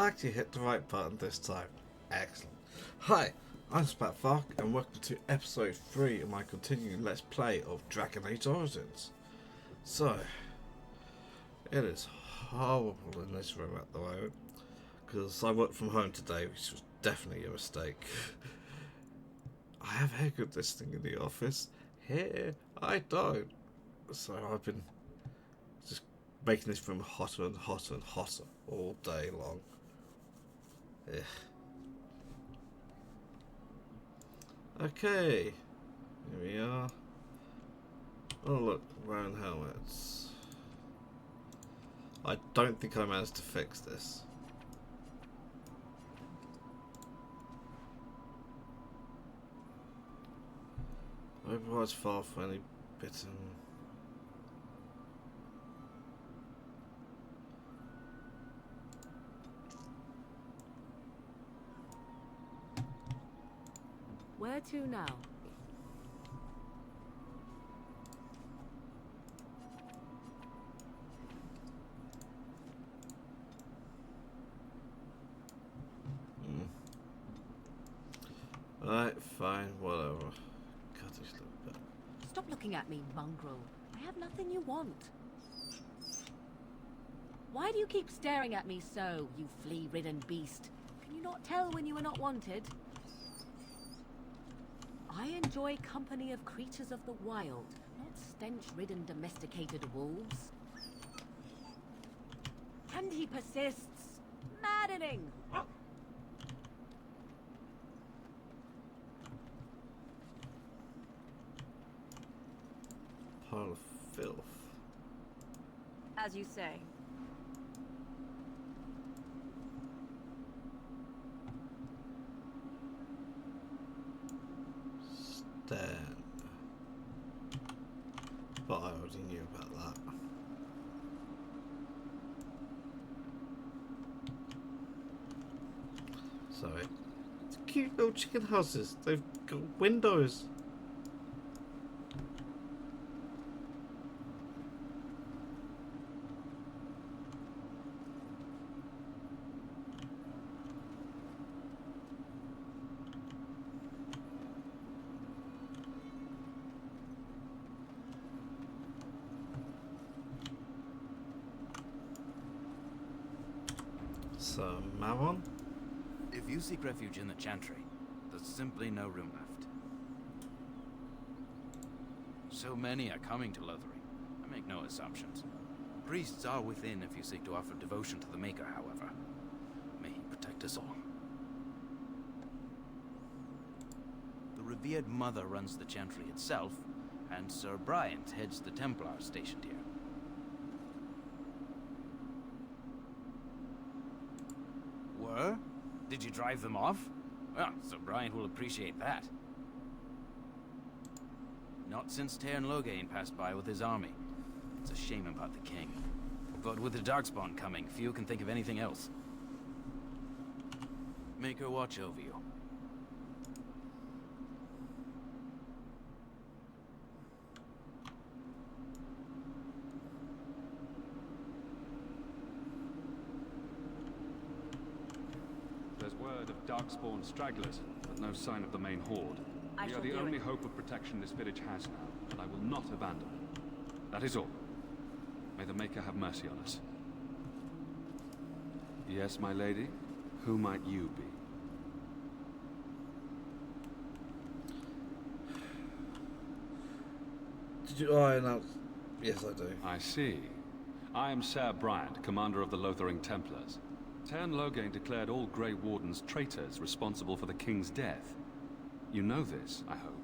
I actually hit the right button this time. Excellent. Hi, I'm Spatfark and welcome to episode 3 of my continuing Let's Play of Dragon Age Origins. So, it is horrible in this room at the moment because I work from home today, which was definitely a mistake. I have air conditioning in the office. Here, I don't. So I've been just making this room hotter and hotter and hotter all day long. Ugh. Okay, here we are. Oh look, round helmets. I don't think I managed to fix this. Override's far from any bitten. Where to now? Alright, fine, whatever. God, these look better. Stop looking at me, mongrel. I have nothing you want. Why do you keep staring at me so, you flea-ridden beast? Can you not tell when you are not wanted? I enjoy company of creatures of the wild, not stench-ridden domesticated wolves. And he persists. Maddening! Pile of filth. As you say. Stand. But I already knew about that. Sorry. It's cute little chicken houses. They've got windows. So, Maron? If you seek refuge in the Chantry, there's simply no room left. So many are coming to Lothering. I make no assumptions. Priests are within if you seek to offer devotion to the Maker, however. May he protect us all. The revered Mother runs the Chantry itself, and Sir Bryant heads the Templars stationed here. Were? Did you drive them off? Well, Sir Bryant will appreciate that. Not since Tairn Loghain passed by with his army. It's a shame about the king. But with the Darkspawn coming, few can think of anything else. Make her watch over you. There's word of Darkspawn stragglers, but no sign of the main horde. We are the only hope of protection this village has now, and I will not abandon it. That is all. May the Maker have mercy on us. Yes, my lady? Who might you be? Did you? Oh, no. Yes, I do. I see. I am Sir Bryant, commander of the Lothering Templars. Tairn Loghain declared all Grey Wardens traitors responsible for the king's death. You know this, I hope.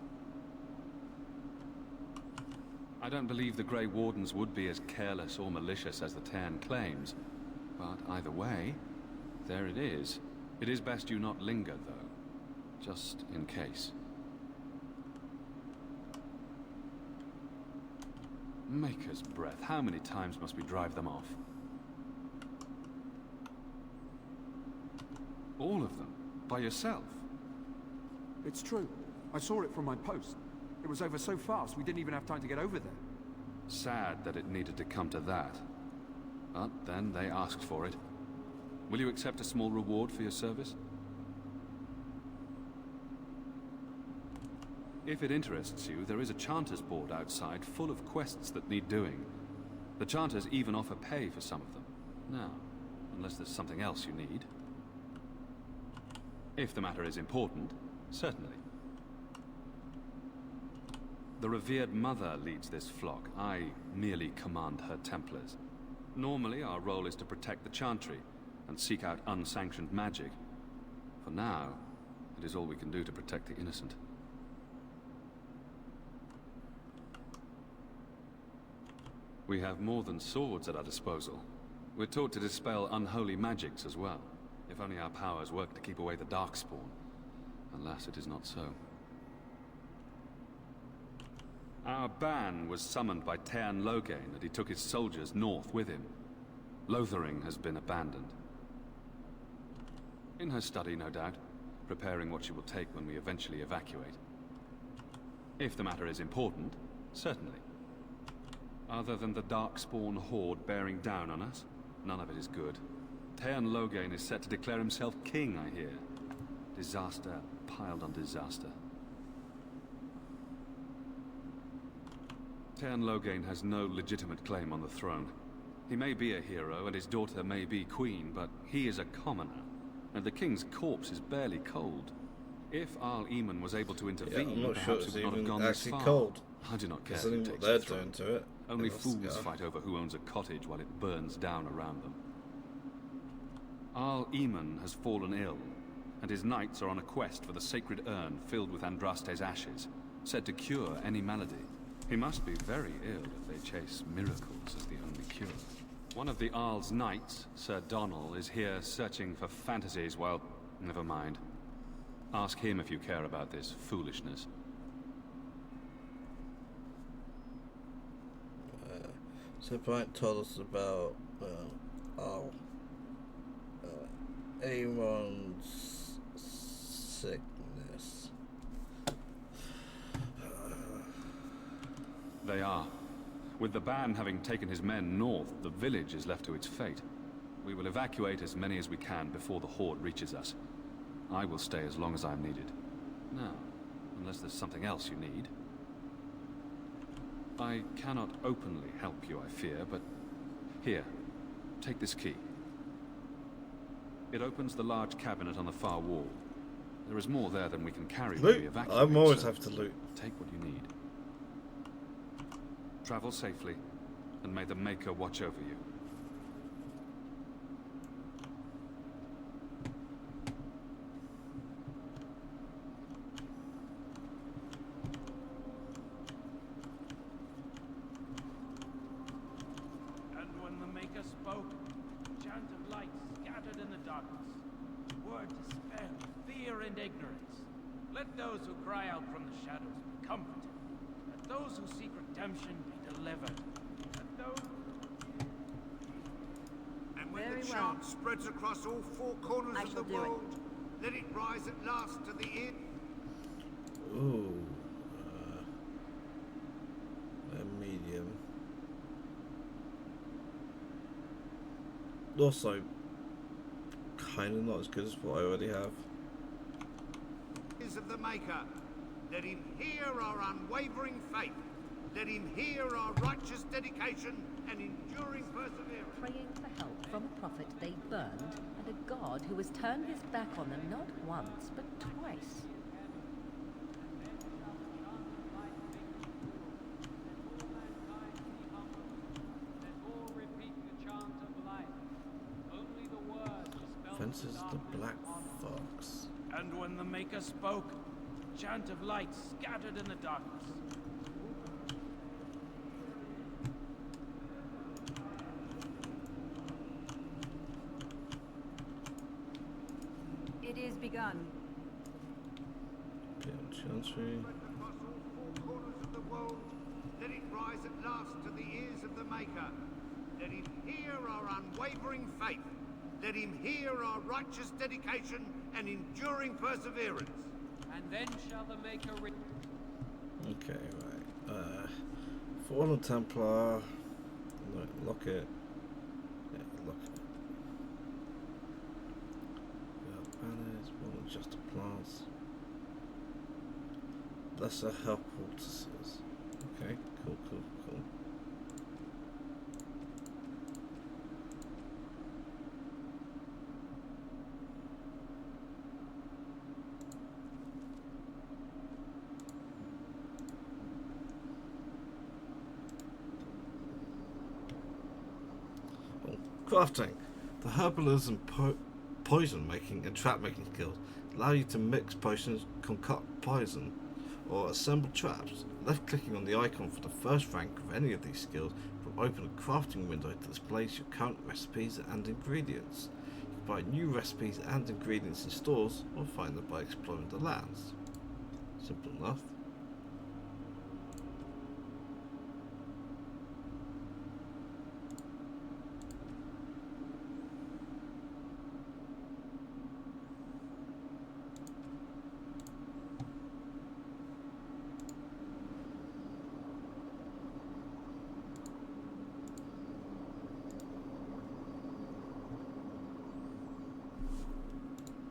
I don't believe the Grey Wardens would be as careless or malicious as the Tairn claims. But either way, there it is. It is best you not linger, though. Just in case. Maker's breath, how many times must we drive them off? All of them? By yourself? It's true. I saw it from my post. It was over so fast, we didn't even have time to get over there. Sad that it needed to come to that. But then they asked for it. Will you accept a small reward for your service? If it interests you, there is a Chanters board outside full of quests that need doing. The Chanters even offer pay for some of them. Now, unless there's something else you need. If the matter is important, certainly. The revered mother leads this flock. I merely command her Templars. Normally, our role is to protect the Chantry and seek out unsanctioned magic. For now, it is all we can do to protect the innocent. We have more than swords at our disposal. We're taught to dispel unholy magics as well. If only our powers work to keep away the Darkspawn. Alas, it is not so. Our ban was summoned by Tearn Loghain, and he took his soldiers north with him. Lothering has been abandoned. In her study, no doubt, preparing what she will take when we eventually evacuate. If the matter is important, certainly. Other than the Darkspawn horde bearing down on us, none of it is good. Tearn Loghain is set to declare himself king, I hear. Disaster piled on disaster. Tearn Loghain has no legitimate claim on the throne. He may be a hero, and his daughter may be queen, but he is a commoner, and the king's corpse is barely cold. If Arl Eamon was able to intervene, I'm not sure perhaps it's it would not have even gone this actually far. cold. I do not care Considering who what takes they're the throne. doing to it. Only in fools Oscar. fight over who owns a cottage while it burns down around them. Arl Eamon has fallen ill, and his knights are on a quest for the sacred urn filled with Andraste's ashes, said to cure any malady. He must be very ill if they chase miracles as the only cure. One of the Arl's knights, Sir Donnell, is here searching for fantasies while... Never mind. Ask him if you care about this foolishness. So Brian told us about Arl Eamon's sickness. They are. With the ban having taken his men north, the village is left to its fate. We will evacuate as many as we can before the horde reaches us. I will stay as long as I am needed. Now, unless there's something else you need. I cannot openly help you, I fear, but... Here, take this key. It opens the large cabinet on the far wall. There is more there than we can carry when we Loot. evacuate. I'm always so have to loot. take what you need. Travel safely, and may the Maker watch over you. And when the Maker spoke, a chant of light scattered in the darkness. Word despair, fear, and ignorance. Let those who cry out from the shadows be comforted. Let those who seek redemption be delivered. Let those... And when Very the well. chant spreads across all four corners I of shall the do it. world, let it rise at last to the end. Ooh. A medium. Also, kind of not as good as what I already have. Is of the Maker. Let him hear our unwavering faith. Let him hear our righteous dedication and enduring perseverance. Praying for help from a prophet they burned, and a god who has turned his back on them not once, but twice. Fences the Black Fox. And when the Maker spoke, a chant of light scattered in the darkness. It is begun. Beyond Chantry. Across all four corners of the world, let it rise at last to the ears of the Maker. Let him hear our unwavering faith. Let him hear our righteous dedication and enduring perseverance. And then shall the Maker... Okay, right. Fallen Templar. Look it. Yeah, look it. just a plants. Lesser help poultices. Okay, cool. Crafting. The herbalism, poison making and trap making skills allow you to mix potions, concoct poison, or assemble traps. Left clicking on the icon for the first rank of any of these skills will open a crafting window that displays your current recipes and ingredients. You can buy new recipes and ingredients in stores or find them by exploring the lands. Simple enough.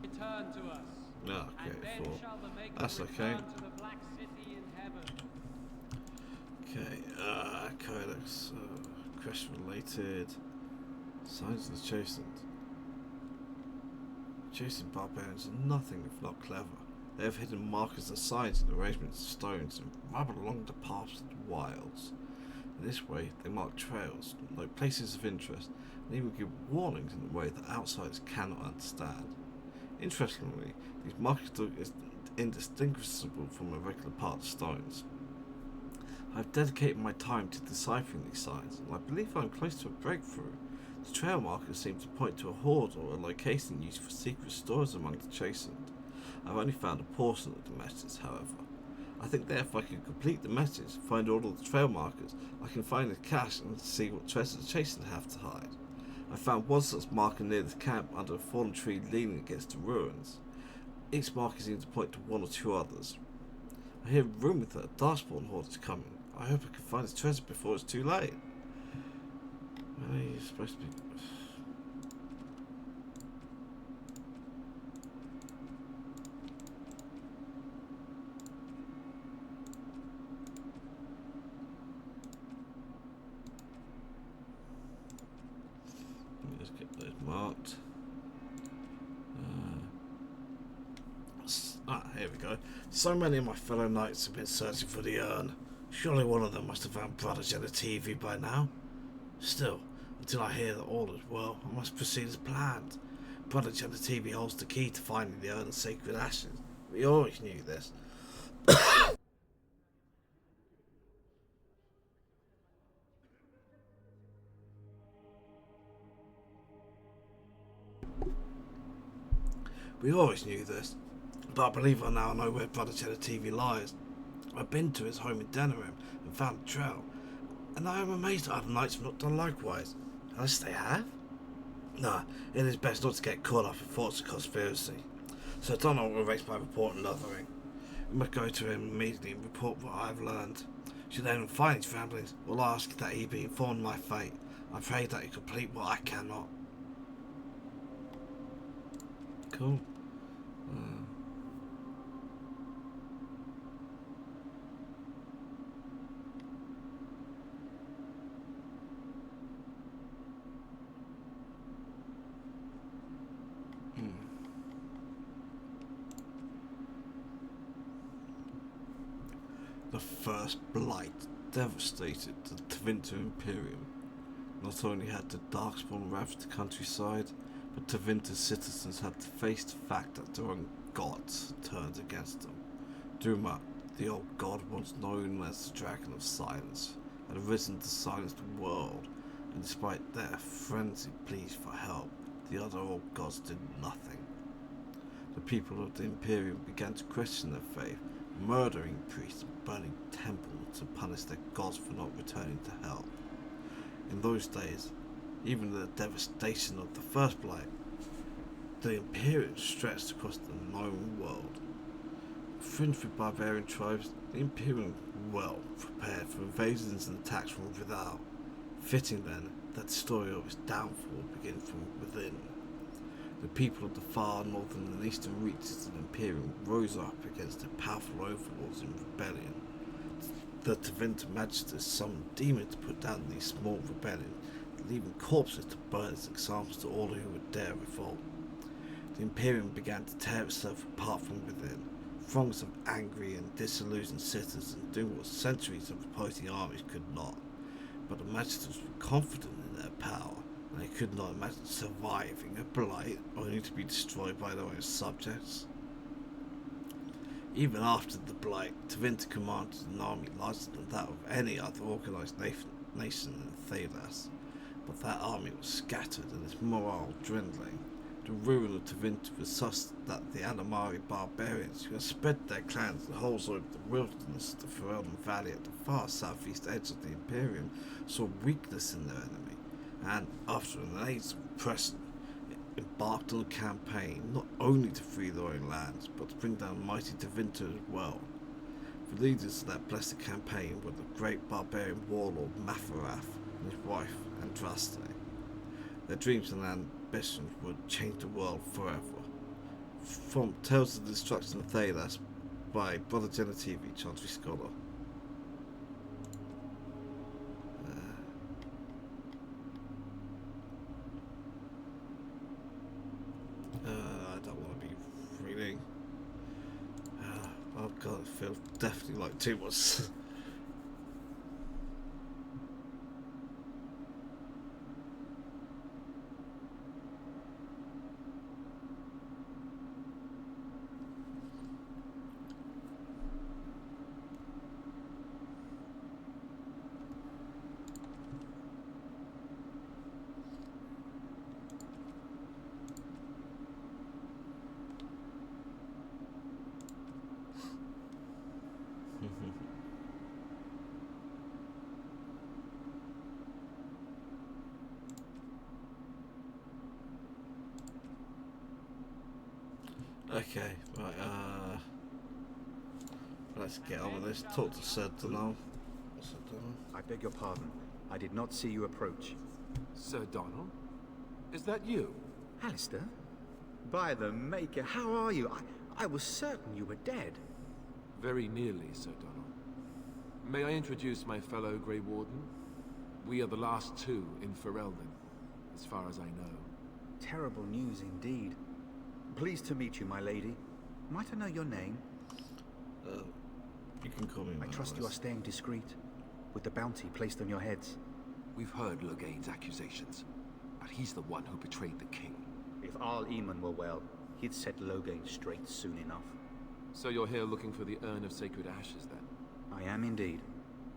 Return to us. Okay, And then four. shall the Maker That's okay. return to the Black City in heaven. Okay, codex, quest related. Signs of the chastened. Chastened barbarians are nothing if not clever. They have hidden markers and signs in arrangements of stones and rubble along the paths of the wilds. In this way, they mark trails, note places of interest, and even give warnings in a way that outsiders cannot understand. Interestingly, these markers are indistinguishable from a regular part of stones. I have dedicated my time to deciphering these signs, and I believe I am close to a breakthrough. The trail markers seem to point to a hoard or a location used for secret stores among the chastened. I have only found a portion of the messages, however. I think that if I can complete the message, find all of the trail markers, I can find the cache and see what treasure the chastened have to hide. I found one such marker near the camp under a fallen tree leaning against the ruins. Each marker seems to point to one or two others. I hear a rumour that a Darkspawn horde is coming. I hope I can find the treasure before it's too late. Where are you supposed to be? Let me just get those marked. Here we go. So many of my fellow knights have been searching for the urn. Surely one of them must have found Brother TV by now. Still, until I hear that all is well, I must proceed as planned. Brother TV holds the key to finding the urn and sacred ashes. We always knew this. We always knew this. But I believe I now know where Brother TV lies. I've been to his home in Denerim and found the trail, and I am amazed that other knights have not done likewise. Unless they have? Nah, it is best not to get caught up in thoughts of conspiracy. So I don't know what will erase my report in Lothering. We must go to him immediately and report what I have learned. Should anyone find his families, we'll ask that he be informed of my fate. I pray that he complete what I cannot. Cool. The first blight devastated the Tevinter Imperium. Not only had the Darkspawn ravaged the countryside, but Tevinter's citizens had to face the fact that their own gods turned against them. Duma, the old god once known as the Dragon of Silence, had arisen to silence the world, and despite their frenzied pleas for help, the other old gods did nothing. The people of the Imperium began to question their faith, murdering priests and burning temples to punish their gods for not returning to hell. In those days, even the devastation of the first blight, the Imperium stretched across the known world. Fringed with barbarian tribes, the Imperium were well prepared for invasions and attacks from without. Fitting then that the story of its downfall begins from within. The people of the far northern and eastern reaches of the Imperium rose up against their powerful overlords in rebellion. The Tevinter Magister summoned demons to put down these small rebellions, leaving corpses to burn as examples to all who would dare revolt. The Imperium began to tear itself apart from within, throngs of angry and disillusioned citizens doing what centuries of opposing armies could not. But the Magisters were confident in their power, and they could not imagine surviving a blight only to be destroyed by their own subjects. Even after the blight, Tevinter commanded an army larger than that of any other organised nation in Thalas, but that army was scattered and its morale dwindling. The ruin of Tevinter was such that the Alamari barbarians, who had spread their clans and holes over the wilderness of the Ferelden Valley at the far southeast edge of the Imperium, saw weakness in their enemy, and, after an age of oppression, embarked on a campaign not only to free their own lands, but to bring down mighty Tevinter as well. The leaders of that blessed campaign were the great barbarian warlord Matharath and his wife Andraste. Their dreams and ambitions would change the world forever. From Tales of the Destruction of Thalas by Brother Genitivi, Chantry Scholar. I don't want to be reading. Oh god, it feels definitely like too much. Okay, right, let's get on with this. Talk to Sir Donald. I beg your pardon. I did not see you approach. Sir Donald? Is that you? Alistair? By the Maker, how are you? I was certain you were dead. Very nearly, Sir Donald. May I introduce my fellow Grey Warden? We are the last two in Ferelden, as far as I know. Terrible news indeed. Pleased to meet you, my lady. Might I know your name? You can call me. I trust you are staying discreet, with the bounty placed on your heads. We've heard Loghain's accusations, but he's the one who betrayed the king. If Arl Eamon were well, he'd set Loghain straight soon enough. So you're here looking for the Urn of Sacred Ashes, then? I am indeed.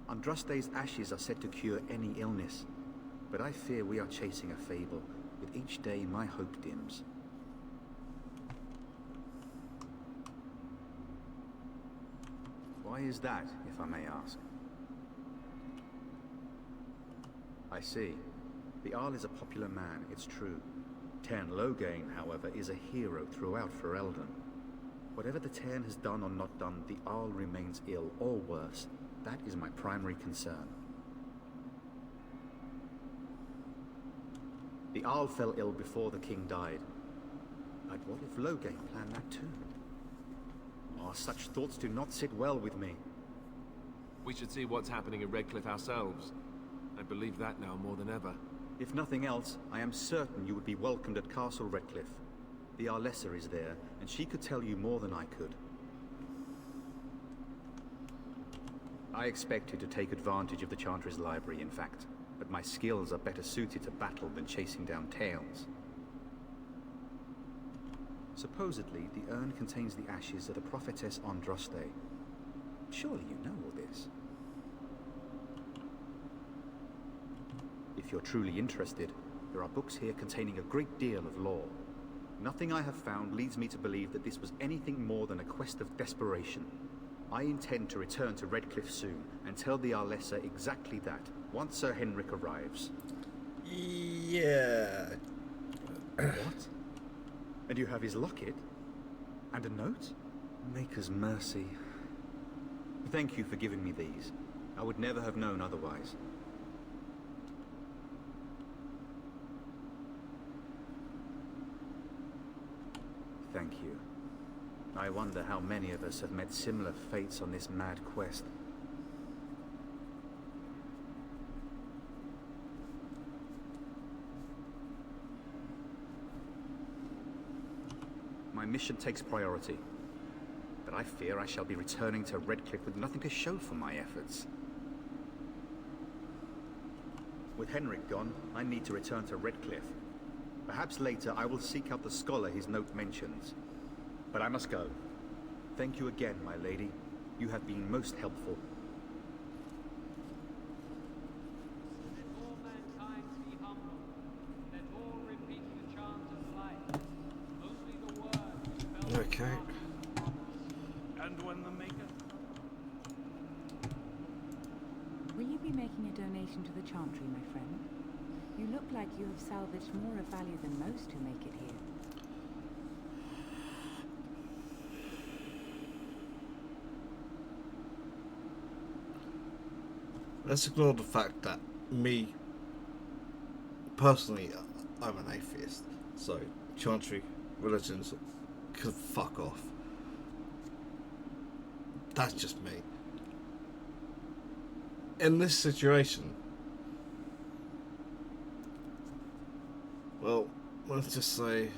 Andraste's ashes are said to cure any illness, but I fear we are chasing a fable. With each day, my hope dims. Why is that, if I may ask? I see. The Arl is a popular man, it's true. Tairn Loghain, however, is a hero throughout Ferelden. Whatever the Tairn has done or not done, the Arl remains ill, or worse. That is my primary concern. The Arl fell ill before the king died. But what if Loghain planned that too? Oh, such thoughts do not sit well with me. We should see what's happening at Redcliffe ourselves. I believe that now more than ever. If nothing else, I am certain you would be welcomed at Castle Redcliffe. The Arlessa is there, and she could tell you more than I could. I expected to take advantage of the Chantry's library, in fact, but my skills are better suited to battle than chasing down tales. Supposedly, the urn contains the ashes of the prophetess Andraste. Surely you know all this. If you're truly interested, there are books here containing a great deal of lore. Nothing I have found leads me to believe that this was anything more than a quest of desperation. I intend to return to Redcliffe soon and tell the Arlessa exactly that, once Sir Henrik arrives. Yeah. What? And you have his locket? And a note? Maker's mercy. Thank you for giving me these. I would never have known otherwise. Thank you. I wonder how many of us have met similar fates on this mad quest. My mission takes priority, but I fear I shall be returning to Redcliffe with nothing to show for my efforts. With Henrik gone, I need to return to Redcliffe. Perhaps later I will seek out the scholar his note mentions. But I must go. Thank you again, my lady. You have been most helpful. Let all mankind be humble. Let all repeat the chant of life. Only the word spells Okay. and when the Maker... Will you be making a donation to the Chantry, my friend? You look like you have salvaged more of value than most who make it here. Let's ignore the fact that me, personally, I'm an atheist. So, chantry, religions, can fuck off. That's just me. In this situation, well, let's just say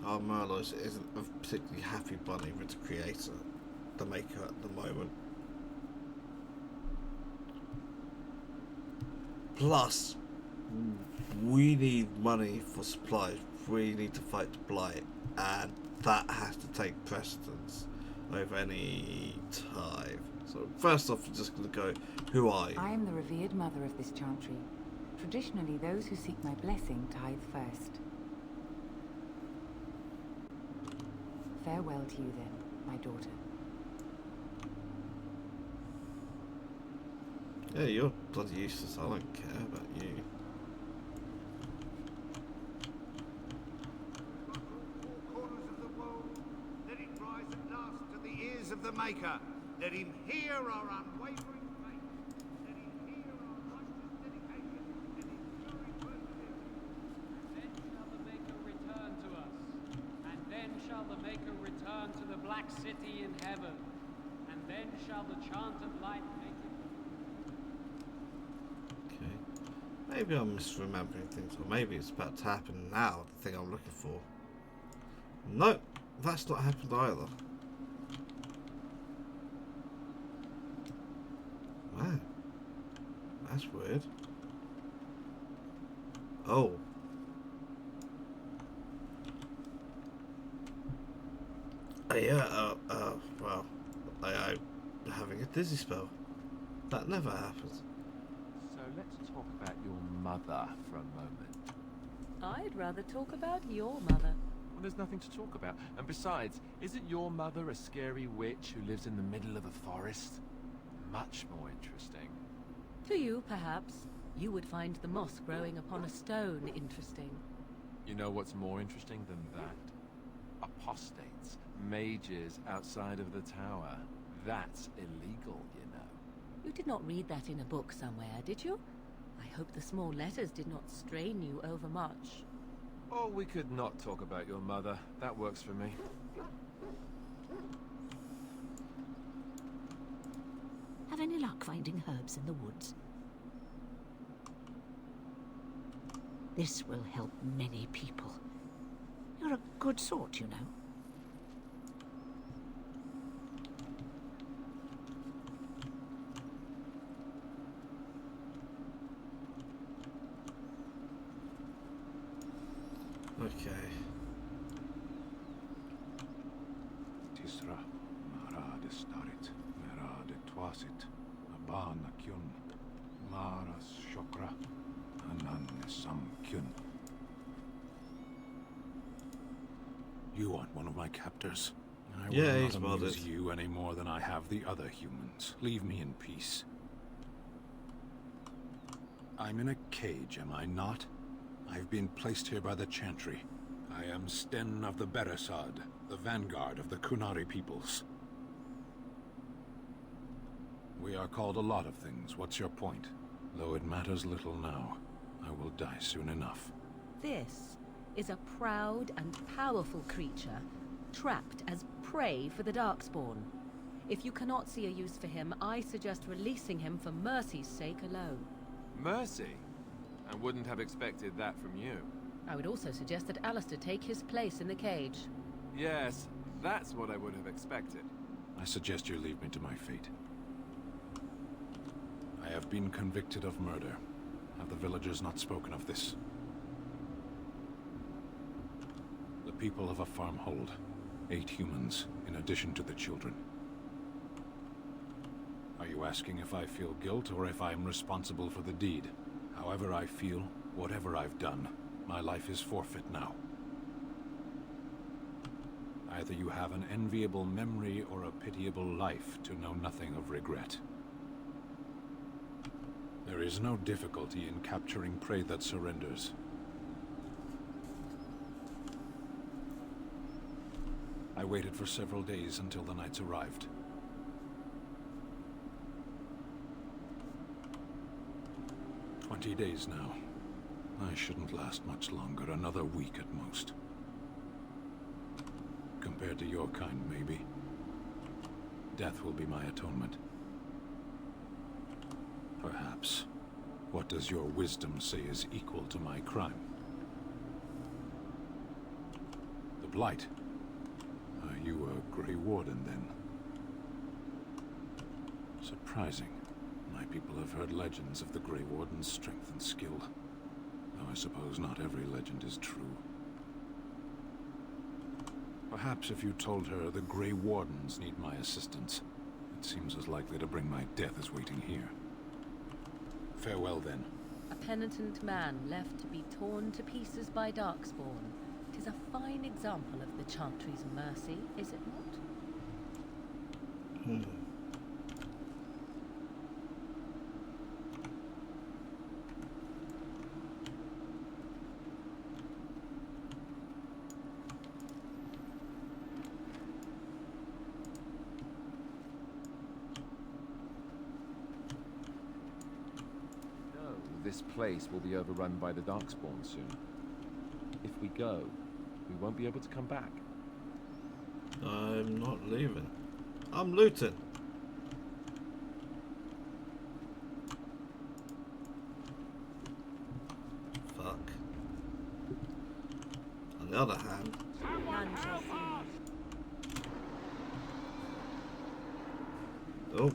our Merlot isn't a particularly happy bunny with the creator, the maker at the moment. Plus, we need money for supplies. We need to fight the blight, and that has to take precedence over any time. So first off, we're just going to go, who are you? I am the revered mother of this Chantry. Traditionally, those who seek my blessing tithe first. Farewell to you then, my daughter. Yeah, you're bloody useless. I don't care about you. Four corners of the world, let it rise at last to the ears of the Maker. Let him hear our unwavering faith. Let him hear our righteous dedication and enduring virtue. Then shall the Maker return to us, and then shall the Maker return to the Black City in heaven, and then shall the chant of light make it. Okay. Maybe I'm misremembering things, or maybe it's about to happen now, the thing I'm looking for. Nope, that's not happened either. Wow. That's weird. Oh. Yeah, well, I'm having a dizzy spell. That never happens. So let's talk about your mother for a moment. I'd rather talk about your mother. Well, there's nothing to talk about. And besides, isn't your mother a scary witch who lives in the middle of a forest? Much more interesting. To you, perhaps. You would find the moss growing upon a stone interesting. You know what's more interesting than that? Apostates, mages outside of the tower. That's illegal, you know. You did not read that in a book somewhere, did you? I hope the small letters did not strain you overmuch. Or we could not talk about your mother. That works for me. Have any luck finding herbs in the woods? This will help many people. You're a good sort, you know. Okay. Tisra, Marad Starit, Merad Twasit, Abana Kyun, Maras Shokra, Anan Sam Kyun. You aren't one of my captors. I Yeah, will he's not amuse modest. you any more than I have the other humans. Leave me in peace. I'm in a cage, am I not? I've been placed here by the Chantry. I am Sten of the Beresad, the vanguard of the Kunari peoples. We are called a lot of things. What's your point? Though it matters little now, I will die soon enough. This is a proud and powerful creature trapped as prey for the Darkspawn. If you cannot see a use for him, I suggest releasing him for mercy's sake alone. Mercy? I wouldn't have expected that from you. I would also suggest that Alistair take his place in the cage. Yes, that's what I would have expected. I suggest you leave me to my fate. I have been convicted of murder. Have the villagers not spoken of this? The people of a farm hold 8 humans, in addition to the children. Are you asking if I feel guilt or if I am responsible for the deed? However I feel, whatever I've done, my life is forfeit now. Either you have an enviable memory or a pitiable life to know nothing of regret. There is no difficulty in capturing prey that surrenders. I waited for several days until the knights arrived. "20 days now. I shouldn't last much longer, another week at most. Compared to your kind, maybe. Death will be my atonement. Perhaps. What does your wisdom say is equal to my crime? The Blight. Are you a Grey Warden, then? Surprising. My people have heard legends of the Grey Warden's strength and skill. Though I suppose not every legend is true. Perhaps if you told her the Grey Wardens need my assistance, it seems as likely to bring my death as waiting here. Farewell, then. A penitent man left to be torn to pieces by Darkspawn. 'Tis a fine example of the Chantry's mercy, is it not? This place will be overrun by the Darkspawn soon. If we go, we won't be able to come back. I'm not leaving. I'm looting. Fuck. On the other hand... Oh.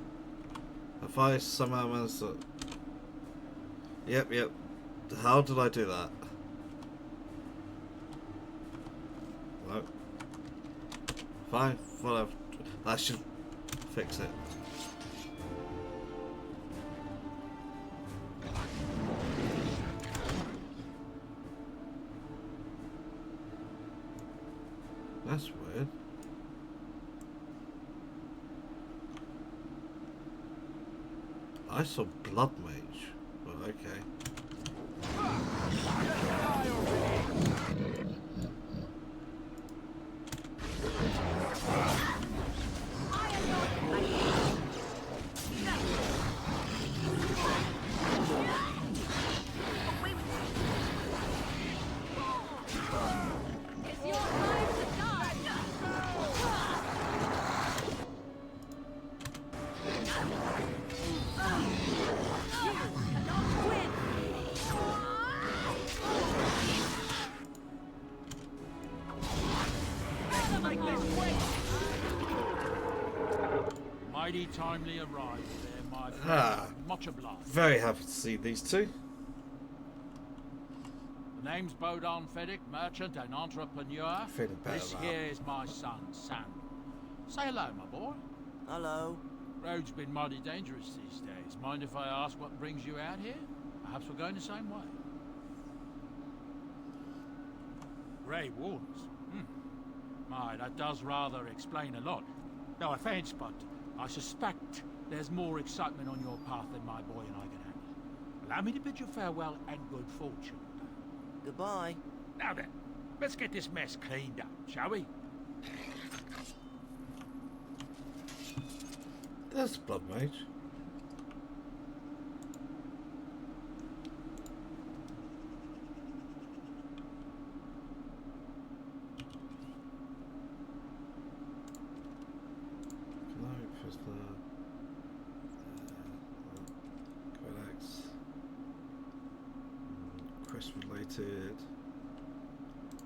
If I somehow managed to... Yep. How did I do that? No. Fine, whatever. That should fix it. That's weird. I saw Blood Mage. Well, okay. Mighty timely arrival there, my friend. Much obliged. Very happy to see these two. The name's Bodon Feddick, merchant and entrepreneur. Feeling better This now. here is my son, Sandal. Say hello, my boy. Hello. Road's been mighty dangerous these days. Mind if I ask what brings you out here? Perhaps we're going the same way. Grey Wardens? My, that does rather explain a lot. No offense, but I suspect there's more excitement on your path than my boy and I can handle. Allow me to bid you farewell and good fortune. Goodbye. Now then, let's get this mess cleaned up, shall we? There's Blood Mage. quest related.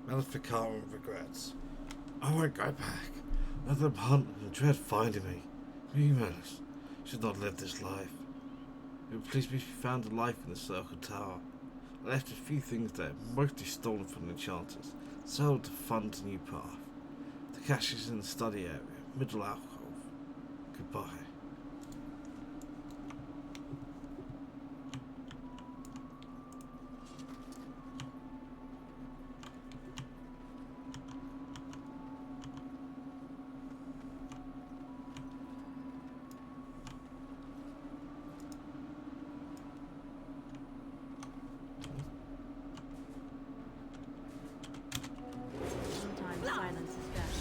Maleficarum regrets. I won't go back. Let them hunt and dread finding me. Humans should not live this life. It would please me if you found a life in the Circle Tower. I left a few things there, mostly stolen from the enchanters, sold to fund a new path. The cache is in the study area, middle alcove. Goodbye. Sometimes silence is best.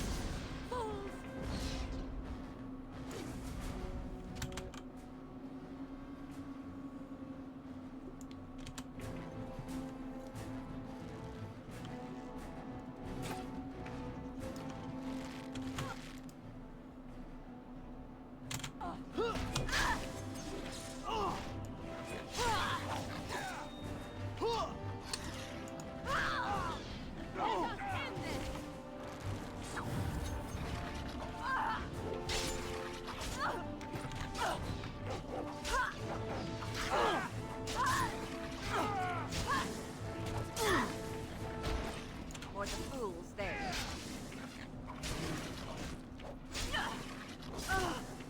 Or the fools there.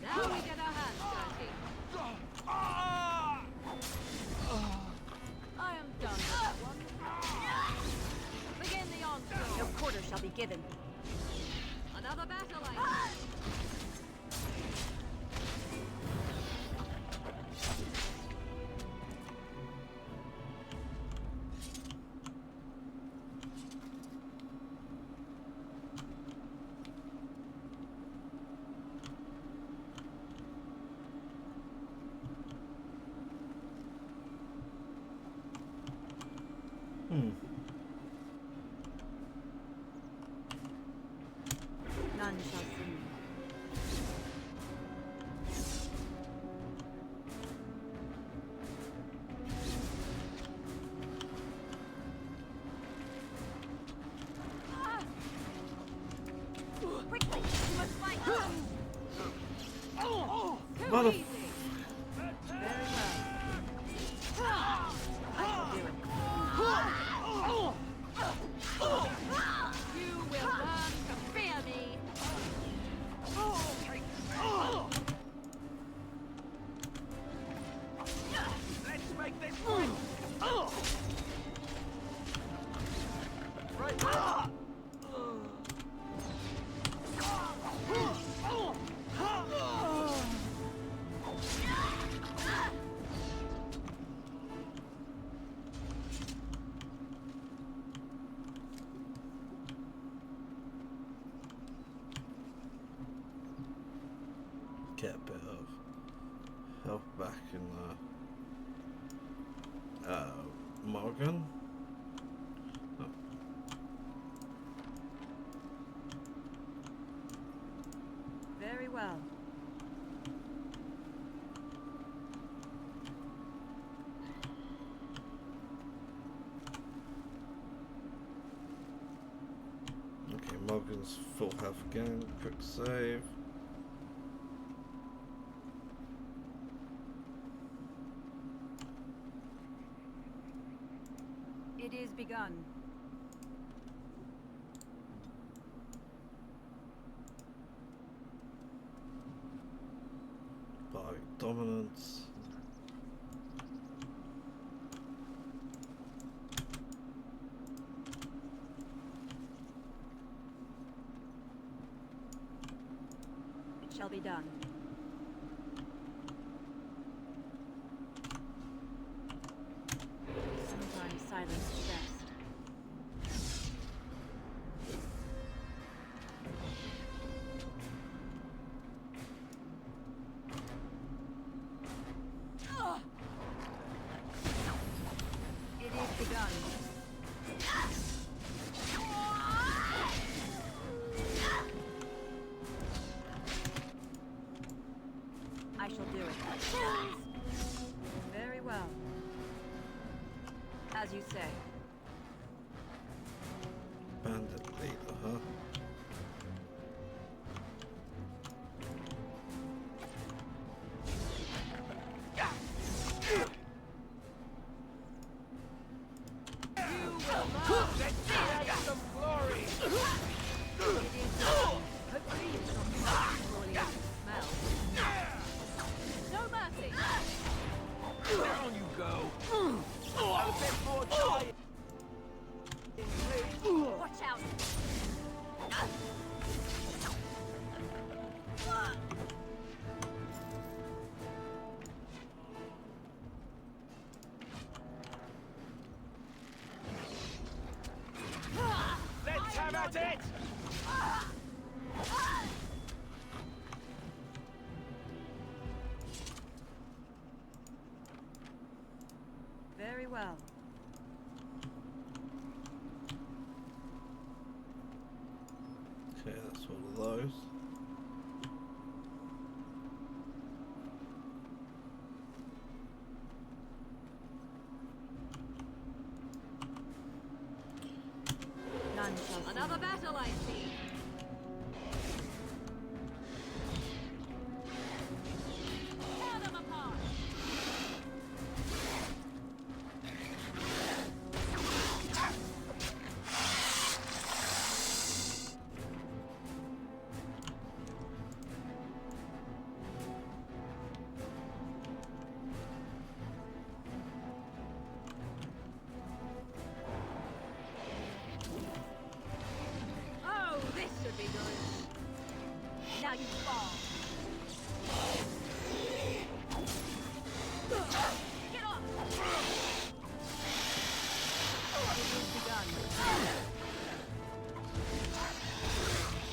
Now we get our hands dirty. I am done with that one. Begin the onslaught. Your quarter shall be given. Another battle item. None shall see me. Quickly, you must fight. Mother. Very well. I shall do it. You will learn to fear me. Let's make this quick. Right. Get a bit of health back in Morgan. Oh. Very well. Okay, Morgan's full health again. Quick save. It is begun. By dominance. It shall be done. Sometimes silence is best. It is begun. I shall do it. Very well. As you say. that it? Very well. Okay, that's all of those. None shall another battle, I see. Tear them apart. Oh, this should be good. Now you fall. Get off! It's begun.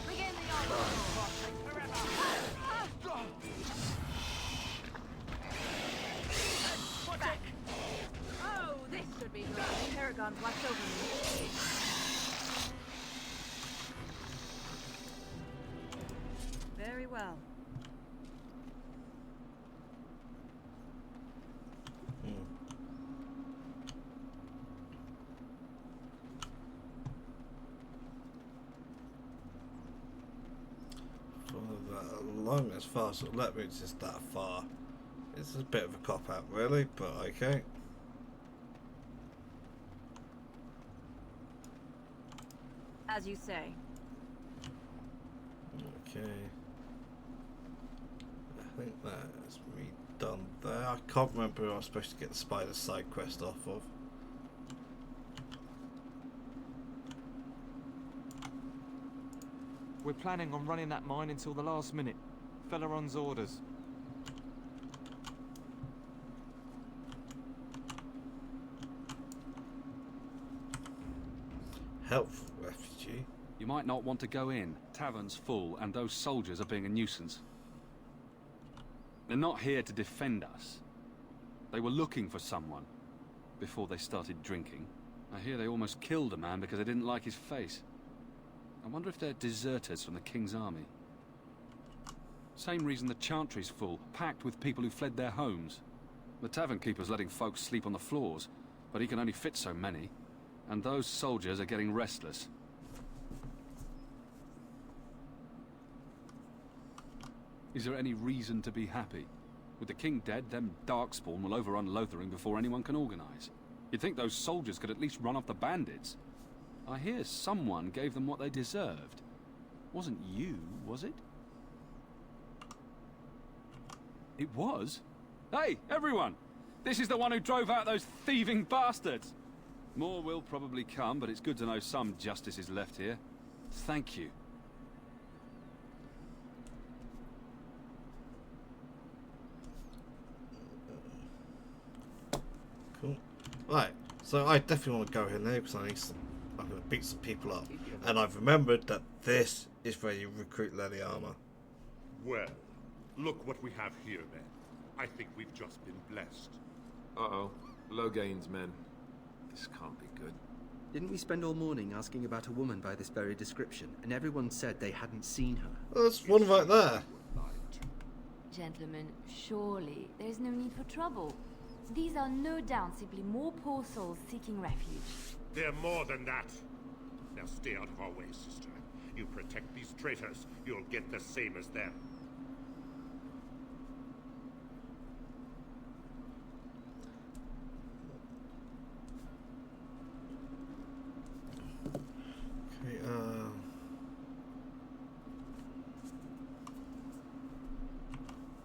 Begin the onslaught forever. Back. Oh, this should be good. Paragons, watch over me. Very well. For that long as far, so let me just that far. It's a bit of a cop out, really, but okay. As you say. Okay. I think that's me done there. I can't remember who I was supposed to get the spider side quest off of. We're planning on running that mine until the last minute. Felleron's orders. Helpful refugee. You might not want to go in. Tavern's full, and those soldiers are being a nuisance. They're not here to defend us. They were looking for someone before they started drinking. I hear they almost killed a man because they didn't like his face. I wonder if they're deserters from the King's army. Same reason the Chantry's full, packed with people who fled their homes. The tavern keeper's letting folks sleep on the floors, but he can only fit so many. And those soldiers are getting restless. Is there any reason to be happy? With the king dead, them Darkspawn will overrun Lothering before anyone can organize. You'd think those soldiers could at least run off the bandits. I hear someone gave them what they deserved. Wasn't you, was it? It was? Hey, everyone! This is the one who drove out those thieving bastards! More will probably come, but it's good to know some justice is left here. Thank you. Cool. Right, so I definitely want to go in there because I need some. I'm going to beat some people up. And I've remembered that this is where you recruit Lady Armor. Well, look what we have here then. I think we've just been blessed. Uh-oh. Logain's men. This can't be good. Didn't we spend all morning asking about a woman by this very description, and everyone said they hadn't seen her? Well, there's one right there. Gentlemen, surely there's no need for trouble. These are no doubt simply more poor souls seeking refuge. They're more than that. Now stay out of our way, sister. You protect these traitors, you'll get the same as them. Okay,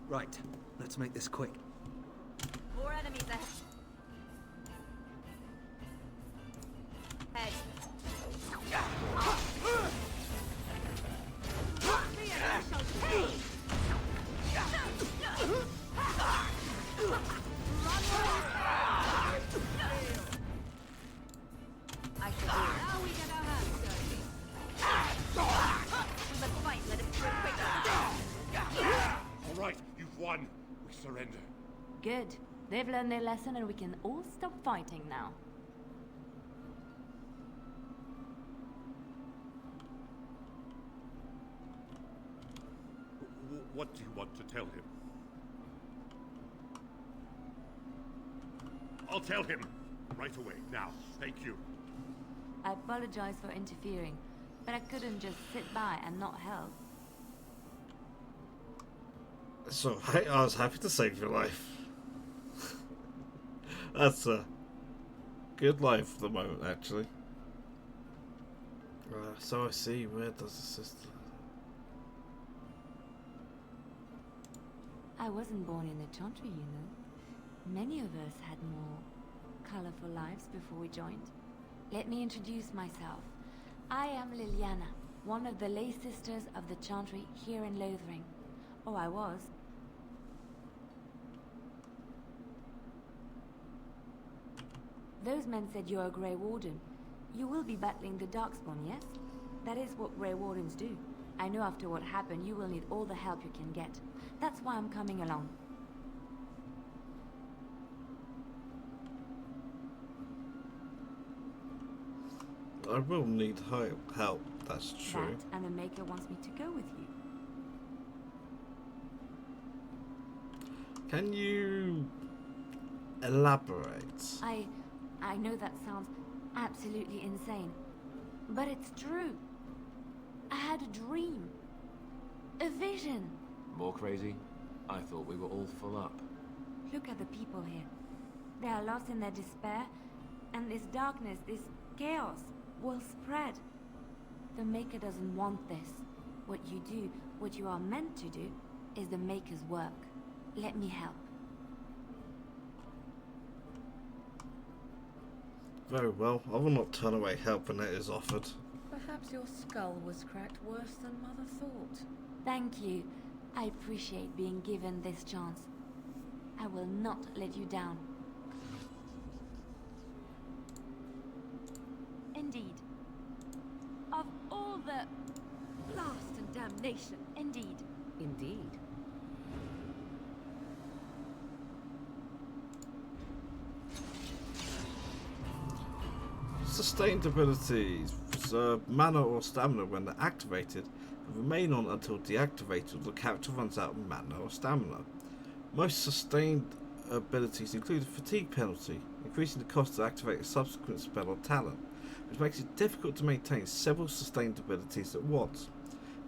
Right, let's make this quick. More enemies ahead. Head. Me and I shall pay. I shall do. Now we get our hands dirty. surrender. Good. They've learned their lesson and we can all stop fighting now. What do you want to tell him? I'll tell him! Right away, now. Thank you. I apologize for interfering, but I couldn't just sit by and not help. So I was happy to save your life. That's a good life for the moment, actually. So I see. Where does the sister? I wasn't born in the Chantry, you know. Many of us had more colorful lives before we joined. Let me introduce myself. I am Liliana, one of the lay sisters of the Chantry here in Lothering. Oh, I was. Those men said you're a Grey Warden. You will be battling the Darkspawn, yes? That is what Grey Wardens do. I know after what happened, you will need all the help you can get. That's why I'm coming along. I will need help, that's true. That, and the Maker wants me to go with you. Can you elaborate? I know that sounds absolutely insane, but it's true. I had a dream. A vision. More crazy? I thought we were all full up. Look at the people here. They are lost in their despair, and this darkness, this chaos, will spread. The Maker doesn't want this. What you do, what you are meant to do, is the Maker's work. Let me help. Very well. I will not turn away help when it is offered. Perhaps your skull was cracked worse than Mother thought. Thank you. I appreciate being given this chance. I will not let you down. Indeed. Of all the blast and damnation. Indeed. Indeed. Sustained abilities preserve mana or stamina when they're activated and remain on until deactivated or the character runs out of mana or stamina. Most sustained abilities include a fatigue penalty, increasing the cost to activate a subsequent spell or talent, which makes it difficult to maintain several sustained abilities at once.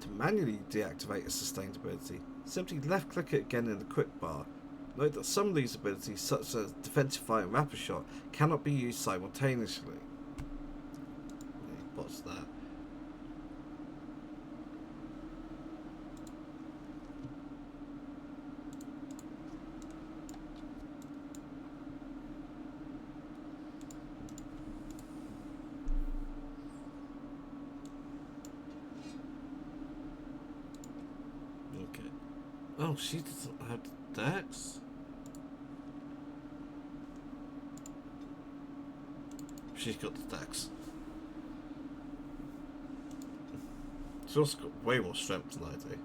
To manually deactivate a sustained ability, simply left click it again in the quick bar. Note that some of these abilities, such as Defensive Fire and Rapid Shot, cannot be used simultaneously. What's that? Okay. Oh, she doesn't have the dex? She's got the dex. She's also got way more strength than I do.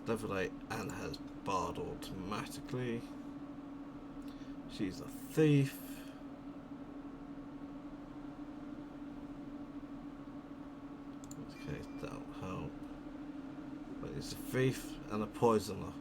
Level 8 and has Bard automatically. She's a thief. Okay, that'll help. But it's a thief and a poisoner.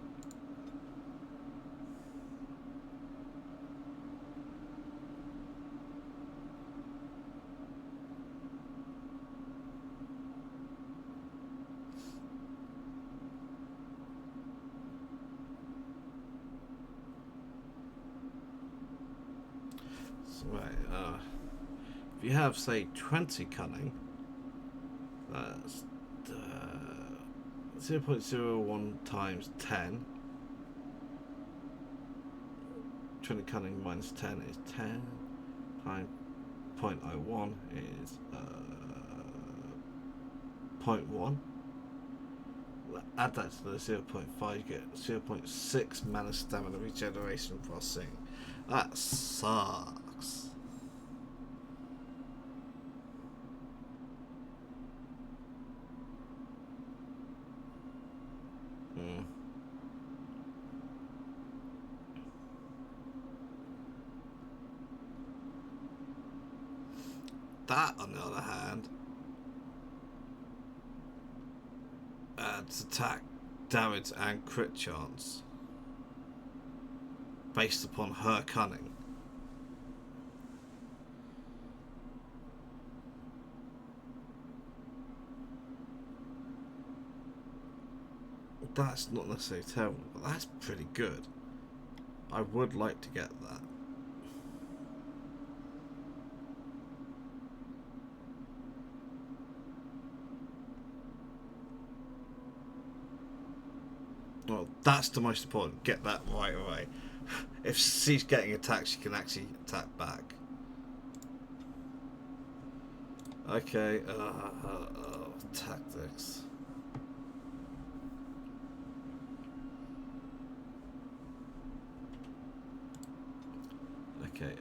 Right, if you have, say, 20 cunning, that's 0.01 times 10. 20 cunning minus 10 is 10. Times 0.01 is 0.1. Add that to the 0.5, you get 0.6 mana stamina regeneration processing. That sucks. That, on the other hand, adds attack, damage, and crit chance based upon her cunning. That's not necessarily terrible, but that's pretty good. I would like to get that. Well, that's the most important. Get that right away. If she's getting attacked, she can actually attack back. Okay, tactics. Okay,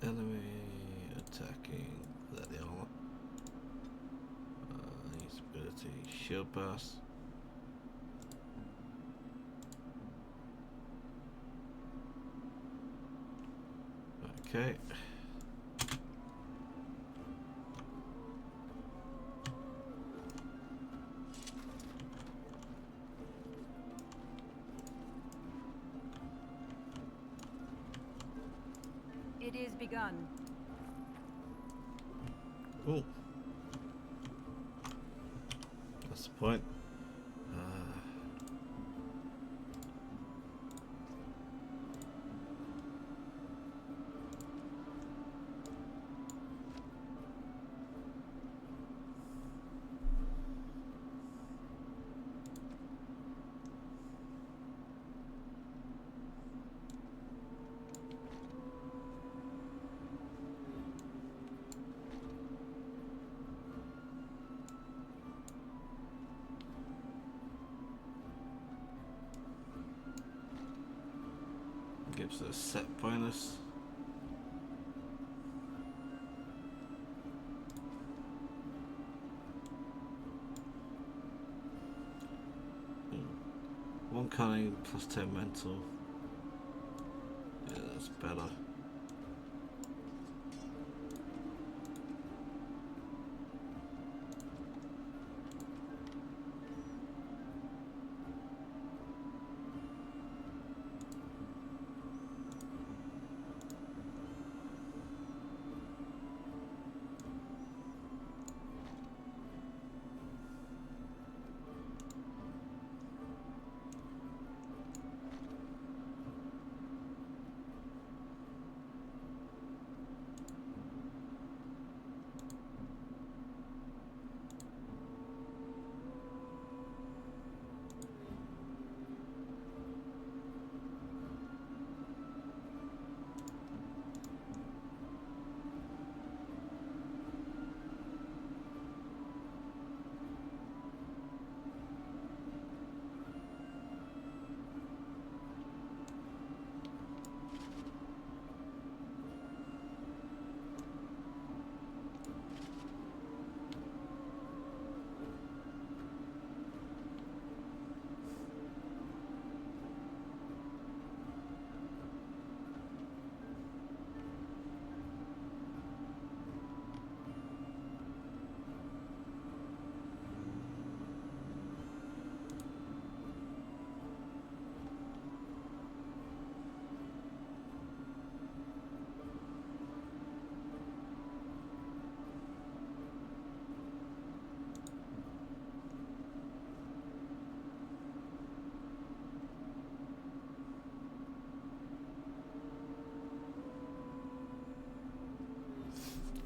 enemy attacking. Is that the armor? Needs ability. Shield burst. Okay. It is begun. Cool. That's the point. Gives a set bonus. One cunning plus 10 mental. Yeah, that's better.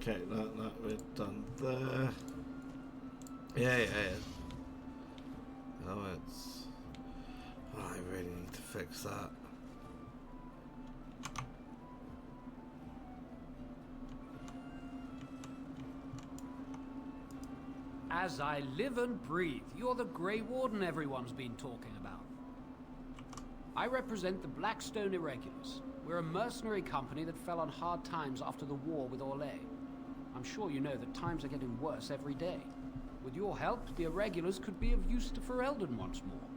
Okay, that we're done there. Yeah. Oh, it's... Oh, I really need to fix that. As I live and breathe, you're the Grey Warden everyone's been talking about. I represent the Blackstone Irregulars. We're a mercenary company that fell on hard times after the war with Orlais. I'm sure you know that times are getting worse every day. With your help, the Irregulars could be of use to Ferelden once more.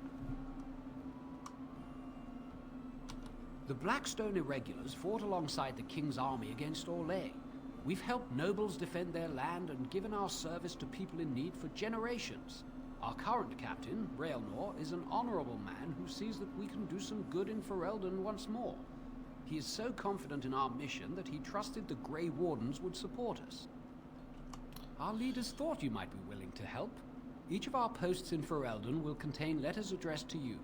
The Blackstone Irregulars fought alongside the King's army against Orlais. We've helped nobles defend their land and given our service to people in need for generations. Our current captain, Raelnor, is an honorable man who sees that we can do some good in Ferelden once more. He is so confident in our mission that he trusted the Grey Wardens would support us. Our leaders thought you might be willing to help. Each of our posts in Ferelden will contain letters addressed to you.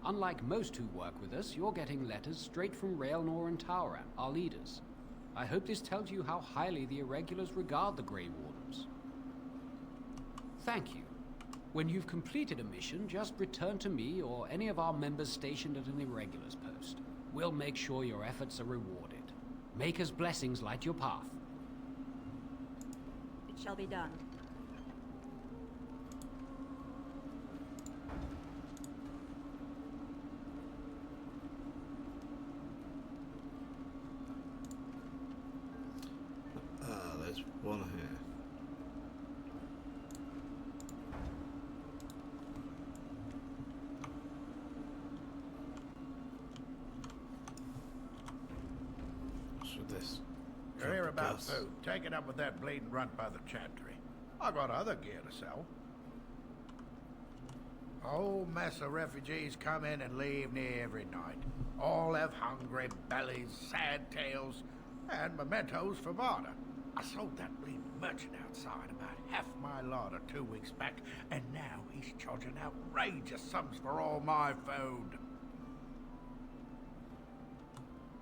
Unlike most who work with us, you're getting letters straight from Raelnor and Tauran, our leaders. I hope this tells you how highly the Irregulars regard the Grey Wardens. Thank you. When you've completed a mission, just return to me or any of our members stationed at an Irregulars post. We'll make sure your efforts are rewarded. Maker's blessings light your path. It shall be done. There's one here. What's with this? You're here about food. Take it up with that bleeding runt by the chantry. I got other gear to sell. A whole mess of refugees come in and leave near every night. All have hungry bellies, sad tales, and mementos for barter. I sold that bleeding merchant outside about half my larder 2 weeks back, and now he's charging outrageous sums for all my food.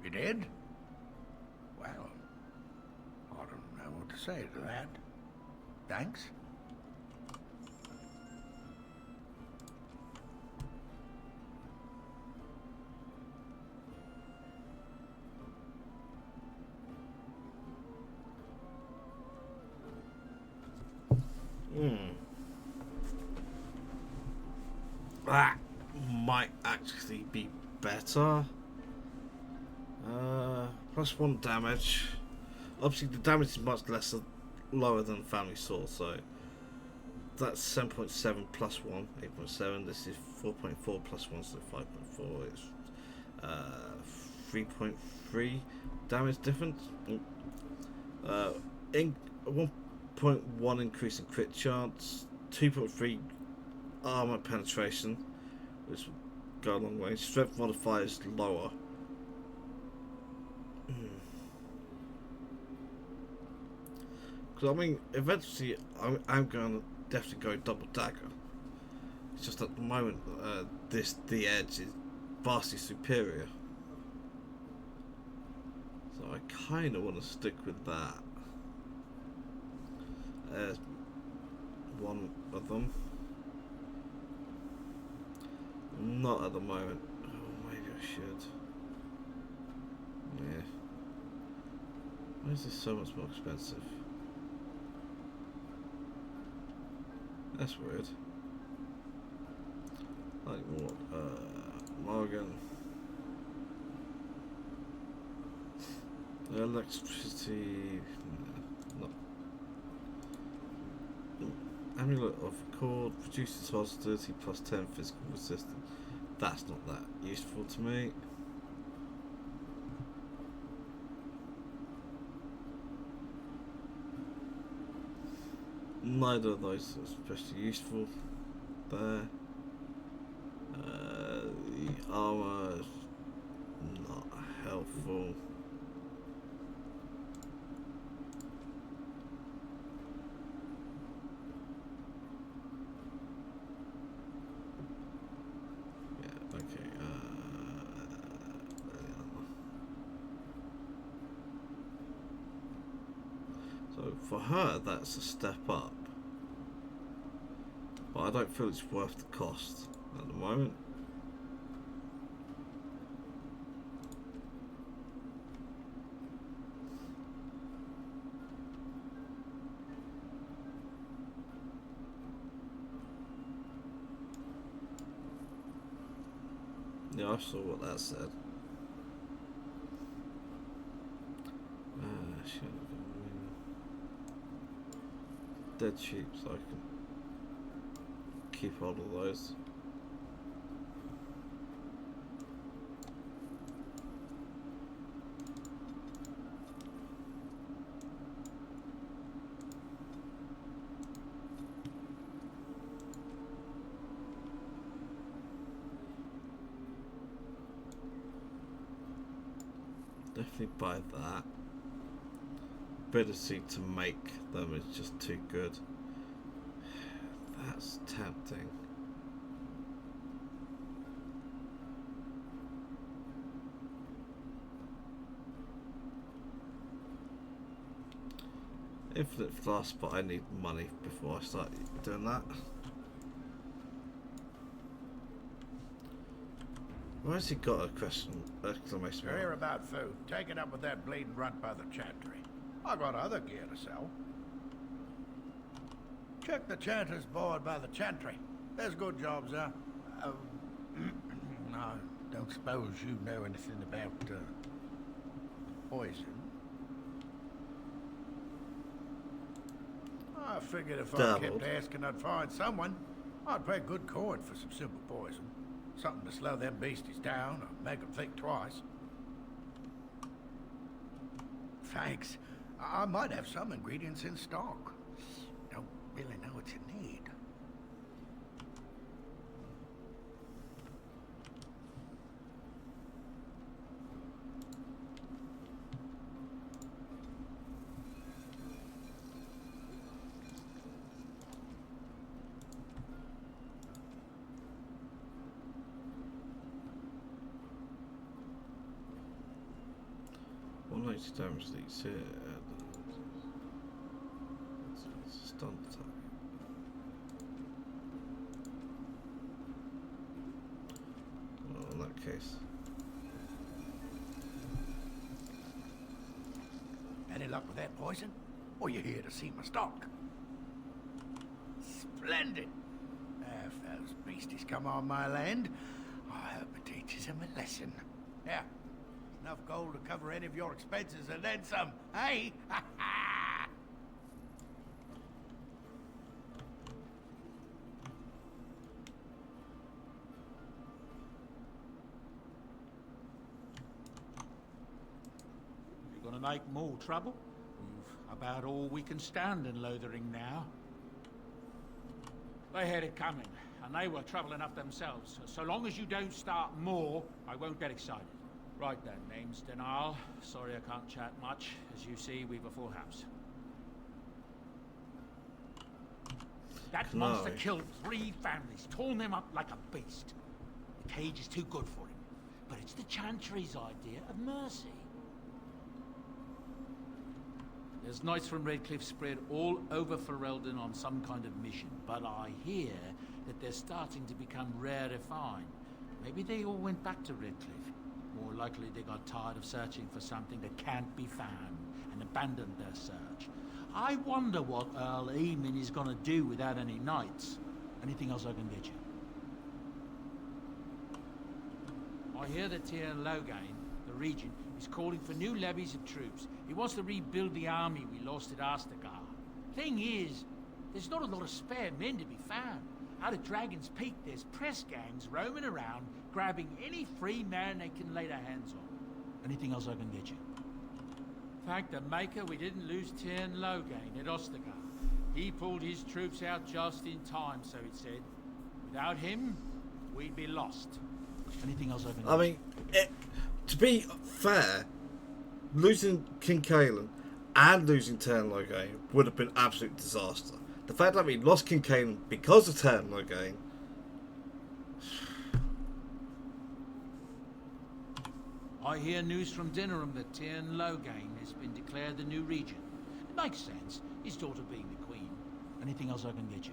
You did? Well, I don't know what to say to that. Thanks. That might actually be better. +1 damage. Obviously, the damage is much lower than Family Sword, so that's 7.7 plus 1, 8.7. This is 4.4 plus 1, so 5.4. It's 3.3 damage difference. 1.1 increase in crit chance, 2.3 armor penetration, which will go a long way. Strength modifier is lower. Because I mean, eventually I'm going to definitely go double dagger. It's just at the moment the edge is vastly superior, so I kind of want to stick with that. There's one of them. Not at the moment. Oh, maybe I should. Yeah. Why is this so much more expensive? That's weird. Like what? Morgan. Electricity. No. Amulet of Accord reduces hostility plus 10 physical resistance. That's not that useful to me. Neither of those are especially useful there. The armor is not helpful. For her, that's a step up. But I don't feel it's worth the cost at the moment. Yeah, I saw what that said. Dead sheep, so I can keep hold of those. Definitely buy that. Ability to make them is just too good. That's tempting. Infinite flask, but I need money before I start doing that. Why has he got a question? Exclamation You're mark? here about food. Take it up with that bleeding runt by the chantry. I got other gear to sell. Check the chanter's board by the chantry. There's good jobs there. No, don't suppose you know anything about poison. I figured if I kept asking, I'd find someone. I'd pay good coin for some simple poison. Something to slow them beasties down or make them think twice. Thanks. I might have some ingredients in stock. Don't really know what you need. Damage these here. It's a stun attack. Well, in that case. Any luck with that poison? Or you here to see my stock? Splendid! If those beasties come on my land, I hope it teaches them a lesson. Yeah. Enough gold to cover any of your expenses and then some, hey? You're gonna make more trouble? We've about all we can stand in Lothering now. They had it coming, and they were trouble enough themselves. So long as you don't start more, I won't get excited. Right then, name's Denal. Sorry I can't chat much. As you see, we've a full house. That monster killed 3 families, torn them up like a beast. The cage is too good for him. But it's the Chantry's idea of mercy. There's knights from Redcliffe spread all over Ferelden on some kind of mission, but I hear that they're starting to become rarefied. Maybe they all went back to Redcliffe. More likely they got tired of searching for something that can't be found and abandoned their search. I wonder what Arl Eamon is going to do without any knights. Anything else I can get you? I hear that Tiernan Logain, the regent, is calling for new levies of troops. He wants to rebuild the army we lost at Astagar. Thing is, there's not a lot of spare men to be found. Out of Dragon's Peak, there's press gangs roaming around, grabbing any free man they can lay their hands on. Anything else I can get you? Thank the Maker we didn't lose Tiernan Logain at Ostagar. He pulled his troops out just in time, so it said. Without him, we'd be lost. Anything else I can get you? I mean, to be fair, losing King Caelan and losing Tiernan Logain would have been absolute disaster. The fact that we lost King Caelan because of Tiernan Logain. I hear news from Dinnerham that Tiernan Logain has been declared the new regent. It makes sense. his daughter being the queen. Anything else I can get you?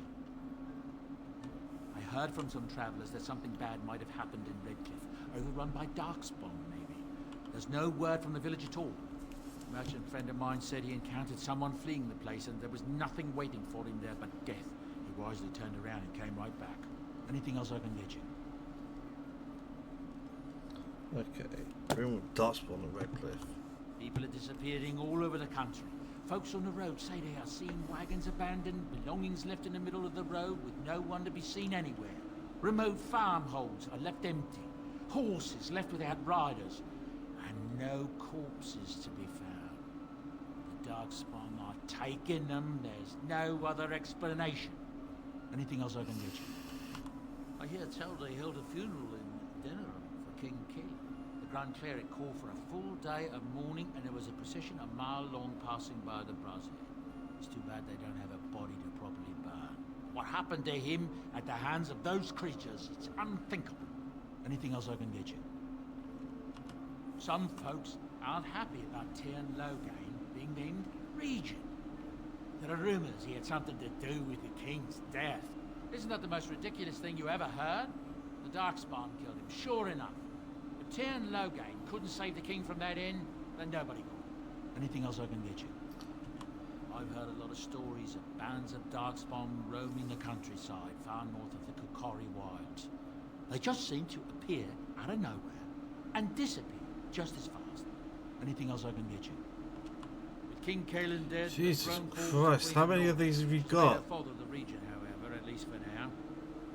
I heard from some travelers that something bad might have happened in Redcliffe, overrun by Darkspawn, maybe. There's no word from the village at all. A merchant friend of mine said he encountered someone fleeing the place and there was nothing waiting for him there but death. He wisely turned around and came right back. Anything else I can get you? Okay. We're with Darkspawn and Redcliffe. People are disappearing all over the country. Folks on the road say they are seeing wagons abandoned, belongings left in the middle of the road with no one to be seen anywhere. Remote farmholds are left empty. Horses left without riders. And no corpses to be found. The Darkspawn are taking them. There's no other explanation. Anything else I can get you? I hear tell they held a funeral in Denham for King King. The Grand Cleric called for a full day of mourning and there was a procession a mile long passing by the brazier. It's too bad they don't have a body to properly burn. What happened to him at the hands of those creatures, it's unthinkable. Anything else I can get you? Some folks aren't happy about Tyrn Logain being named Regent. There are rumors he had something to do with the king's death. Isn't that the most ridiculous thing you ever heard? The Darkspawn killed him, sure enough. If Tyrn Logain couldn't save the king from that inn, then nobody could. Anything else I can get you? I've heard a lot of stories of bands of Darkspawn roaming the countryside far north of the Kukari wilds. They just seem to appear out of nowhere and disappear just as fast. Anything else I can get you? With King Kaelin dead, Jesus Christ, how many of these have you got? Father of the region, however, at least for now.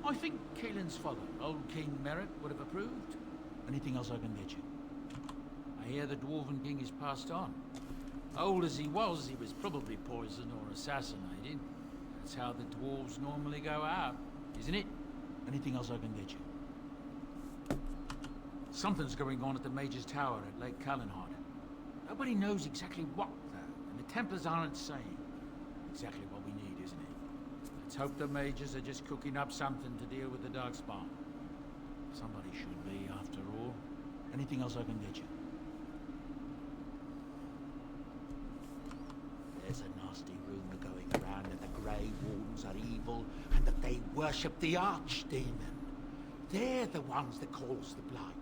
I think Kaelin's father, old King Merritt, would have approved. Anything else I can get you? I hear the Dwarven King is passed on. Old as he was probably poisoned or assassinated. That's how the dwarves normally go out, isn't it? Anything else I can get you? Something's going on at the Mage's Tower at Lake Callanhard. Nobody knows exactly what, though, and the Templars aren't saying. Exactly what we need, isn't it? Let's hope the Mages are just cooking up something to deal with the Darkspawn. Somebody should be, after all. Anything else I can get you? There's a nasty rumour going around that the Grey Wardens are evil and that they worship the Archdemon. They're the ones that caused the blight.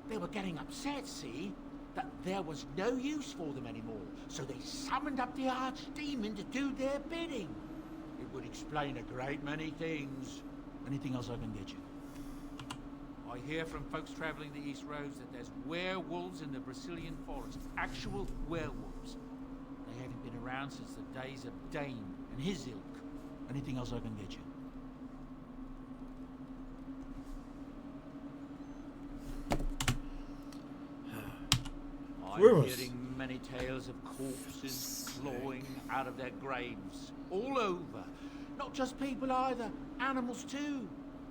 They were getting upset, see? That there was no use for them anymore, so they summoned up the Archdemon to do their bidding. It would explain a great many things. Anything else I can get you? I hear from folks travelling the East Roads that there's werewolves in the Brazilian forest. Actual werewolves. They haven't been around since the days of Dane and his ilk. Anything else I can get you? I'm hearing many tales of corpses clawing out of their graves. All over. Not just people either. Animals too.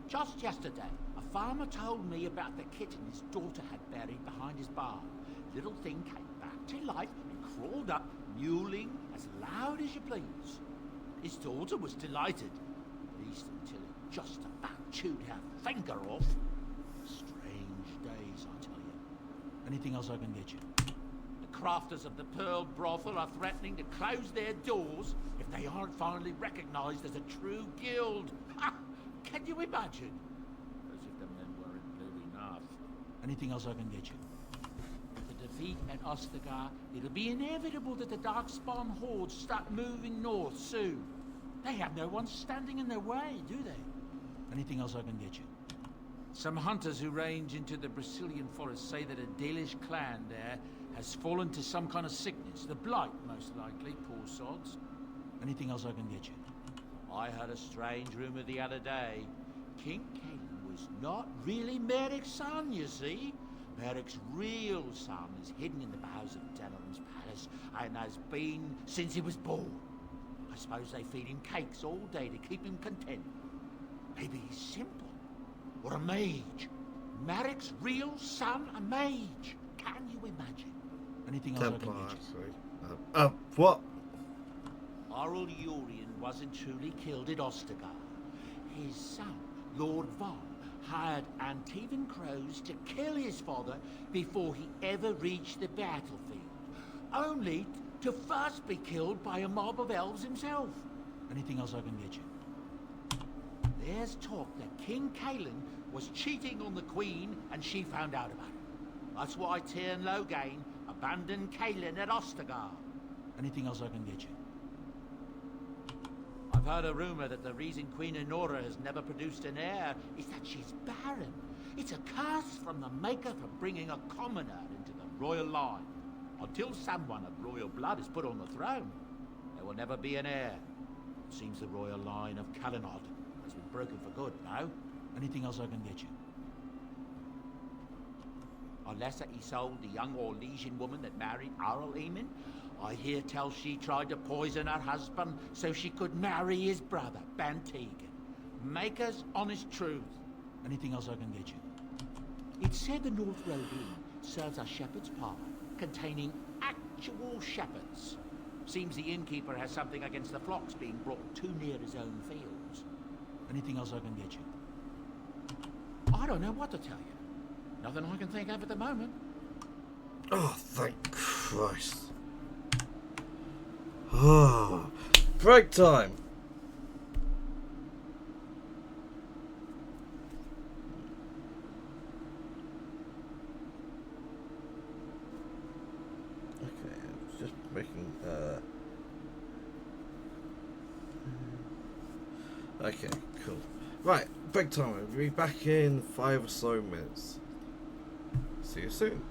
Just yesterday, a farmer told me about the kitten his daughter had buried behind his barn. Little thing came back to life and crawled up, mewling as loud as you please. His daughter was delighted, at least until it just about chewed her finger off. Strange days, I tell you. Anything else I can get you? The crafters of the Pearl Brothel are threatening to close their doors if they aren't finally recognized as a true guild. Ha! Can you imagine? As if the men weren't blue enough. Anything else I can get you? With the defeat at Ostagar, it'll be inevitable that the Darkspawn hordes start moving north soon. They have no one standing in their way, do they? Anything else I can get you? Some hunters who range into the Brazilian forest say that a Dalish clan there has fallen to some kind of sickness. The blight, most likely, poor sods. Anything else I can get you? I heard a strange rumor the other day. King Kaelin was not really Merrick's son, you see. Merrick's real son is hidden in the bowels of Denerim's palace and has been since he was born. I suppose they feed him cakes all day to keep him content. Maybe he's simple. Or a mage. Merrick's real son, a mage. Can you imagine? Anything else Templar, I can get you? What? Arl Eamon wasn't truly killed at Ostagar. His son, Lord Von, hired Antivan crows to kill his father before he ever reached the battlefield. Only to first be killed by a mob of elves himself. Anything else I can get you? There's talk that King Cailan was cheating on the Queen and she found out about it. That's why Tyrn Logain abandoned Cailan at Ostagar. Anything else I can get you? I've heard a rumor that the reason Queen Enora has never produced an heir is that she's barren. It's a curse from the Maker for bringing a commoner into the royal line. Until someone of royal blood is put on the throne, there will never be an heir. It seems the royal line of Calinod has been broken for good, no? Anything else I can get you? Unless Isolde, the young Orlesian woman that married Arl Eamon, I hear tell she tried to poison her husband so she could marry his brother, Bantegan. Maker's honest truth. Anything else I can get you? It's said the North Road Inn serves a shepherd's pie containing actual shepherds. Seems the innkeeper has something against the flocks being brought too near his own fields. Anything else I can get you? I don't know what to tell you. Nothing I can think of at the moment. Oh, thank Christ. Oh, break time. Okay, just making okay, cool. Right, break time. We'll be back in 5 or so minutes. See you soon.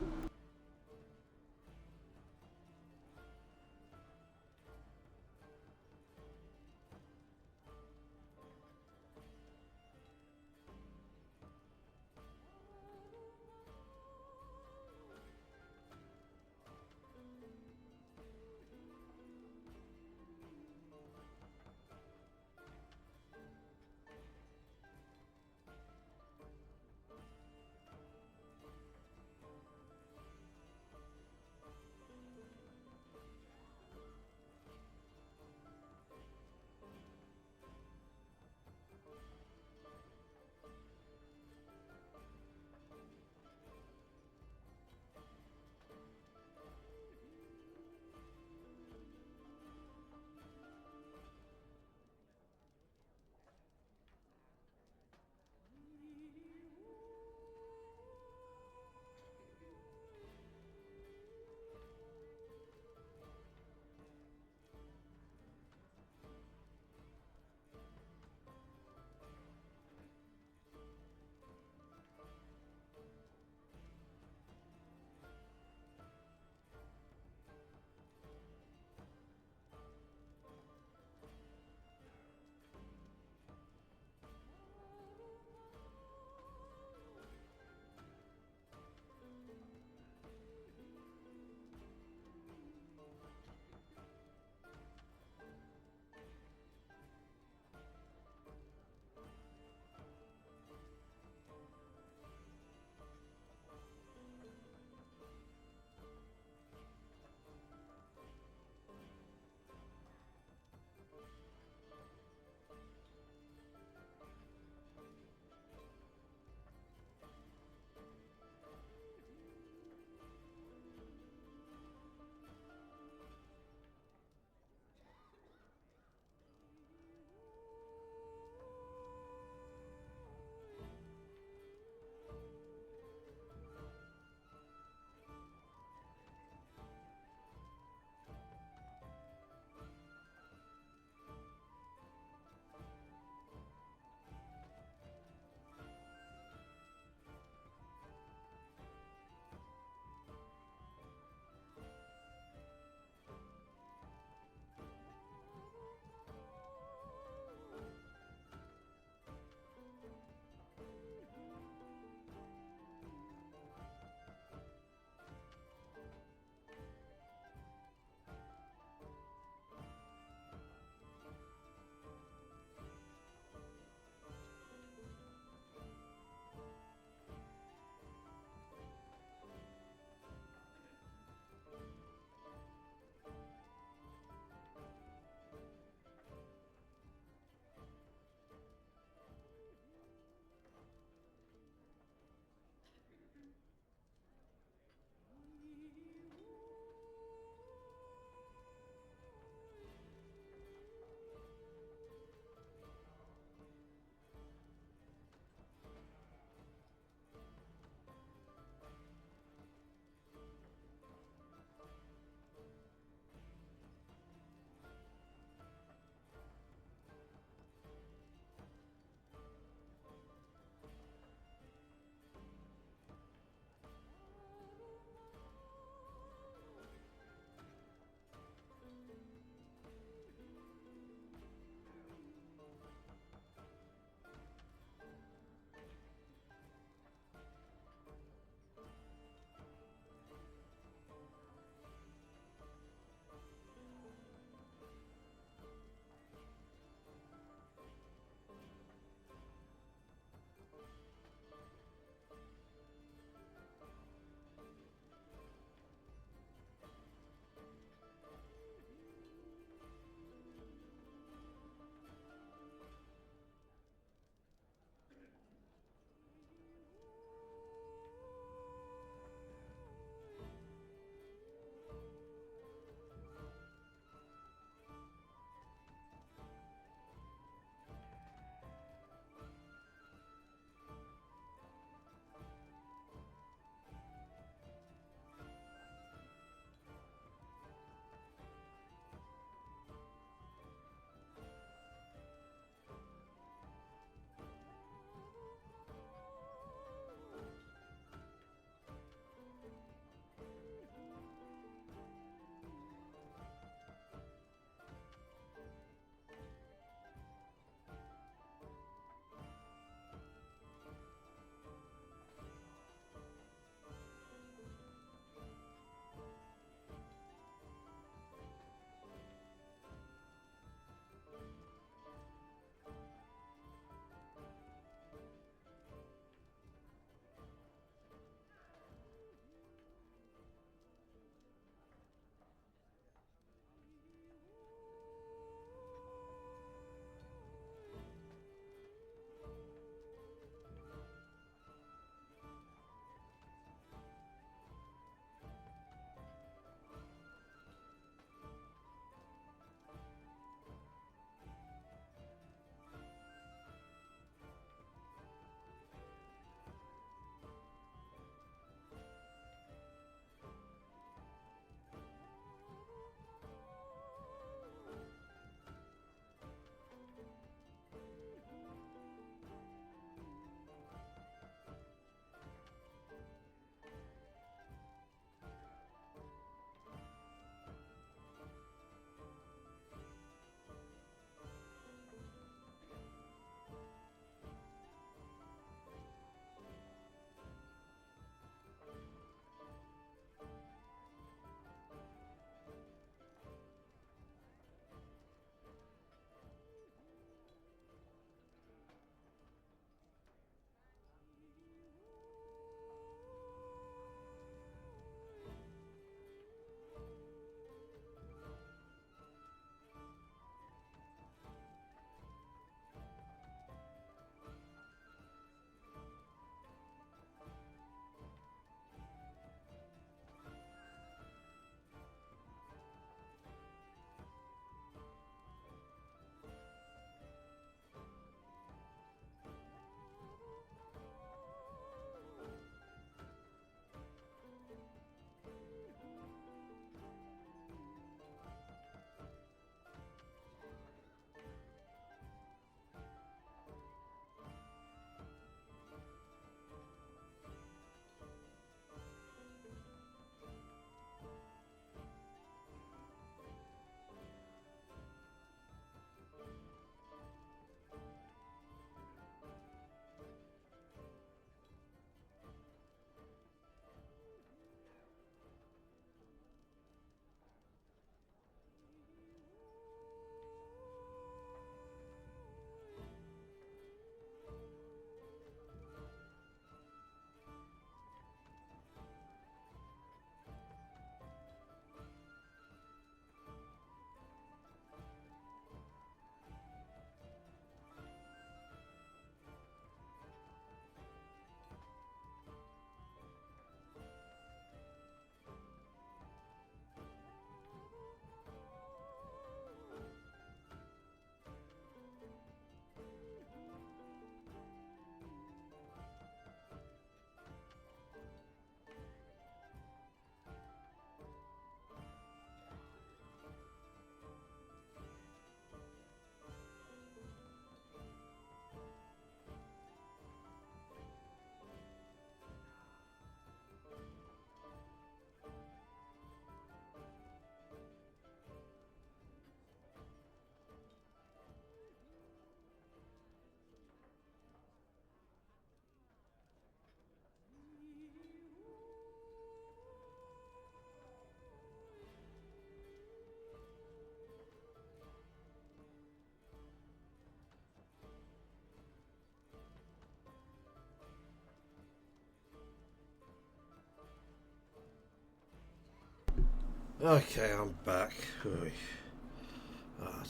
Okay, I'm back.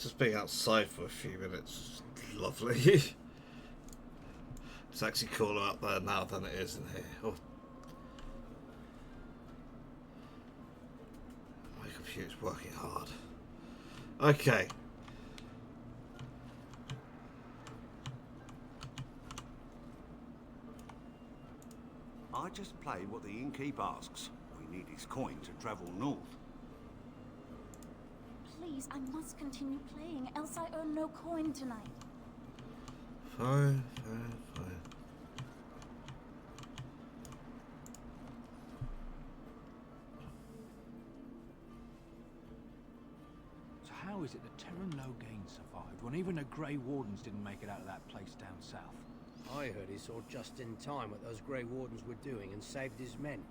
Just being outside for a few minutes. Lovely. It's actually cooler out there now than it is in here. Oh. My computer's working hard. Okay. I just play what the innkeep asks. We need his coin to travel north. Please, I must continue playing, else I earn no coin tonight. Fine. So how is it that Terran Logain survived when even the Grey Wardens didn't make it out of that place down south? I heard he saw just in time what those Grey Wardens were doing and saved his men.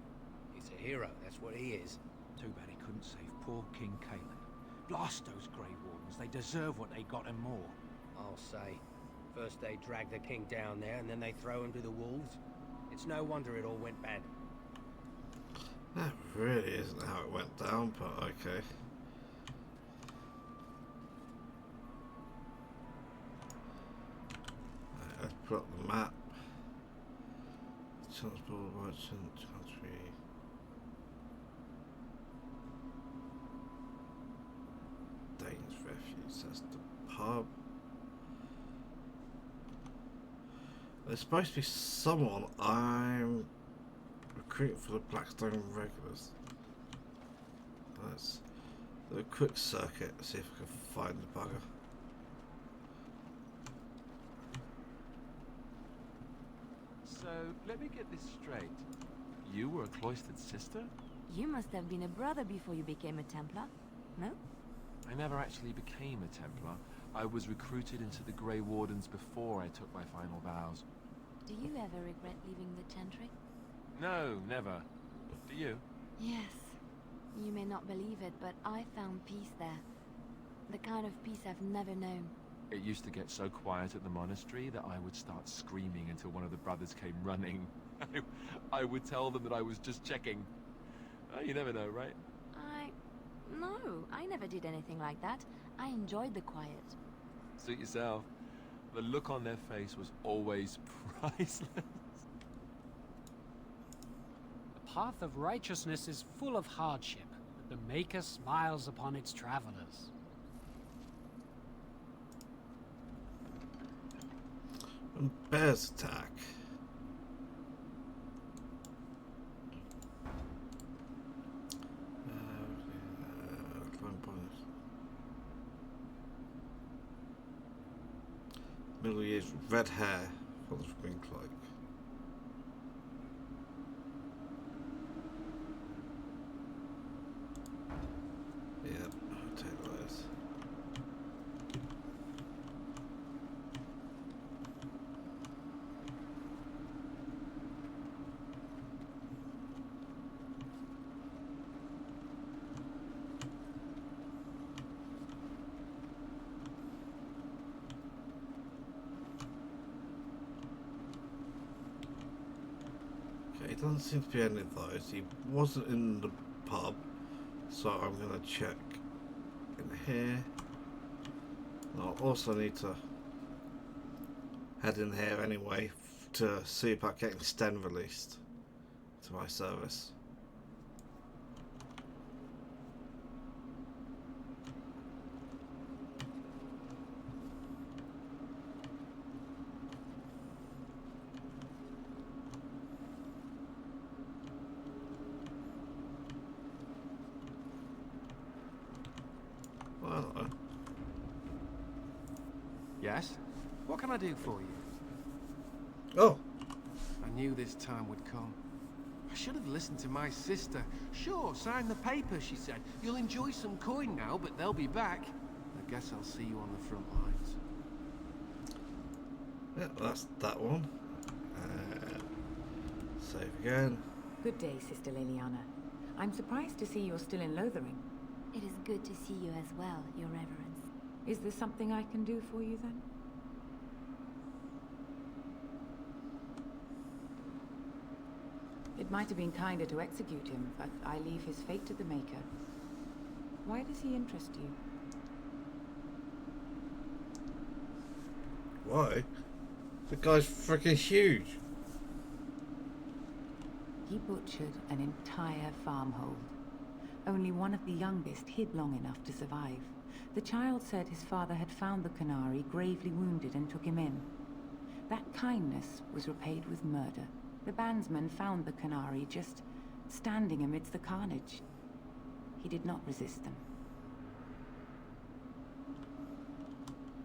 He's a hero, that's what he is. Too bad he couldn't save poor King Caleb. Blast those Grey Wardens, they deserve what they got and more. I'll say. First they drag the king down there and then they throw him to the wolves. It's no wonder it all went bad. That really isn't how it went down, but okay. Let's put up the map. Transport merchant country. Dane's Refuge, that's the pub. There's supposed to be someone I'm recruiting for the Blackstone regulars. Let's do a quick circuit, see if I can find the bugger. So, let me get this straight. You were a cloistered sister? You must have been a brother before you became a Templar, no? I never actually became a Templar. I was recruited into the Grey Wardens before I took my final vows. Do you ever regret leaving the Chantry? No, never. Do you? Yes. You may not believe it, but I found peace there. The kind of peace I've never known. It used to get so quiet at the monastery that I would start screaming until one of the brothers came running. I would tell them that I was just checking. Oh, you never know, right? No, I never did anything like that. I enjoyed the quiet. Suit yourself. The look on their face was always priceless. The path of righteousness is full of hardship, but the Maker smiles upon its travelers. And bears attack. Middle years with red hair for the green cloak. Yep, I'll take those. It doesn't seem to be any of those. He wasn't in the pub, so I'm going to check in here. I'll also need to head in here anyway to see about getting Sten released to my service. Yes? What can I do for you? Oh! I knew this time would come. I should have listened to my sister. Sure, sign the paper, she said. You'll enjoy some coin now, but they'll be back. I guess I'll see you on the front lines. Yeah, that's that one. Save again. Good day, Sister Leliana. I'm surprised to see you're still in Lothering. It is good to see you as well, Your Reverence. Is there something I can do for you, then? It might have been kinder to execute him, but I leave his fate to the Maker. Why does he interest you? Why? The guy's freaking huge. He butchered an entire farmhold. Only one of the youngest hid long enough to survive. The child said his father had found the Canary gravely wounded and took him in. That kindness was repaid with murder. The bandsman found the Canary just standing amidst the carnage. He did not resist them.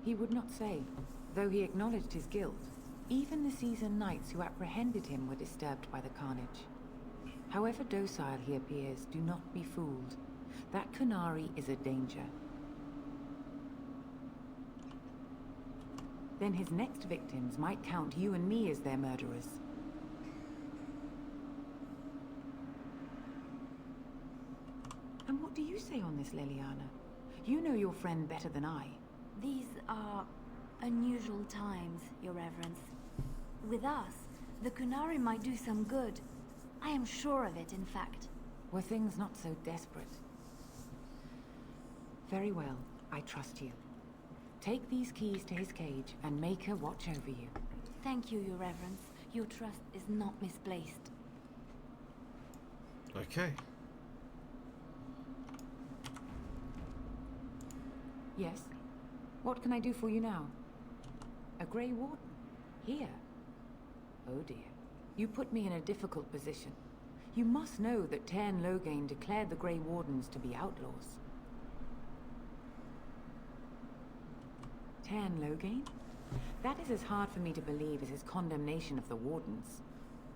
He would not say, though he acknowledged his guilt. Even the seasoned knights who apprehended him were disturbed by the carnage. However docile he appears, do not be fooled. That Canary is a danger. Then his next victims might count you and me as their murderers. And what do you say on this, Leliana? You know your friend better than I. These are unusual times, Your Reverence. With us, the Canary might do some good. I am sure of it, in fact. Were things not so desperate? Very well, I trust you. Take these keys to his cage and make her watch over you. Thank you, Your Reverence. Your trust is not misplaced. Okay. Yes? What can I do for you now? A Grey Warden? Here? Oh dear. You put me in a difficult position. You must know that Tairn Loghain declared the Grey Wardens to be outlaws. Tairn Loghain? That is as hard for me to believe as his condemnation of the Wardens.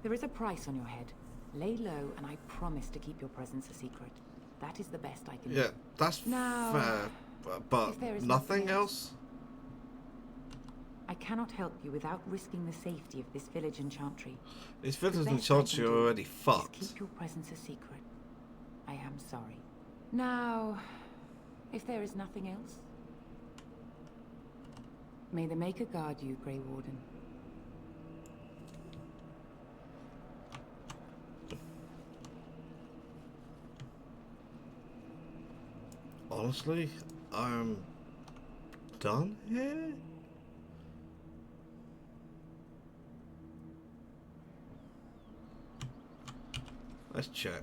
There is a price on your head. Lay low, and I promise to keep your presence a secret. That is the best I can do. Yeah, that's now, fair, but nothing else? I cannot help you without risking the safety of this village and chantry. This village and chantry are already fucked. Keep your presence a secret. I am sorry. Now, if there is nothing else, may the Maker guard you, Grey Warden. Honestly, I'm done here? Let's check.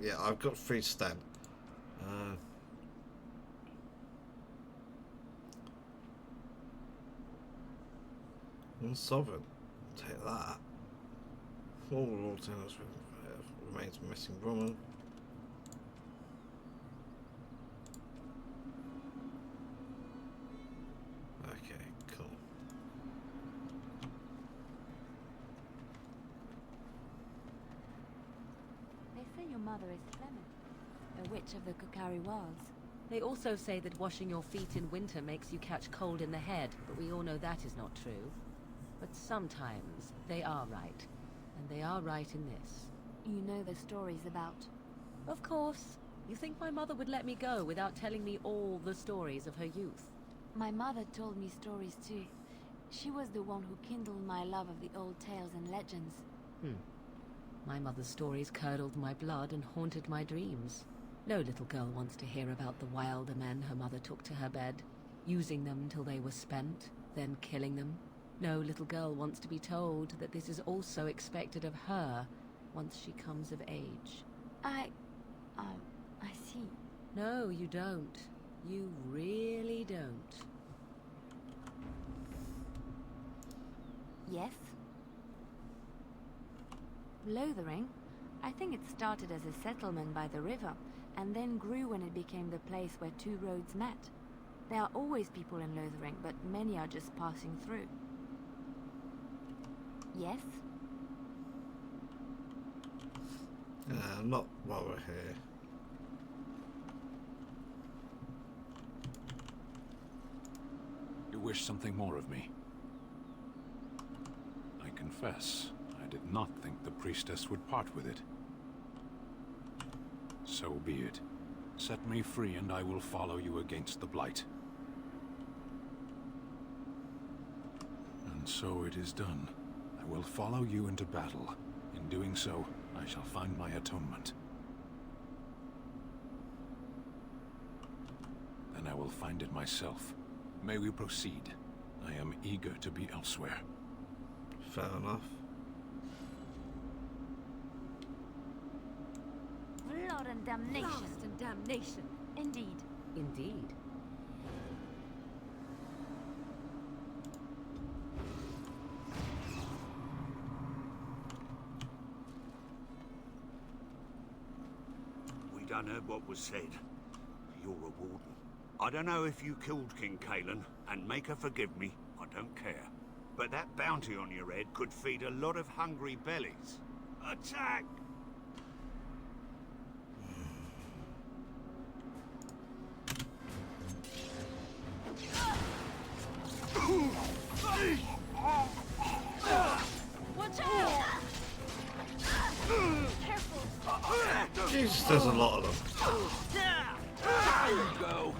Yeah, I've got free stand. Sovereign. Take that. All tenants remains missing woman. Okay, cool. They say your mother is Clement, a witch of the Kokari Wilds. They also say that washing your feet in winter makes you catch cold in the head, but we all know that is not true. But sometimes they are right, and they are right in this. You know the stories about... Of course. You think my mother would let me go without telling me all the stories of her youth? My mother told me stories too. She was the one who kindled my love of the old tales and legends. My mother's stories curdled my blood and haunted my dreams. No little girl wants to hear about the wilder men her mother took to her bed, using them till they were spent, then killing them. No little girl wants to be told that this is also expected of her once she comes of age. I see. No, you don't. You really don't. Yes? Lothering? I think it started as a settlement by the river, and then grew when it became the place where two roads met. There are always people in Lothering, but many are just passing through. Yes? Not while we're here. You wish something more of me? I confess, I did not think the priestess would part with it. So be it. Set me free and I will follow you against the Blight. And so it is done. I will follow you into battle. In doing so, I shall find my atonement. will find it myself. May we proceed? I am eager to be elsewhere. Fair enough. Blood and damnation. Blast and damnation. Indeed. Indeed. We done heard what was said. You're a warden. I don't know if you killed King Kalen, and make her forgive me, I don't care. But that bounty on your head could feed a lot of hungry bellies. Attack! Watch out! Careful! Jesus, there's a lot of them. There you go!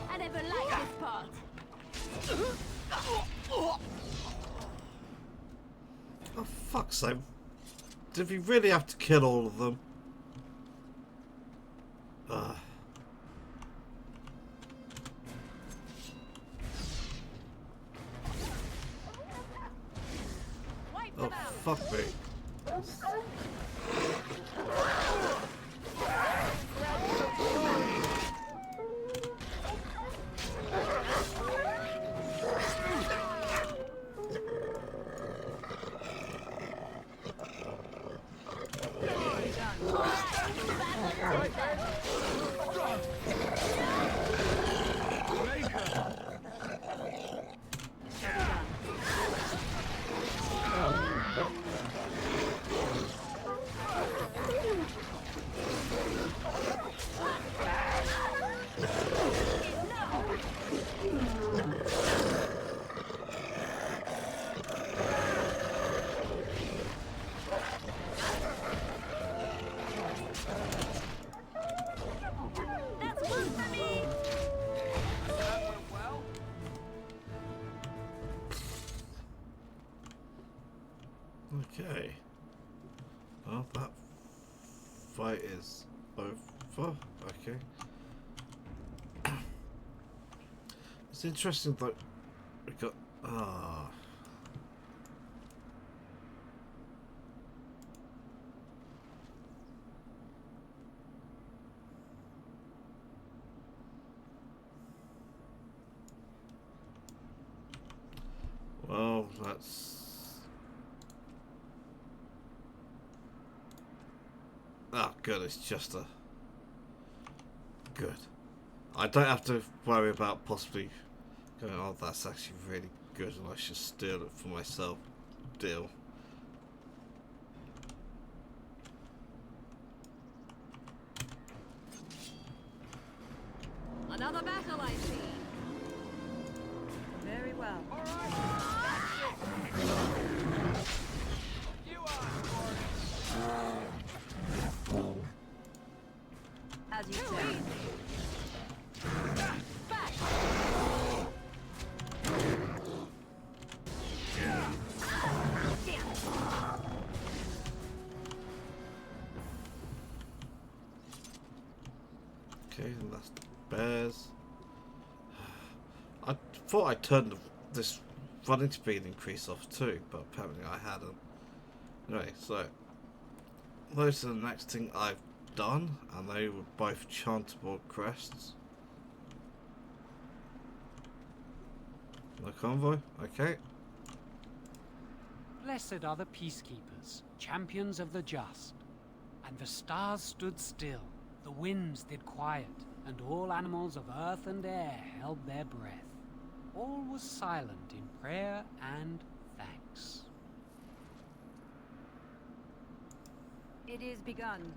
I never liked this part. Oh, fuck's sake. Did we really have to kill all of them? Oh, fuck me. Okay. Well, that fight is over. Okay. It's interesting that we got. Well, that's. Oh, good, it's just a... Good. I don't have to worry about possibly going, oh, that's actually really good and I should steal it for myself. Deal. Another battle, I see. Very well. All right. You are As you say. Back. Okay, and that's the bears. I thought I turned this running speed increase off too, but apparently I hadn't. Anyway, so those are the next thing I've done, and they were both chantable crests. The convoy, okay. Blessed are the peacekeepers, champions of the just. And the stars stood still, the winds did quiet, and all animals of earth and air held their breath. All was silent in prayer and thanks. It is begun.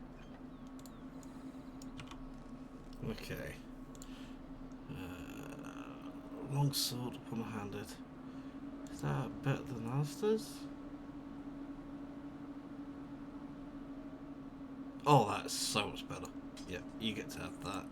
Okay. Longsword one-handed. Is that better than Alistair's? Oh, that's so much better. Yeah, you get to have that.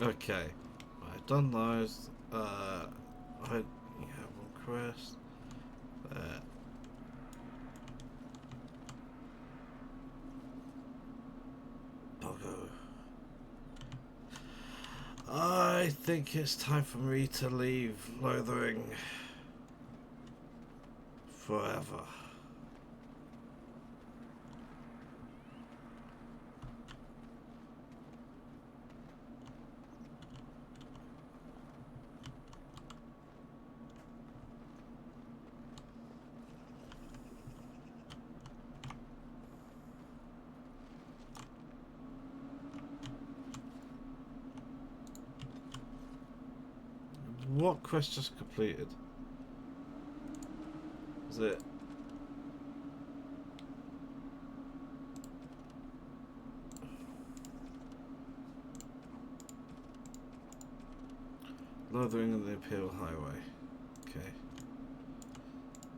Okay, I've done those. I have one quest. Bugger. I think it's time for me to leave Lothering forever. What quest just completed? Is it? Lothering and the Imperial Highway. Okay.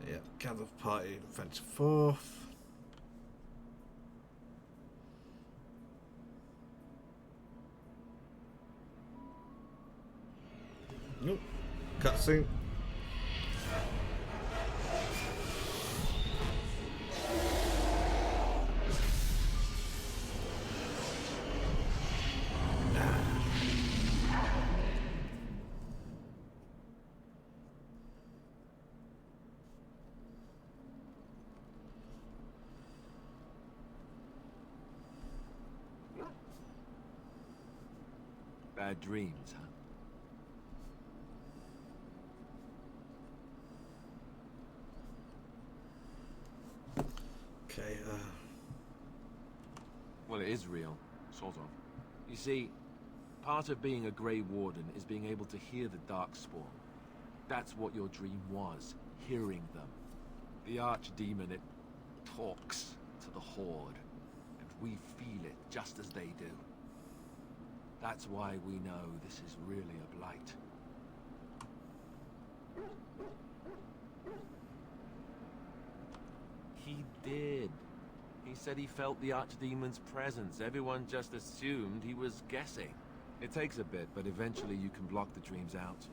Yeah, gather party and venture forth. Nope. Cutscene. Bad dreams, huh? Okay, Well, it is real, sort of. You see, part of being a Grey Warden is being able to hear the Darkspawn. That's what your dream was, hearing them. The Archdemon, it talks to the Horde, and we feel it just as they do. That's why we know this is really a blight. He did. He said he felt the Archdemon's presence. Everyone just assumed he was guessing. It takes a bit, but eventually you can block the dreams out.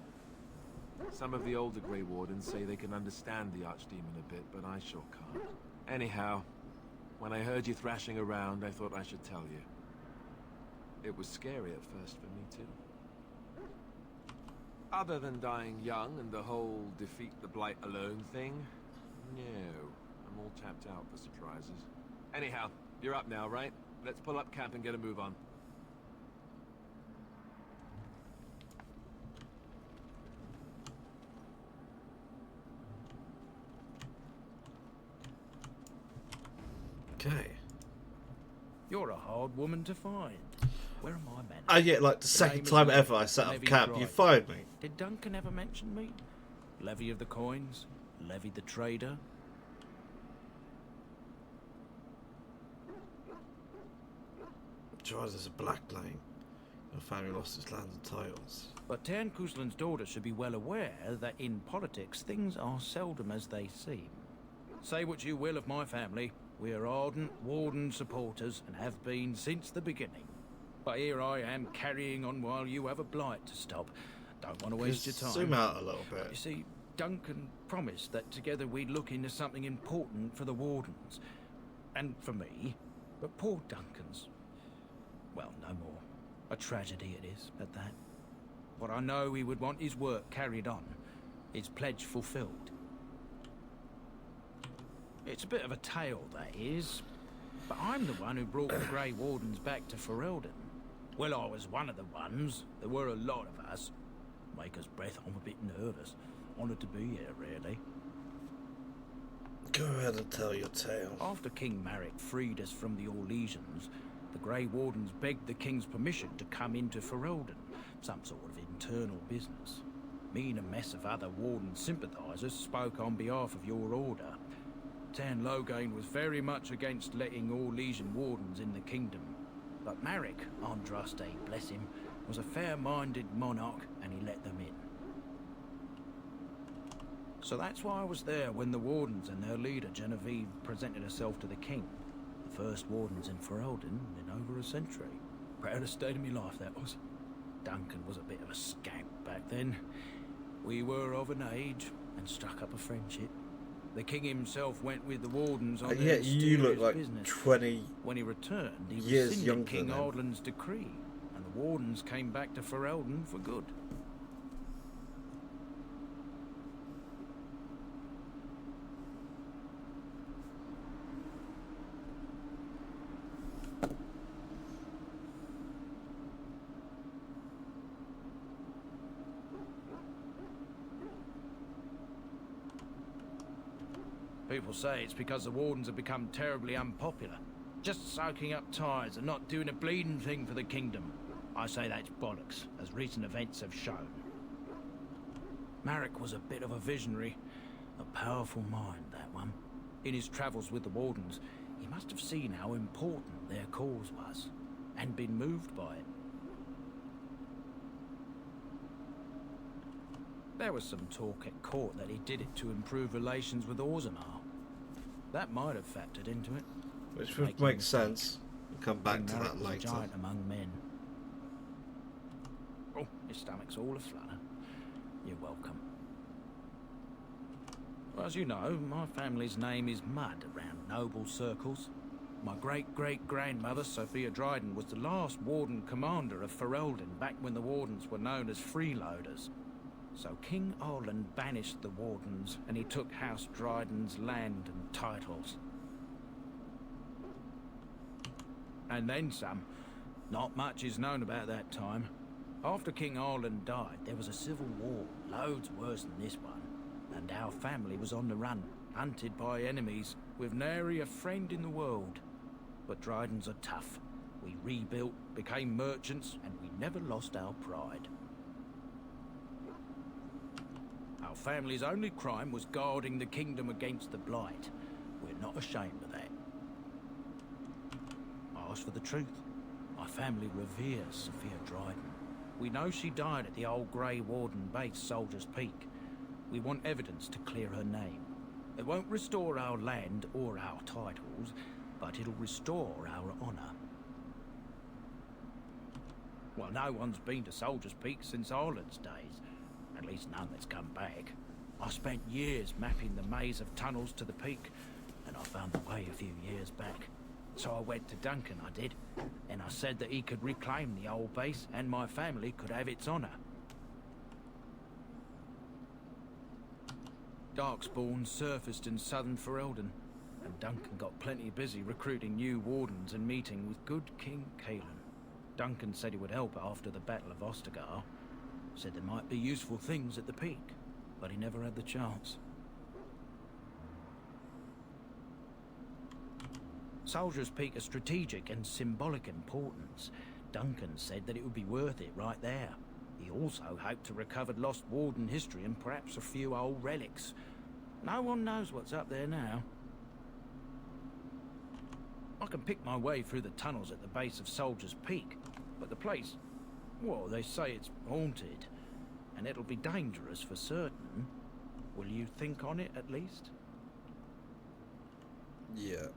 Some of the older Grey Wardens say they can understand the Archdemon a bit, but I sure can't. Anyhow, when I heard you thrashing around, I thought I should tell you. It was scary at first for me, too. Other than dying young and the whole defeat the Blight alone thing, no. I'm all tapped out for surprises. Anyhow, you're up now, right? Let's pull up camp and get a move on. okay. You're a hard woman to find. Where are my men? Yeah, like the second time ever I set up camp, you fired me. Did Duncan ever mention me? Levy of the coins? Levy the trader? Drives as a black lane. Her family lost its lands and titles. But Tairn Cousland's daughter should be well aware that in politics things are seldom as they seem. Say what you will of my family, we are ardent Warden supporters and have been since the beginning. But here I am carrying on while you have a blight to stop. Don't want to waste your time. Zoom out a little bit. But you see, Duncan promised that together we'd look into something important for the Wardens. And for me. But poor Duncan's... well, no more. A tragedy it is, at that. But I know he would want his work carried on. His pledge fulfilled. It's a bit of a tale, that is. But I'm the one who brought the Grey Wardens back to Ferelden. Well, I was one of the ones. There were a lot of us. Maker's breath, I'm a bit nervous. Honoured to be here, really. Go ahead and tell your tale. After King Marek freed us from the Orlesians, the Grey Wardens begged the King's permission to come into Ferelden, some sort of internal business. Me and a mess of other Warden sympathisers spoke on behalf of your order. Tairn Loghain was very much against letting Orlesian Wardens in the kingdom. But Marek, Andraste, bless him, was a fair-minded monarch and he let them in. So that's why I was there when the Wardens and their leader, Genevieve, presented herself to the king. The first Wardens in Ferelden in over a century. Proudest state of my life, that was. Duncan was a bit of a scamp back then. We were of an age and struck up a friendship. The king himself went with the Wardens on their you look like business. 20 When he returned, he years rescinded younger King than him. Ardlan's decree, and the Wardens came back to Ferelden for good. People say it's because the Wardens have become terribly unpopular. Just soaking up ties and not doing a bleeding thing for the kingdom. I say that's bollocks, as recent events have shown. Marek was a bit of a visionary. A powerful mind, that one. In his travels with the Wardens, he must have seen how important their cause was, and been moved by it. There was some talk at court that he did it to improve relations with Orzammar. That might have factored into it. Which would make sense. We'll come back to that Was a later. giant among men. Oh, your stomach's all aflutter. You're welcome. Well, as you know, my family's name is mud around noble circles. My great-great-grandmother, Sophia Dryden, was the last Warden commander of Ferelden back when the Wardens were known as freeloaders. So King Arlan banished the Wardens, and he took House Dryden's land and titles. And then some. Not much is known about that time. After King Arlan died, there was a civil war, loads worse than this one. And our family was on the run, hunted by enemies, with nary a friend in the world. But Drydens are tough. We rebuilt, became merchants, and we never lost our pride. Our family's only crime was guarding the kingdom against the blight. We're not ashamed of that. I ask for the truth. My family reveres Sophia Dryden. We know she died at the old Grey Warden base, Soldier's Peak. We want evidence to clear her name. It won't restore our land or our titles, but it'll restore our honour. Well, no one's been to Soldier's Peak since Arlen's days. At least none that's come back. I spent years mapping the maze of tunnels to the peak, and I found the way a few years back. So I went to Duncan, I did, and I said that he could reclaim the old base and my family could have its honour. Darkspawn surfaced in southern Ferelden, and Duncan got plenty busy recruiting new Wardens and meeting with good King Cailan. Duncan said he would help after the Battle of Ostagar. Said there might be useful things at the peak, but he never had the chance. Soldier's Peak is strategic and symbolic importance. Duncan said that it would be worth it right there. He also hoped to recover lost Warden history and perhaps a few old relics. No one knows what's up there now. I can pick my way through the tunnels at the base of Soldier's Peak, but the place, Well, they say it's haunted, and it'll be dangerous for certain. Will you think on it at least? Yeah.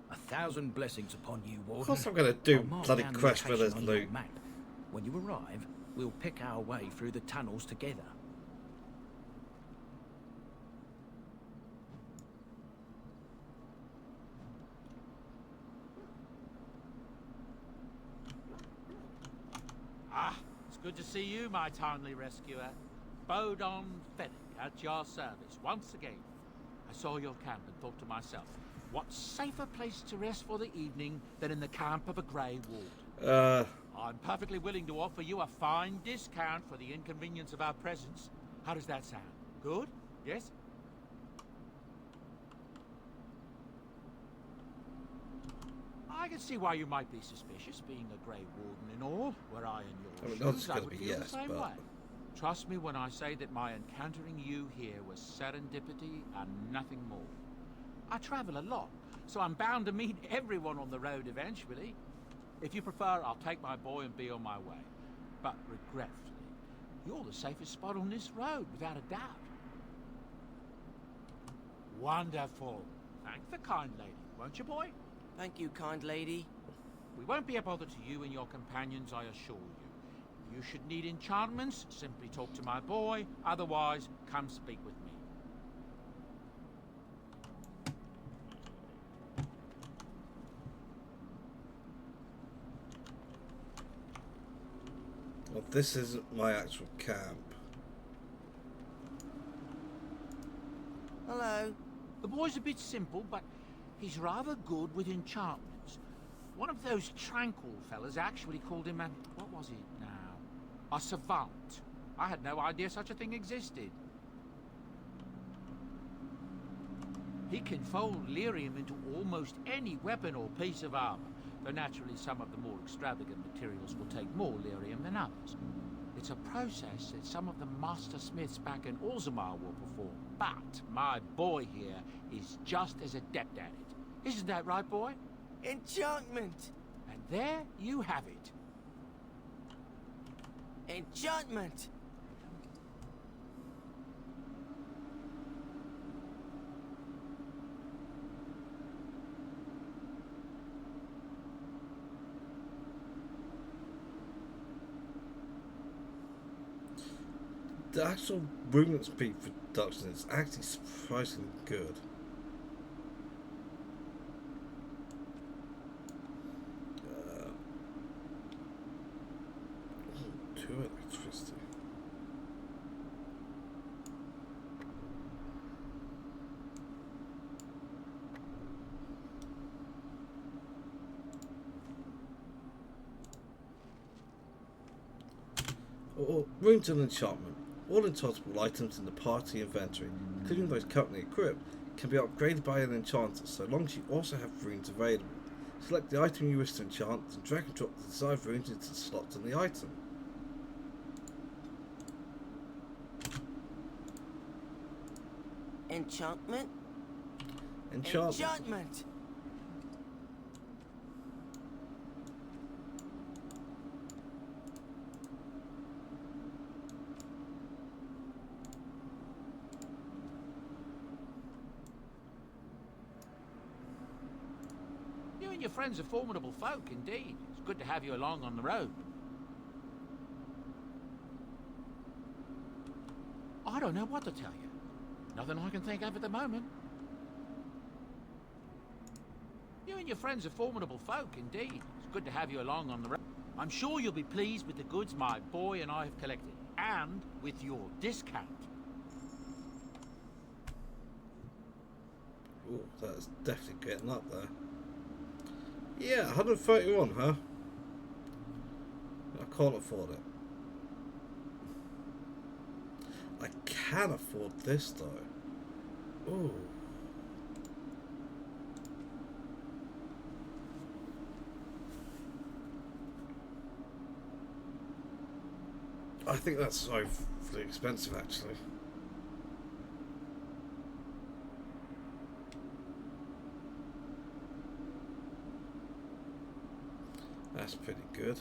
1,000 blessings upon you, Warden. Of course I'm going to do I'll mark bloody down the Crash location Brothers on your loot. map. When you arrive, we'll pick our way through the tunnels together. Ah, it's good to see you, my timely rescuer. Bodon Fennec, at your service once again. I saw your camp and thought to myself, what safer place to rest for the evening than in the camp of a Grey Ward? I'm perfectly willing to offer you a fine discount for the inconvenience of our presence. How does that sound? Good? Yes? I can see why you might be suspicious, being a Grey Warden and all. Were I in your shoes, I would feel the same way. Trust me when I say that my encountering you here was serendipity and nothing more. I travel a lot, so I'm bound to meet everyone on the road eventually. If you prefer, I'll take my boy and be on my way. But regretfully, you're the safest spot on this road, without a doubt. Wonderful. Thank the kind lady, won't you, boy? Thank you, kind lady. We won't be a bother to you and your companions, I assure you. If you should need enchantments, simply talk to my boy. Otherwise, come speak with me. Well, this isn't my actual camp. Hello. The boy's a bit simple, but he's rather good with enchantments. One of those tranquil fellas actually called him a... what was it now? A savant. I had no idea such a thing existed. He can fold lyrium into almost any weapon or piece of armor, though naturally some of the more extravagant materials will take more lyrium than others. It's a process that some of the master smiths back in Orzammar will perform, but my boy here is just as adept at it. Isn't that right, boy? Enchantment! And there you have it. Enchantment! The actual movement speed production is actually surprisingly good. Two electricity. Or runes and enchantment. All enchantable items in the party inventory, including those currently equipped, can be upgraded by an enchanter so long as you also have runes available. Select the item you wish to enchant and drag and drop the desired runes into the slots on the item. Enchantment? Enchantment. Enchantment! You and your friends are formidable folk, indeed. It's good to have you along on the road. I don't know what to tell you. Nothing I can think of at the moment. You and your friends are formidable folk, indeed. It's good to have you along on the road. I'm sure you'll be pleased with the goods my boy and I have collected, and with your discount. Ooh, that's definitely getting up there. Yeah, 131, huh? I can't afford it. I can afford this though. Ooh. I think that's so expensive actually. That's pretty good.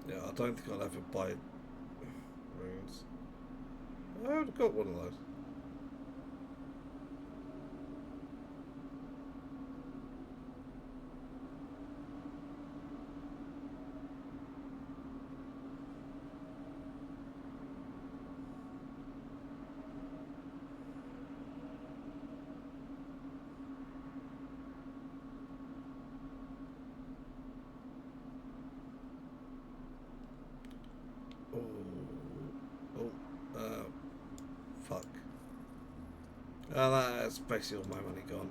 Yeah, I don't think I'll ever buy runes. I would have got one of those. Fuck. That's basically all my money gone.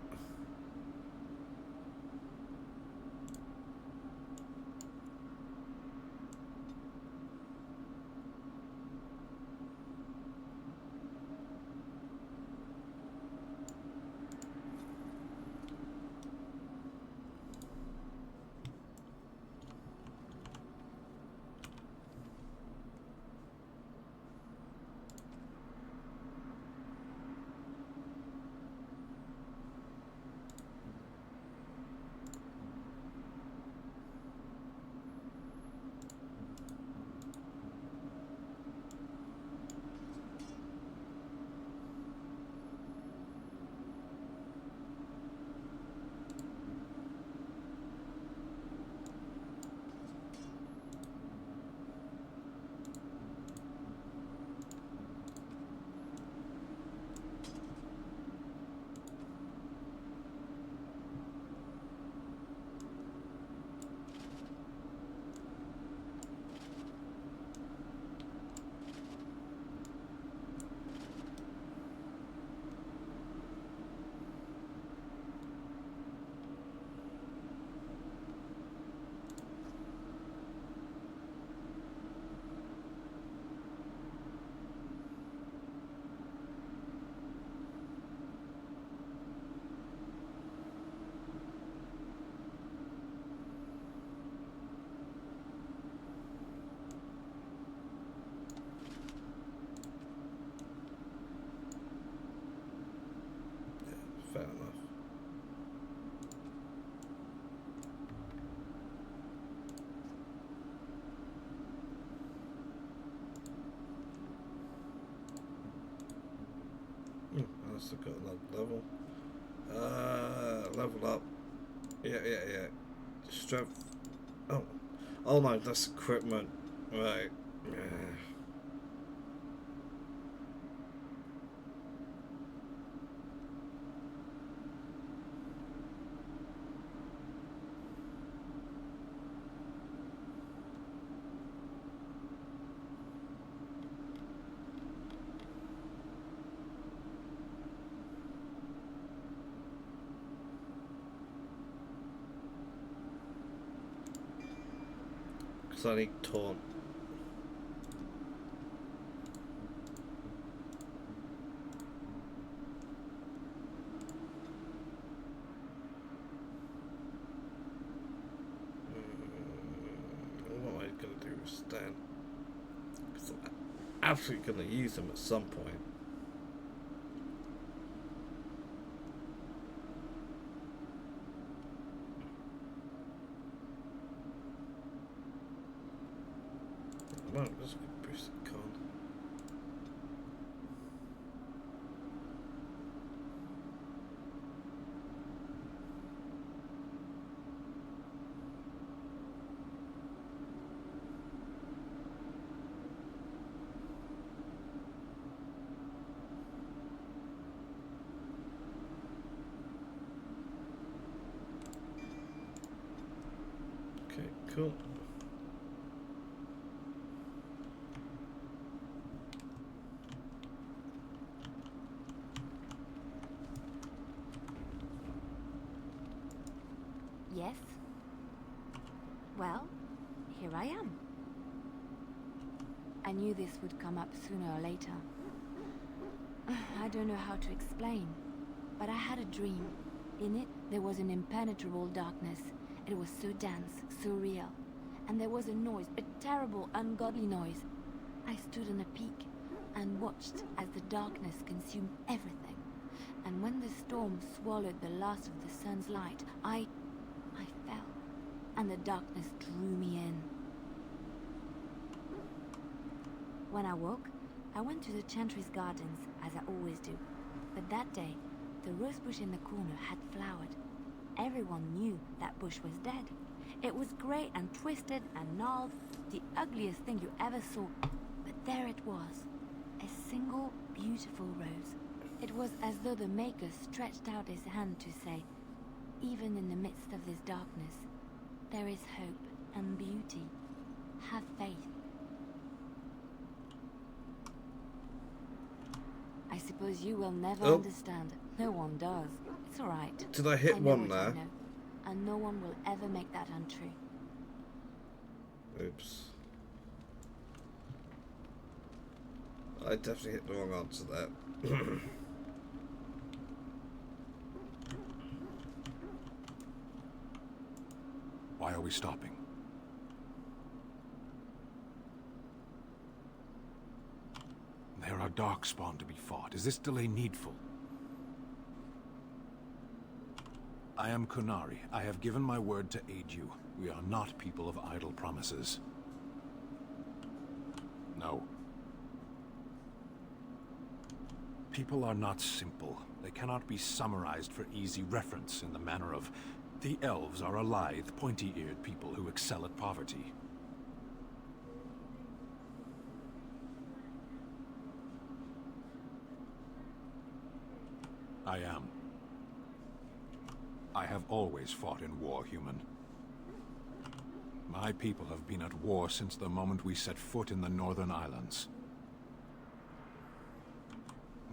Fair enough. I still got another level. Level up. Yeah. Strength. Oh no, that's equipment. Right. Yeah. I need taunt. What am I going to do with Stan? Because I'm absolutely going to use him at some point. Well, that's a good boosted con. Okay, cool. Yes? Well, here I am. I knew this would come up sooner or later. I don't know how to explain, but I had a dream. In it, there was an impenetrable darkness. It was so dense, so real. And there was a noise, a terrible, ungodly noise. I stood on a peak and watched as the darkness consumed everything. And when the storm swallowed the last of the sun's light, I fell, and the darkness drew me in. When I woke, I went to the Chantry's gardens, as I always do. But that day, the rosebush in the corner had flowered. Everyone knew that bush was dead. It was grey and twisted and gnarled, the ugliest thing you ever saw. But there it was, a single beautiful rose. It was as though the Maker stretched out his hand to say, even in the midst of this darkness, there is hope and beauty. Have faith. I suppose you will never understand. No one does. It's all right. Did I hit know one what there? I know, and no one will ever make that untrue. Oops. I definitely hit the wrong answer there. Why are we stopping? There are darkspawn to be fought. Is this delay needful? I am Kunari. I have given my word to aid you. We are not people of idle promises. No. People are not simple. They cannot be summarized for easy reference in the manner of the elves are a lithe, pointy-eared people who excel at poverty. I am. I have always fought in war, human. My people have been at war since the moment we set foot in the Northern Islands.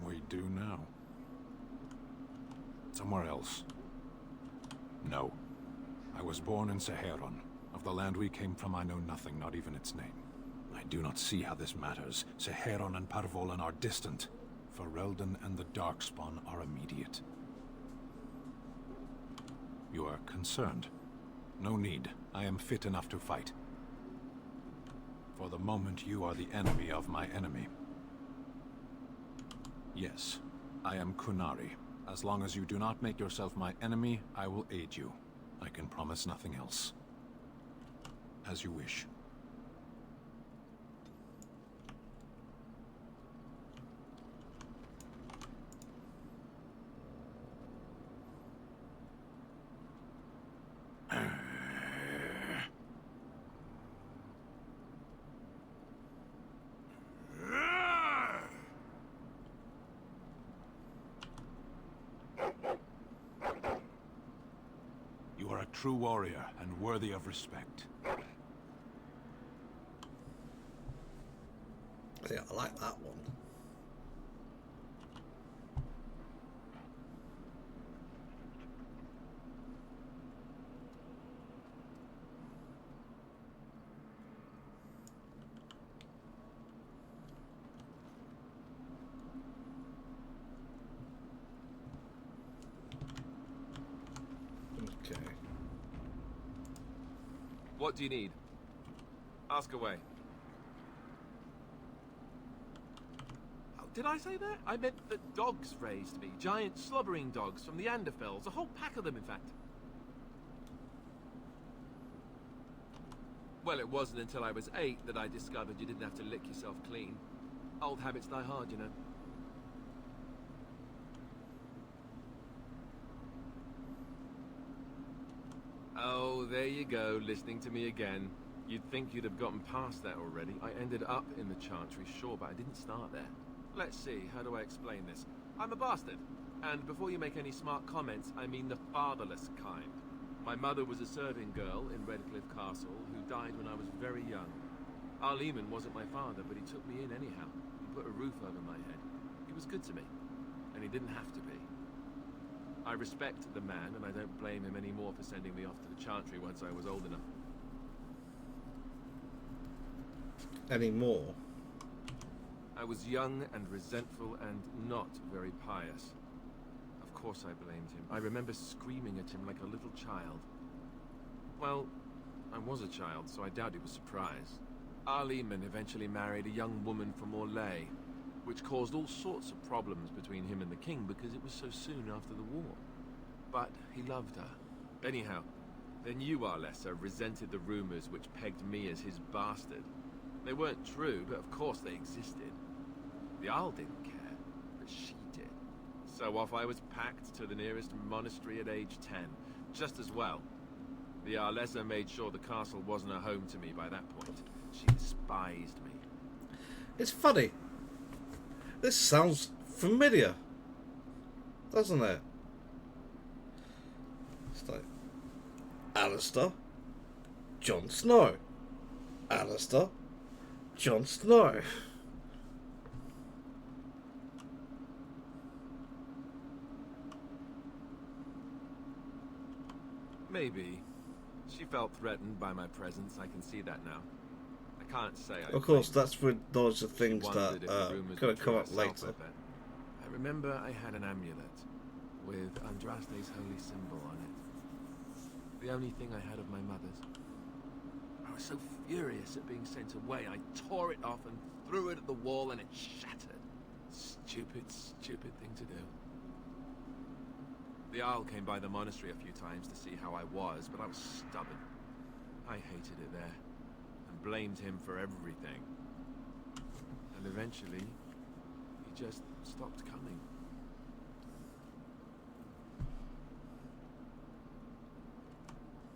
We do now. Somewhere else. No. I was born in Seheron. Of the land we came from, I know nothing, not even its name. I do not see how this matters. Seheron and Parvolan are distant. Ferelden and the Darkspawn are immediate. You are concerned. No need. I am fit enough to fight. For the moment, you are the enemy of my enemy. Yes, I am Kunari. As long as you do not make yourself my enemy, I will aid you. I can promise nothing else. As you wish. You are a true warrior and worthy of respect. Yeah, I like that one. Okay. What do you need? Ask away. Oh, did I say that? I meant that dogs raised me. Giant slobbering dogs from the Anderfells. A whole pack of them, in fact. Well, it wasn't until I was 8 that I discovered you didn't have to lick yourself clean. Old habits die hard, you know. Oh, there you go, listening to me again. You'd think you'd have gotten past that already. I ended up in the Chantry, sure, but I didn't start there. Let's see, how do I explain this? I'm a bastard. And before you make any smart comments, I mean the fatherless kind. My mother was a serving girl in Redcliffe Castle who died when I was very young. Arl Eamon wasn't my father, but he took me in anyhow. He put a roof over my head. He was good to me, and he didn't have to be. I respect the man, and I don't blame him anymore for sending me off to the Chantry once I was old enough. Any more? I was young and resentful and not very pious. Of course I blamed him. I remember screaming at him like a little child. Well, I was a child, so I doubt he was surprised. Arl Eamon eventually married a young woman from Orlais, which caused all sorts of problems between him and the king because it was so soon after the war. But he loved her. Anyhow, then you, Arlessa, resented the rumors which pegged me as his bastard. They weren't true, but of course they existed. The Arl didn't care, but she did. So off I was packed to the nearest monastery at age 10, just as well. The Arlessa made sure the castle wasn't a home to me by that point. She despised me. It's funny. This sounds familiar, doesn't it? It's like Alistair, Jon Snow. Alistair, Jon Snow. Maybe. She felt threatened by my presence, I can see that now. I can't say I... Of course, that's with those are things that going to come up later. I remember I had an amulet with Andraste's holy symbol on it. The only thing I had of my mother's. I was so furious at being sent away, I tore it off and threw it at the wall and it shattered. Stupid, stupid thing to do. The Arl came by the monastery a few times to see how I was, but I was stubborn. I hated it there, and blamed him for everything. And eventually, he just stopped coming.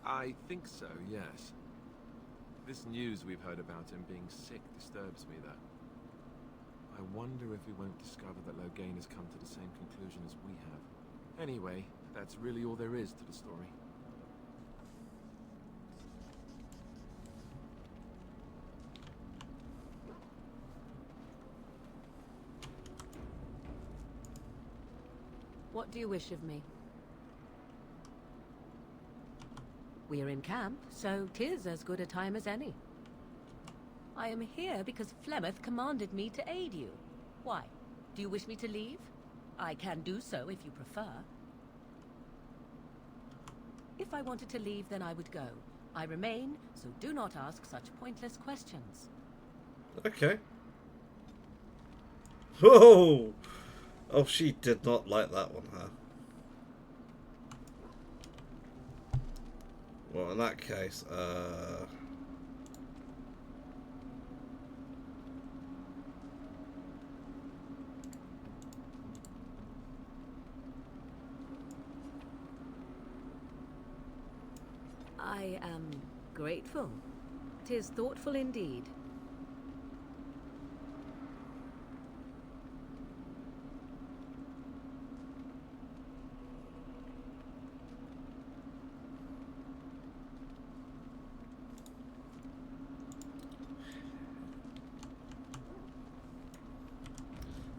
I think so, yes. This news we've heard about him being sick disturbs me, though. I wonder if we won't discover that Loghain has come to the same conclusion as we have. Anyway, that's really all there is to the story. What do you wish of me? We're in camp, so 'tis as good a time as any. I am here because Flemeth commanded me to aid you. Why? Do you wish me to leave? I can do so if you prefer. If I wanted to leave, then I would go. I remain, so do not ask such pointless questions. Okay. Whoa! Oh, she did not like that one, huh? Well, in that case, I am grateful. 'Tis thoughtful indeed.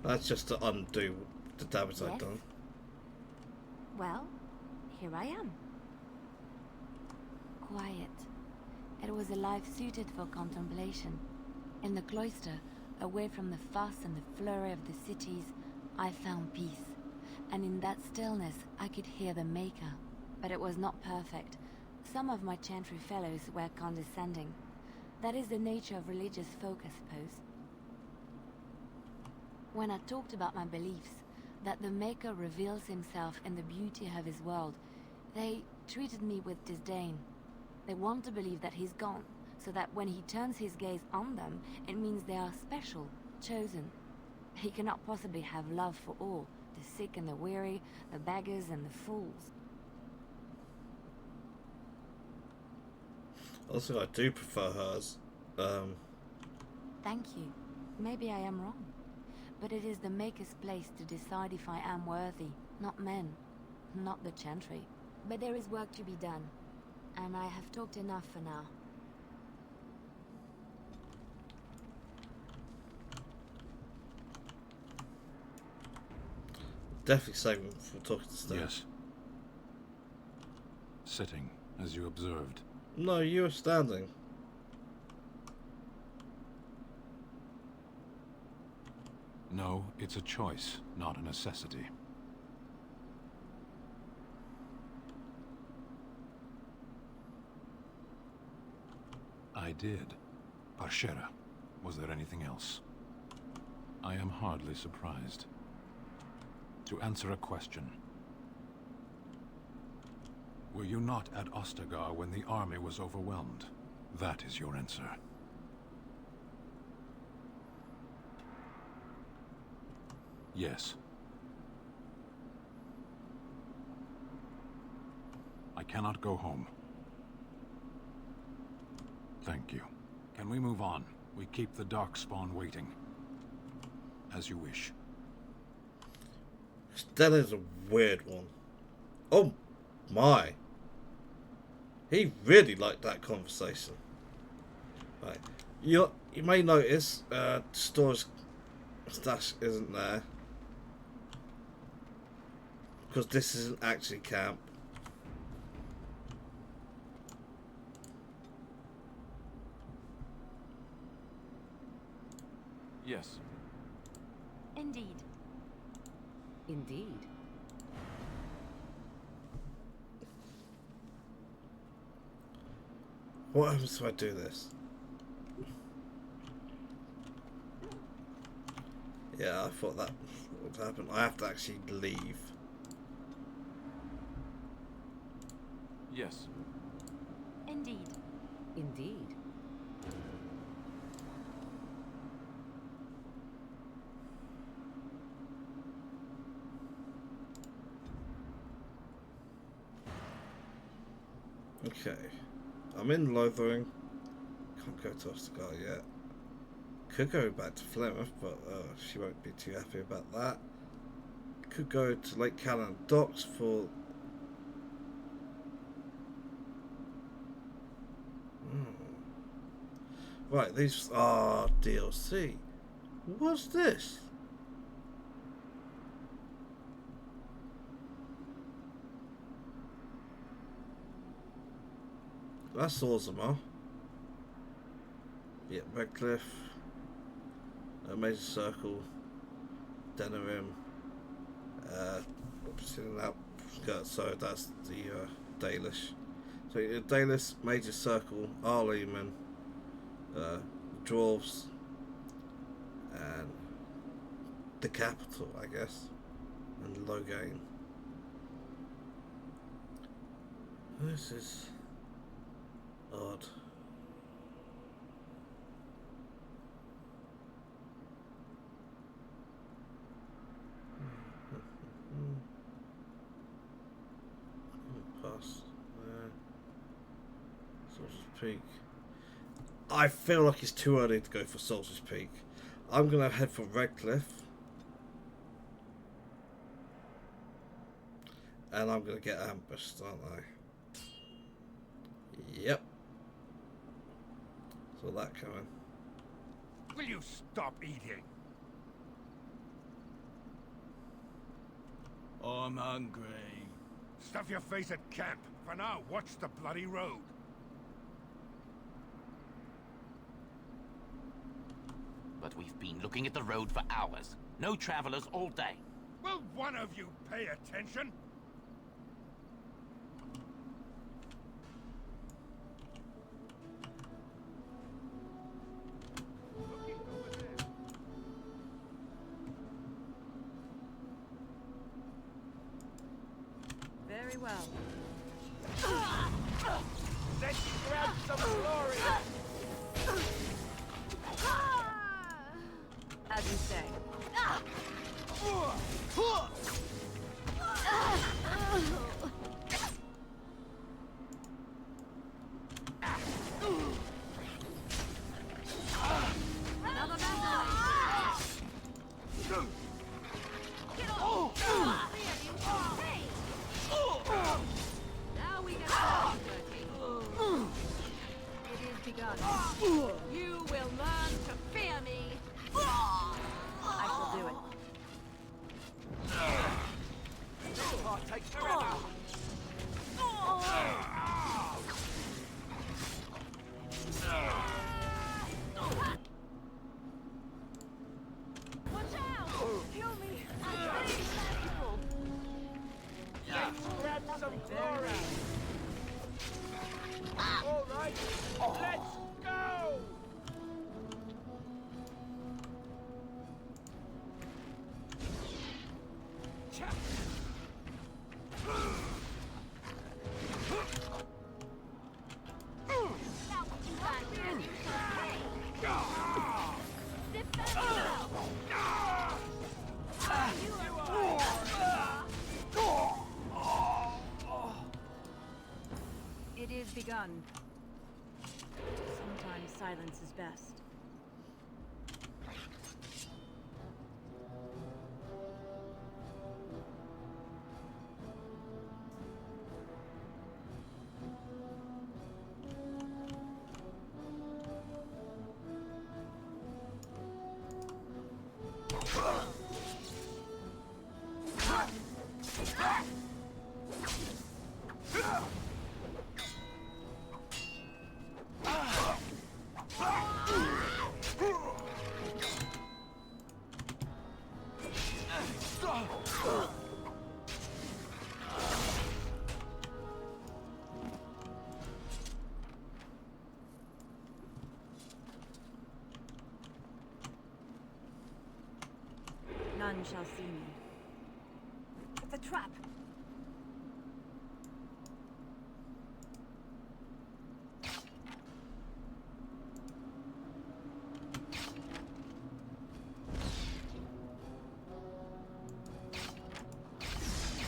that's just to undo the damage I've done. Well, here I am. Quiet. It was a life suited for contemplation. In the cloister, away from the fuss and the flurry of the cities, I found peace. And in that stillness, I could hear the Maker. But it was not perfect. Some of my chantry fellows were condescending. That is the nature of religious folk, I suppose. When I talked about my beliefs, that the Maker reveals himself in the beauty of his world, they treated me with disdain. They want to believe that he's gone, so that when he turns his gaze on them, it means they are special, chosen. He cannot possibly have love for all, the sick and the weary, the beggars and the fools. Also, I do prefer hers. Thank you. Maybe I am wrong. But it is the Maker's place to decide if I am worthy, not men, not the chantry. But there is work to be done, and I have talked enough for now. Definitely saving for talking to Stone. Yes. Sitting, as you observed. No, you were standing. No, it's a choice, not a necessity. I did. Parshera. Was there anything else? I am hardly surprised. To answer a question. Were you not at Ostagar when the army was overwhelmed? That is your answer. Yes. I cannot go home. Thank you. Can we move on? We keep the Darkspawn waiting. As you wish. That is a weird one. Oh my. He really liked that conversation. Right. You may notice storage stash isn't there. Because this isn't actually camp. Yes. Indeed. Indeed. What happens if I do this? Yeah, I thought that would happen. I have to actually leave. Yes. Indeed. Indeed. Okay. I'm in Lothering. Can't go to Ostergar yet. Could go back to Plymouth, but she won't be too happy about that. Could go to Lake Callan Docks for... Right, these are DLC. What's this? That's awesome, huh? Yeah, Redcliffe, Major Circle, Denerim, in that skirt, so that's the Dalish. So Dalish, Major Circle, Arl Eamon, Dwarves, and the capital, I guess, and Logain. This is odd. Past there. Soldier's Peak. I feel like it's too early to go for Soldier's Peak. I'm gonna head for Redcliffe. And I'm gonna get ambushed, aren't I? Yep. Saw that coming. Will you stop eating? I'm hungry. Stuff your face at camp. For now, watch the bloody road. But we've been looking at the road for hours. No travelers all day. Will one of you pay attention? Very well. Let's grab some glory! As you say. Another battle. Get on! Hey! Now we get started, dirty. It is begun. You will learn to fear me. I shall do it. This part takes forever. Watch out! Kill me! Let's grab some glory! All right, let's go! begun. Sometimes silence is best. None shall see me. It's a trap!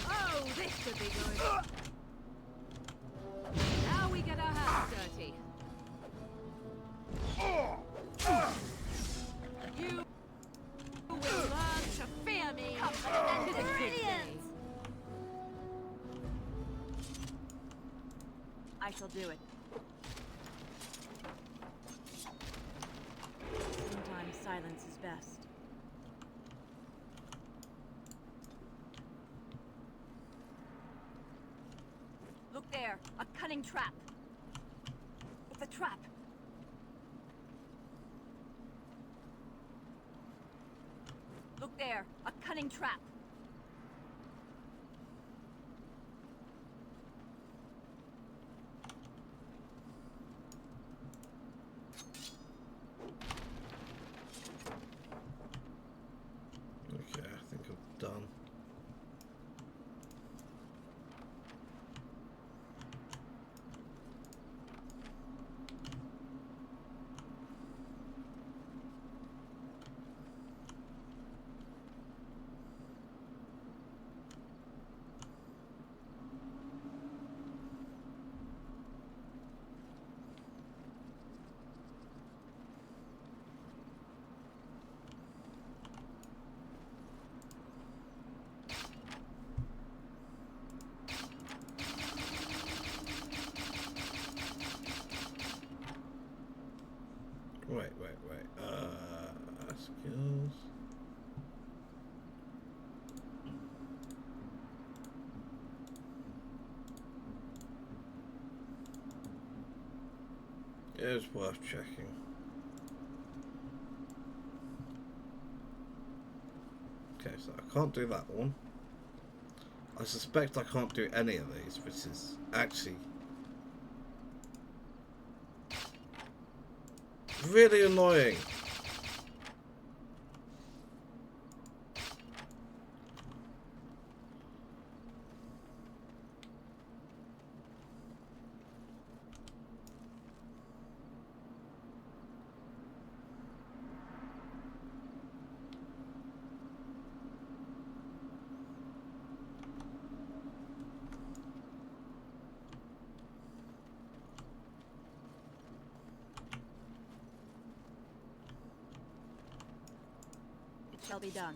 Oh, this should be good! Now we get our hands dirty. You will learn to fear me! Brilliant! I shall do it. Sometimes silence is best. Look there, a cunning trap. It's a trap. Look there, a cunning trap. Okay, I think I'm done. Wait. Skills. It is worth checking. Okay, so I can't do that one. I suspect I can't do any of these, which is actually really annoying. Shall be done.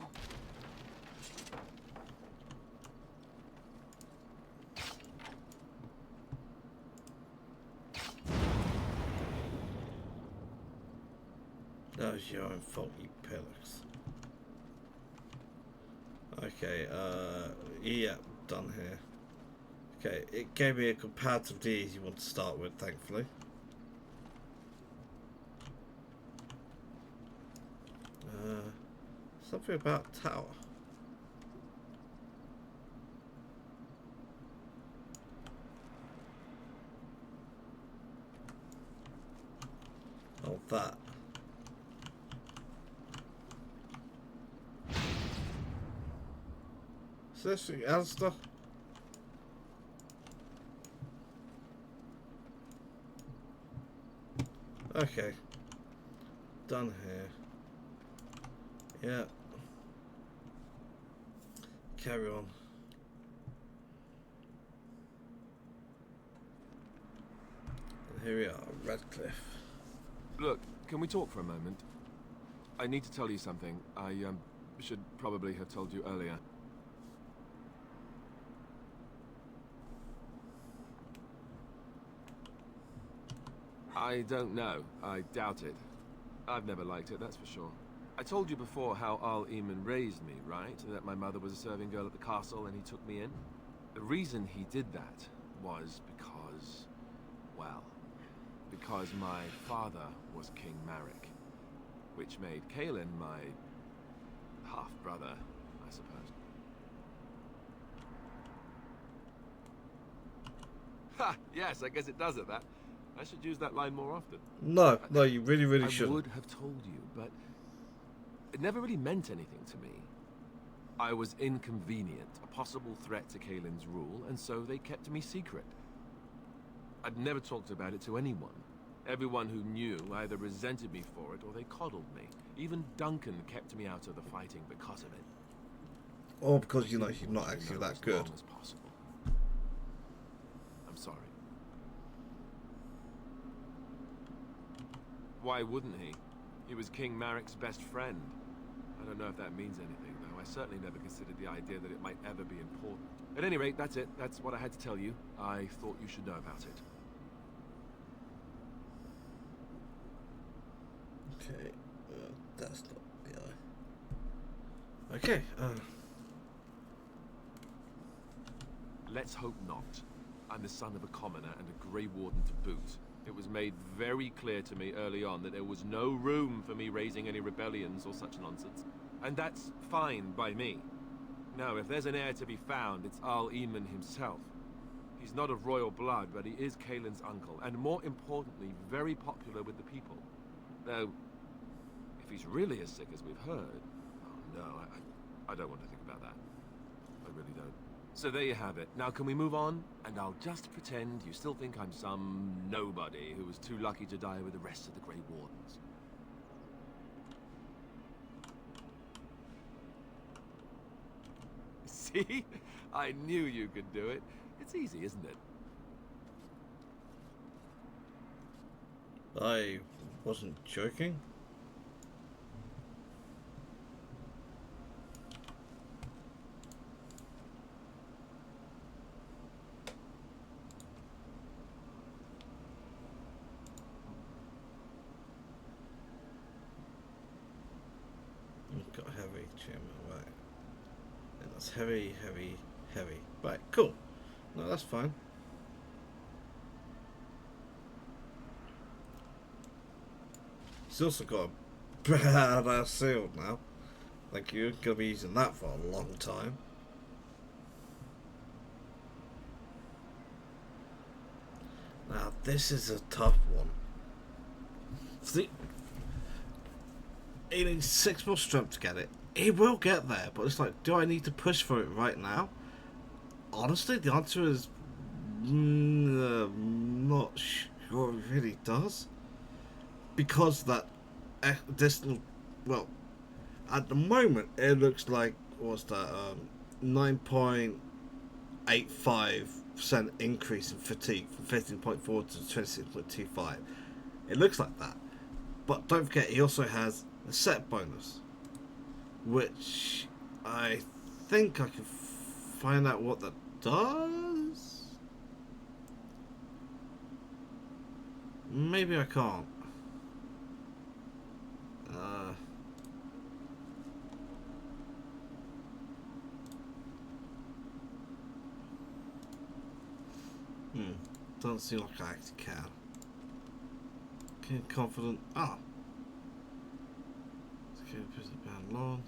That was your own fault, you pillars. Okay, yeah, done here. Okay, it gave me a comparatively easy one to start with, thankfully. Something about tower. Oh, that. Seriously, Alistair? Okay. Done here. Yeah. Carry on. Here we are, Redcliffe. Look, can we talk for a moment? I need to tell you something. I should probably have told you earlier. I don't know. I doubt it. I've never liked it, that's for sure. I told you before how Arl Eamon raised me, right? That my mother was a serving girl at the castle and he took me in. The reason he did that was because, well, because my father was King Marek, which made Kaelin my half-brother, I suppose. Ha! Yes, I guess it does it, that. I should use that line more often. No, you really I shouldn't. I would have told you, but it never really meant anything to me. I was inconvenient, a possible threat to Kaelin's rule, and so they kept me secret. I'd never talked about it to anyone. Everyone who knew either resented me for it or they coddled me. Even Duncan kept me out of the fighting because of it. Or because, you know, you're not actually that good. As long as possible. I'm sorry. Why wouldn't he? He was King Marek's best friend. I don't know if that means anything, though. I certainly never considered the idea that it might ever be important. At any rate, that's it. That's what I had to tell you. I thought you should know about it. Okay, that's not the eye. Okay, Let's hope not. I'm the son of a commoner and a Grey Warden to boot. It was made very clear to me early on that there was no room for me raising any rebellions or such nonsense. And that's fine by me. Now, if there's an heir to be found, it's Arl Eamon himself. He's not of royal blood, but he is Kaelin's uncle, and more importantly, very popular with the people. Though, if he's really as sick as we've heard, oh no, I don't want to think about that. I really don't. So there you have it. Now can we move on? And I'll just pretend you still think I'm some nobody who was too lucky to die with the rest of the Grey Wardens. See? I knew you could do it. It's easy, isn't it? I wasn't joking. Got heavy chairman, right. And that's heavy. Right, cool. No, that's fine. He's also got a badass shield now. Thank you. Gonna be using that for a long time. Now this is a tough one. See, he needs 6 more strength to get it. He will get there, but it's like, do I need to push for it right now? Honestly, the answer is not sure it really does. Because that additional, well, at the moment it looks like, what's that, 9.85% increase in fatigue from 15.4 to 26.25. It looks like that. But don't forget, he also has a set bonus, which I think I can find out what that does. Maybe I can't. Doesn't seem like I actually can. Confident. Ah. Okay, push the band long.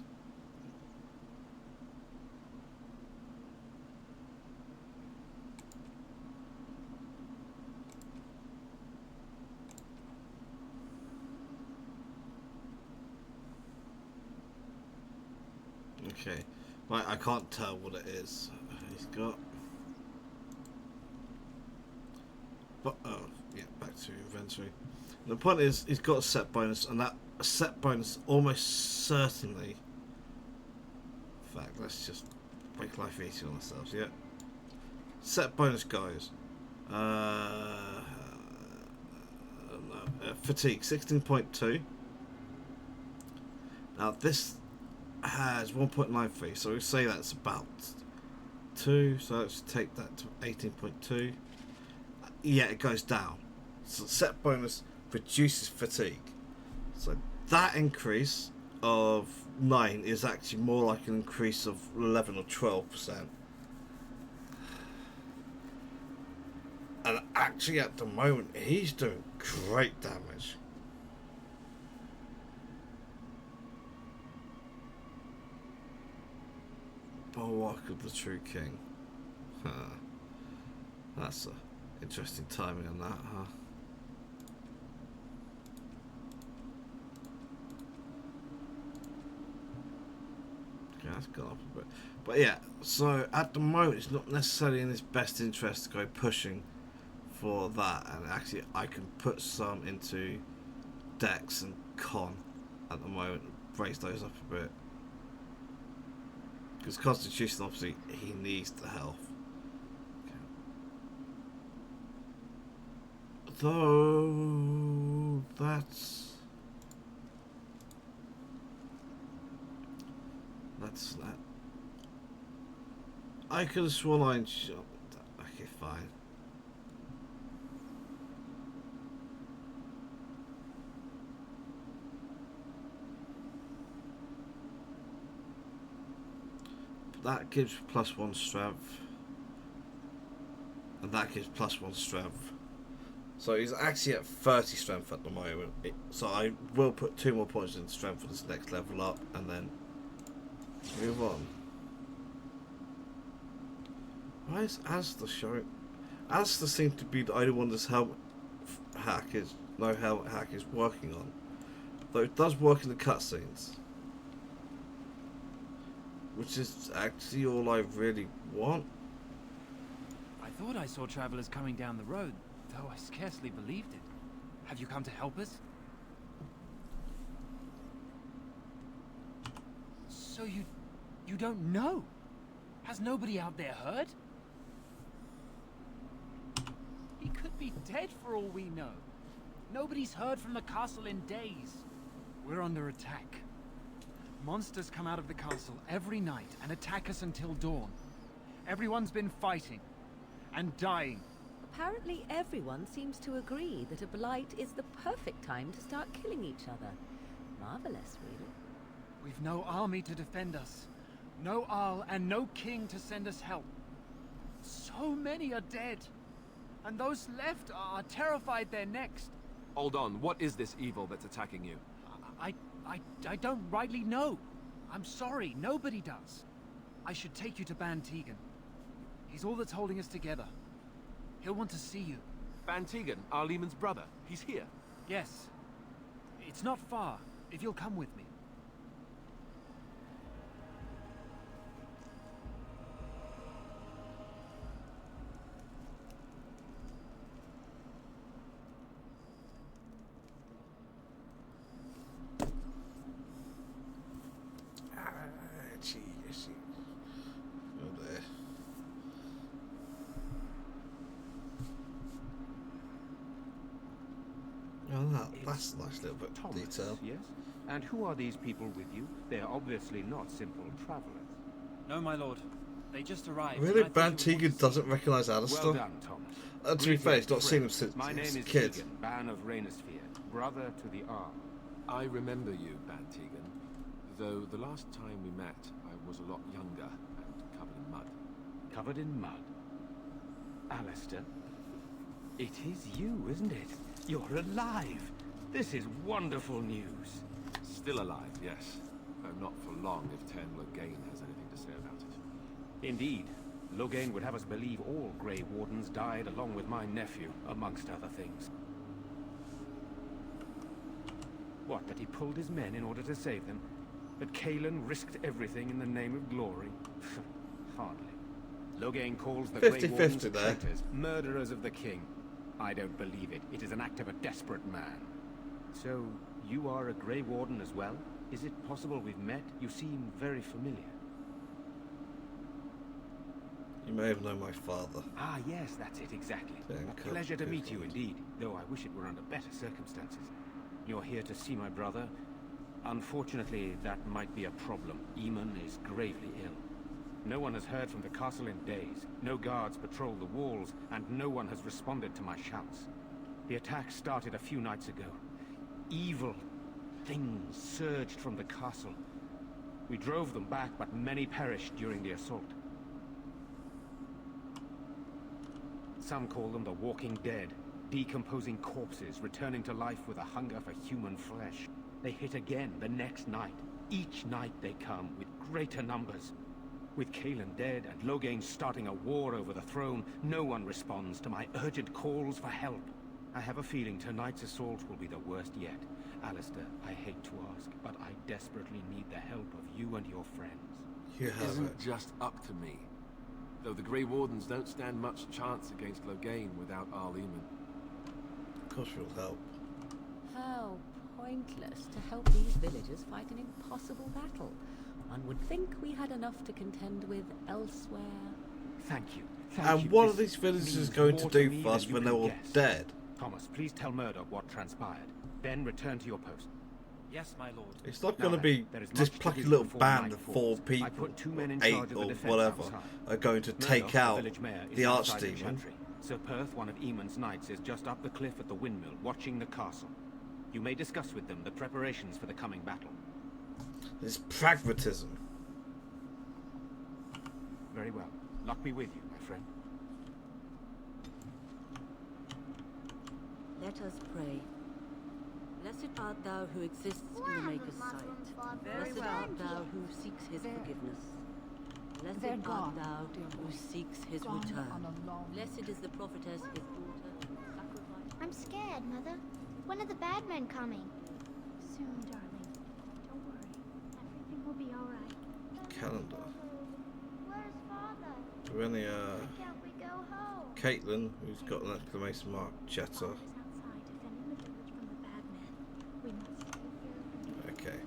Okay. Right, I can't tell what it is he's got. But, oh, yeah, back to inventory. The point is, he's got a set bonus, and that set bonus almost certainly... In fact, let's just make life easy on ourselves, yeah? Set bonus goes. fatigue 16.2. Now this has 1.93, so we say that's about 2. So let's take that to 18.2. Yeah, it goes down. So set bonus reduces fatigue. So that increase of 9 is actually more like an increase of 11 or 12%. And actually at the moment he's doing great damage. Bulwark of the True King. Huh. That's a interesting timing on that, huh? Okay, that's gone up a bit. But yeah, so at the moment it's not necessarily in his best interest to go pushing for that, and actually I can put some into Dex and Con at the moment, raise those up a bit. Because Constitution, obviously, he needs the health. Okay. Though that's that. I could have sworn I shot. Okay, fine. That gives +1 strength, and that gives +1 strength. So he's actually at 30 strength at the moment. So I will put 2 more points in strength for this next level up, and then move on. Why is Asda showing? Asda seems to be the only one this helmet hack is working on. Though it does work in the cutscenes, which is actually all I really want. I thought I saw travelers coming down the road, though I scarcely believed it. Have you come to help us? So you don't know? Has nobody out there heard? He could be dead for all we know. Nobody's heard from the castle in days. We're under attack. Monsters come out of the castle every night and attack us until dawn. Everyone's been fighting and dying. Apparently everyone seems to agree that a blight is the perfect time to start killing each other. Marvelous, really. We've no army to defend us. No Arl and no king to send us help. So many are dead. And those left are terrified they're next. Hold on, what is this evil that's attacking you? I don't rightly know. I'm sorry, nobody does. I should take you to Ban Tegan. He's all that's holding us together. He'll want to see you. Ban Tegan, Arl Eamon's brother. He's here. Yes. It's not far, if you'll come with me. That's a nice little bit of detail. Yes? And who are these people with you? They are obviously not simple travelers. No, my lord. They just arrived. Really? Ban Tegan doesn't recognise Alistair? Well done, Thomas. To be fair, he's not seen him since My name he was a is kid. Tegan, Ban of Rainersphere, brother to the Arl. I remember you, Ban Tegan. Though the last time we met, I was a lot younger and covered in mud. Covered in mud? Alistair? It is you, isn't it? You're alive! This is wonderful news. Still alive, yes. Though not for long if Ten Logain has anything to say about it. Indeed. Logain would have us believe all Grey Wardens died along with my nephew, amongst other things. What, that he pulled his men in order to save them? That Cailan risked everything in the name of glory? Hardly. Logain calls the Grey Wardens traitors, murderers of the king. I don't believe it. It is an act of a desperate man. So, you are a Grey Warden as well? Is it possible we've met? You seem very familiar. You may have known my father. Ah, yes, that's it, exactly. Then A pleasure to meet you indeed, though I wish it were under better circumstances. You're here to see my brother? Unfortunately, that might be a problem. Eamon is gravely ill. No one has heard from the castle in days. No guards patrol the walls, and no one has responded to my shouts. The attack started a few nights ago. Evil things surged from the castle. We drove them back, but many perished during the assault. Some call them the walking dead, decomposing corpses, returning to life with a hunger for human flesh. They hit again the next night. Each night they come, with greater numbers. With Kaelin dead and Logain starting a war over the throne, no one responds to my urgent calls for help. I have a feeling tonight's assault will be the worst yet. Alistair, I hate to ask, but I desperately need the help of you and your friends. You It isn't just up to me. Though the Grey Wardens don't stand much chance against Logain without Arl Eamon. Of course you'll help. How pointless to help these villagers fight an impossible battle. One would think we had enough to contend with elsewhere. Thank you. And what are these villagers going to do for us when they're all dead? Thomas, please tell Murdoch what transpired. Then return to your post. Yes, my lord. It's not going to be this plucky little band of 4 people, or 8 or whatever, are going to take out the Archdemon. Sir Perth, one of Eamon's knights, is just up the cliff at the windmill, watching the castle. You may discuss with them the preparations for the coming battle. It's pragmatism. Very well. Luck be with you, my friend. Let us pray. Blessed art thou who exists in the Maker's sight. Blessed art thou who seeks his forgiveness. Blessed art thou who seeks his return. Blessed is the prophetess, his daughter, who sacrificed. I'm scared, Mother. When are the bad men coming? Soon, darling. Don't worry. Everything will be all right. Calendar. Where's Father? Do any, Why can't we go home? Caitlin, who's got an exclamation mark, Jetta. Okay.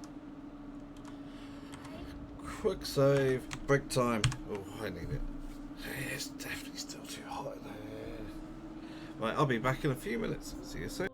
Quick save, break time. Oh, I need it. It's definitely still too hot in there. Right, I'll be back in a few minutes. See you soon.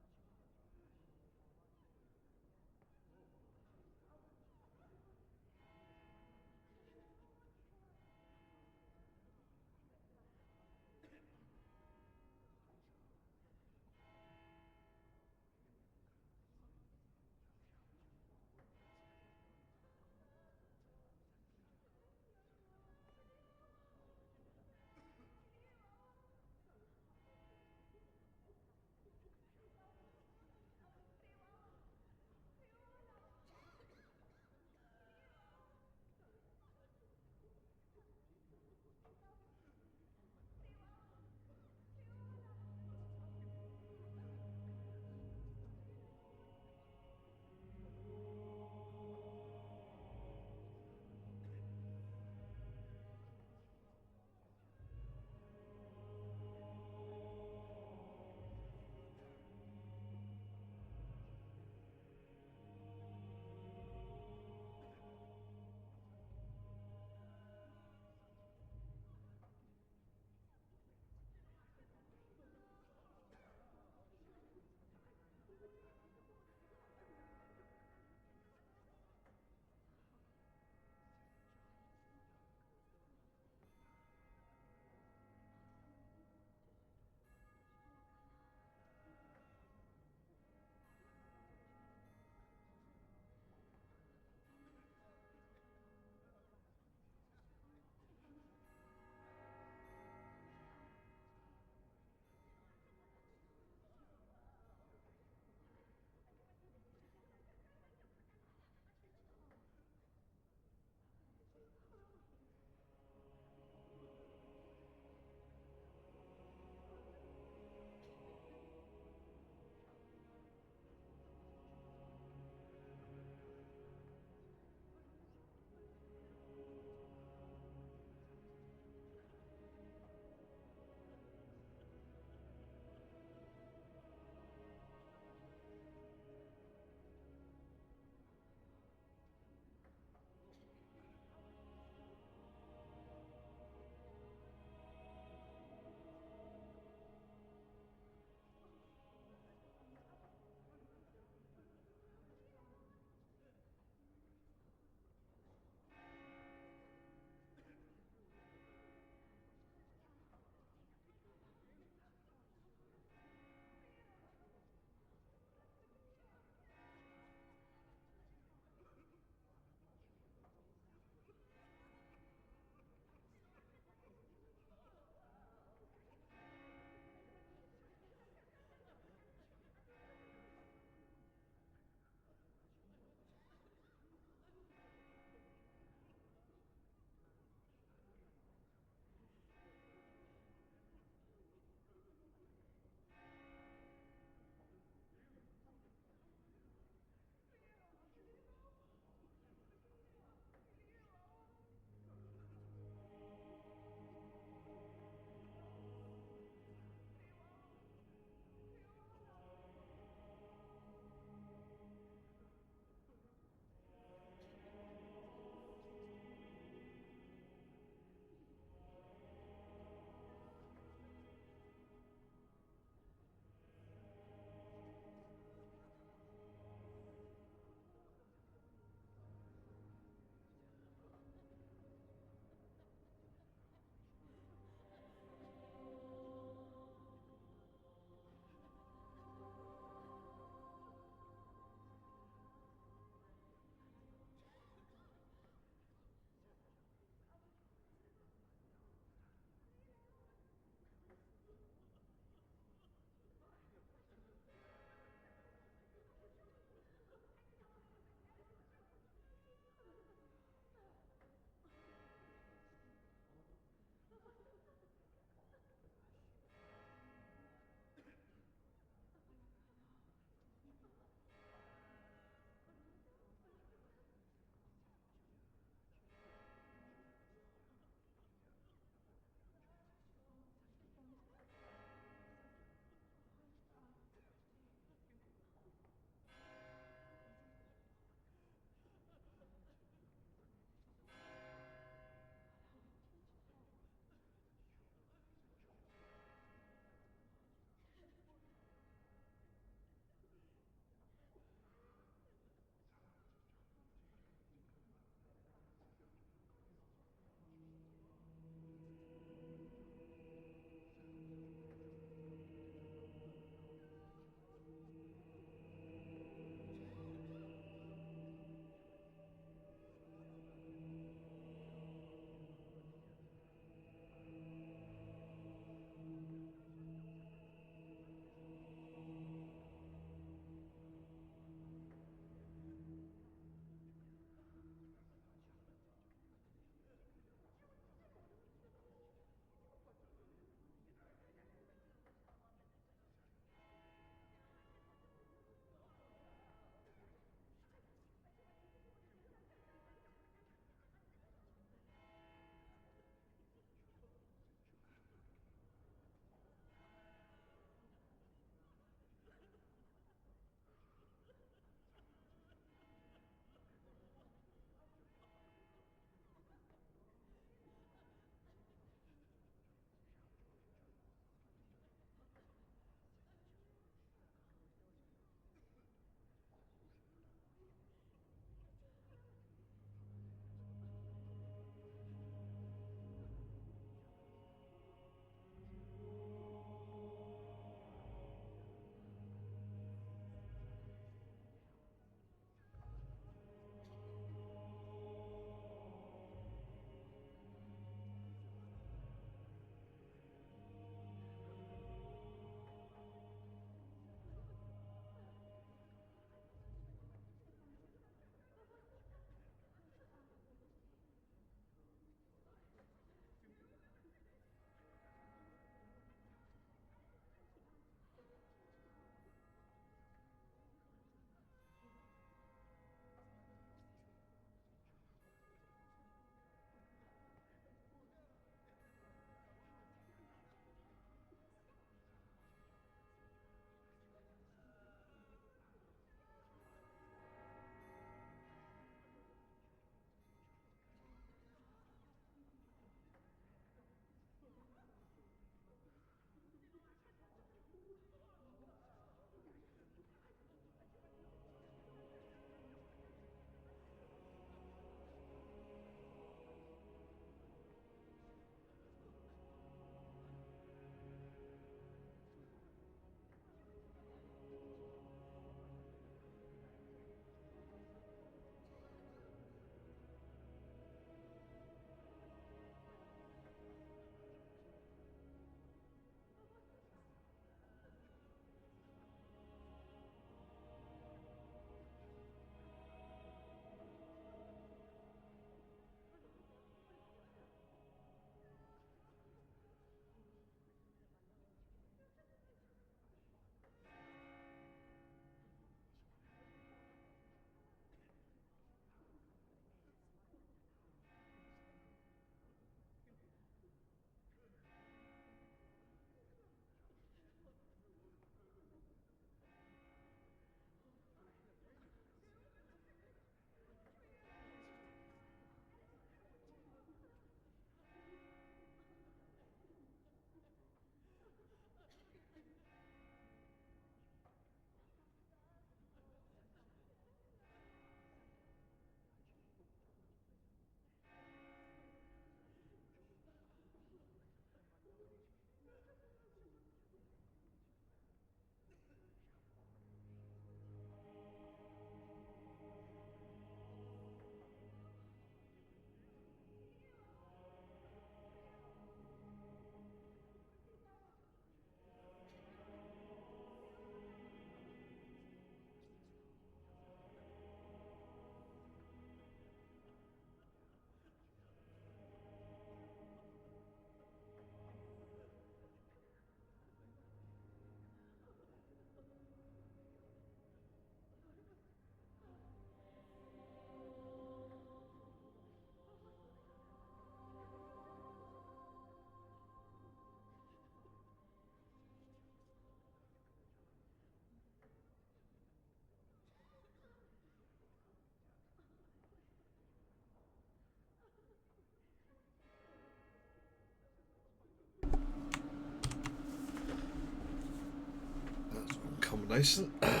explanation. There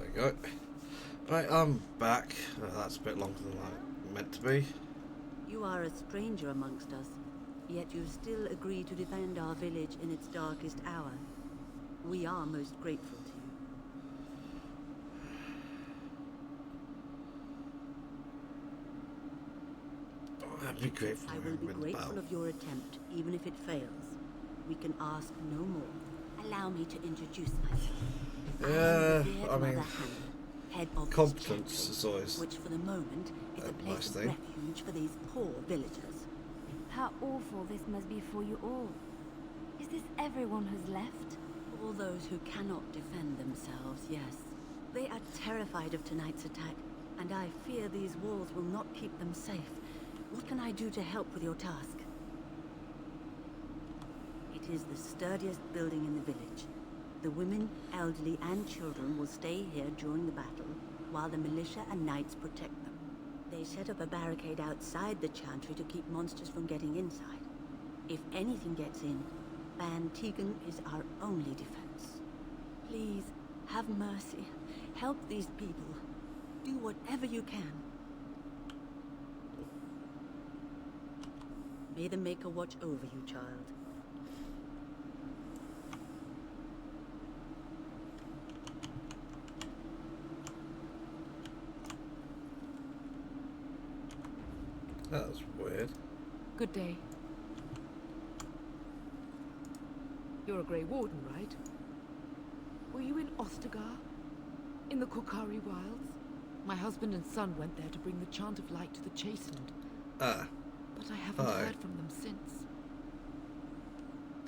we go. Right, I'm back. That's a bit longer than I meant to be. You are a stranger amongst us, yet you still agree to defend our village in its darkest hour. We are most grateful to you. I'd be grateful. I will be grateful of your attempt, even if it fails. We can ask no more. Allow me to introduce myself. I mean, head of competence is always which for the moment is a place of refuge for these poor villagers. How awful this must be for you all. Is this everyone who's left? All those who cannot defend themselves, yes. They are terrified of tonight's attack, and I fear these walls will not keep them safe. What can I do to help with your task? It is the sturdiest building in the village. The women, elderly, and children will stay here during the battle, while the militia and knights protect them. They set up a barricade outside the chantry to keep monsters from getting inside. If anything gets in, Ban Tegan is our only defense. Please, have mercy. Help these people. Do whatever you can. May the Maker watch over you, child. That was weird. Good day. You're a Grey Warden, right? Were you in Ostagar? In the Korkari Wilds? My husband and son went there to bring the Chant of Light to the Chastened. Ah. But I haven't heard from them since.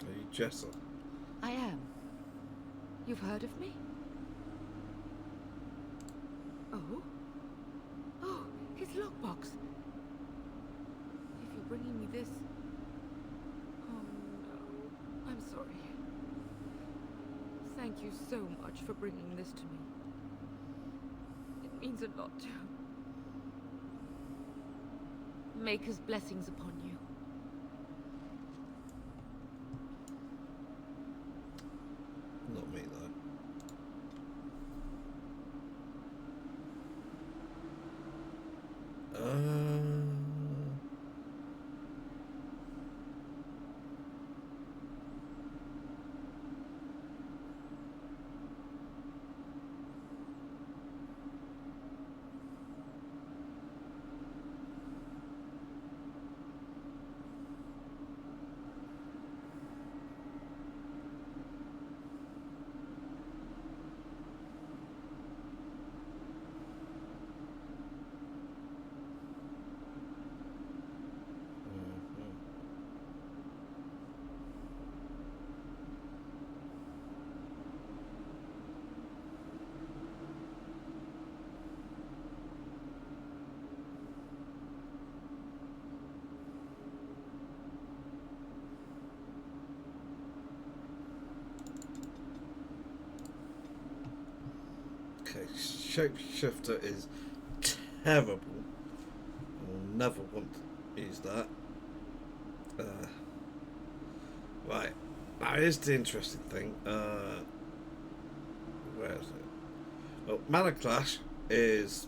Are you Jessa? I am. You've heard of me? Oh? Oh, his lockbox. If you're bringing me this... Oh no, I'm sorry. Thank you so much for bringing this to me. It means a lot to... Maker's blessings upon you. Not me, though. Okay, shapeshifter is terrible. I will never want to use that. Right, now here's the interesting thing. Where is it? Well, Mana Clash is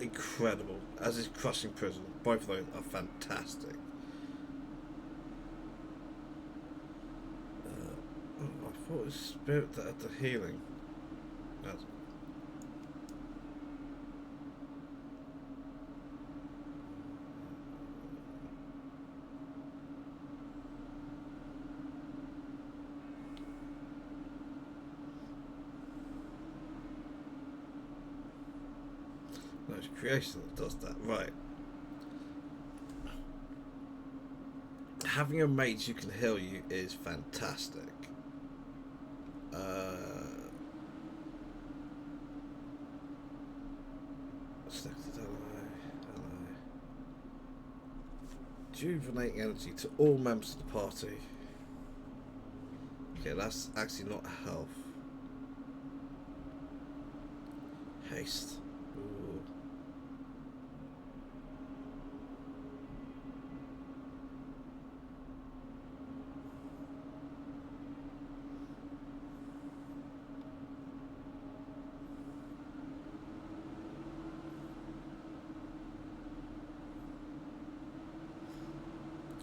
incredible, as is Crushing Prison. Both of those are fantastic. I thought it was Spirit that had the healing. That's no, it's creation that does that, right? Having a mage who can heal you is fantastic. Rejuvenating energy to all members of the party. Okay, that's actually not health. Haste. Ooh.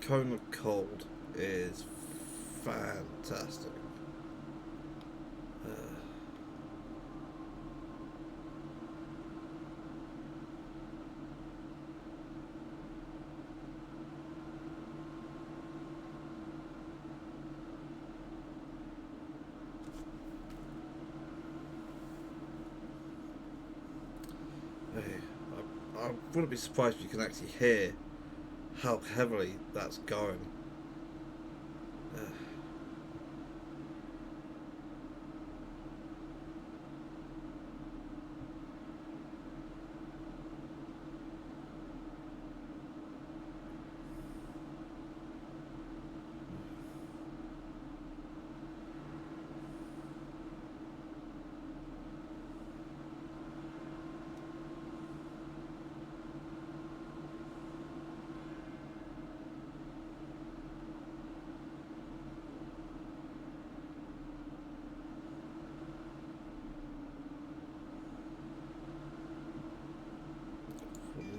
Cone of Cold is fantastic. I wouldn't be surprised if you can actually hear how heavily that's going.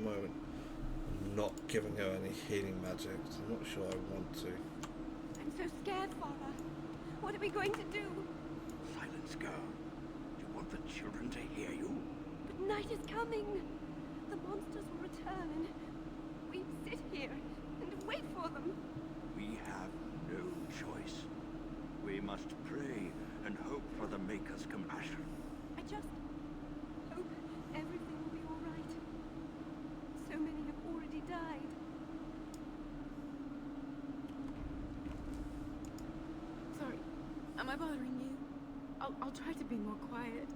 Moment, I'm not giving her any healing magic. I'm not sure I want to. I'm so scared, Father. What are we going to do? Silence, girl. Do you want the children to hear you? But night is coming. The monsters will return and we sit here and wait for them. We have no choice. We must pray and hope for the Maker's compassion. I just hope everything will be all right. So many have already died. Sorry, am I bothering you? I'll try to be more quiet.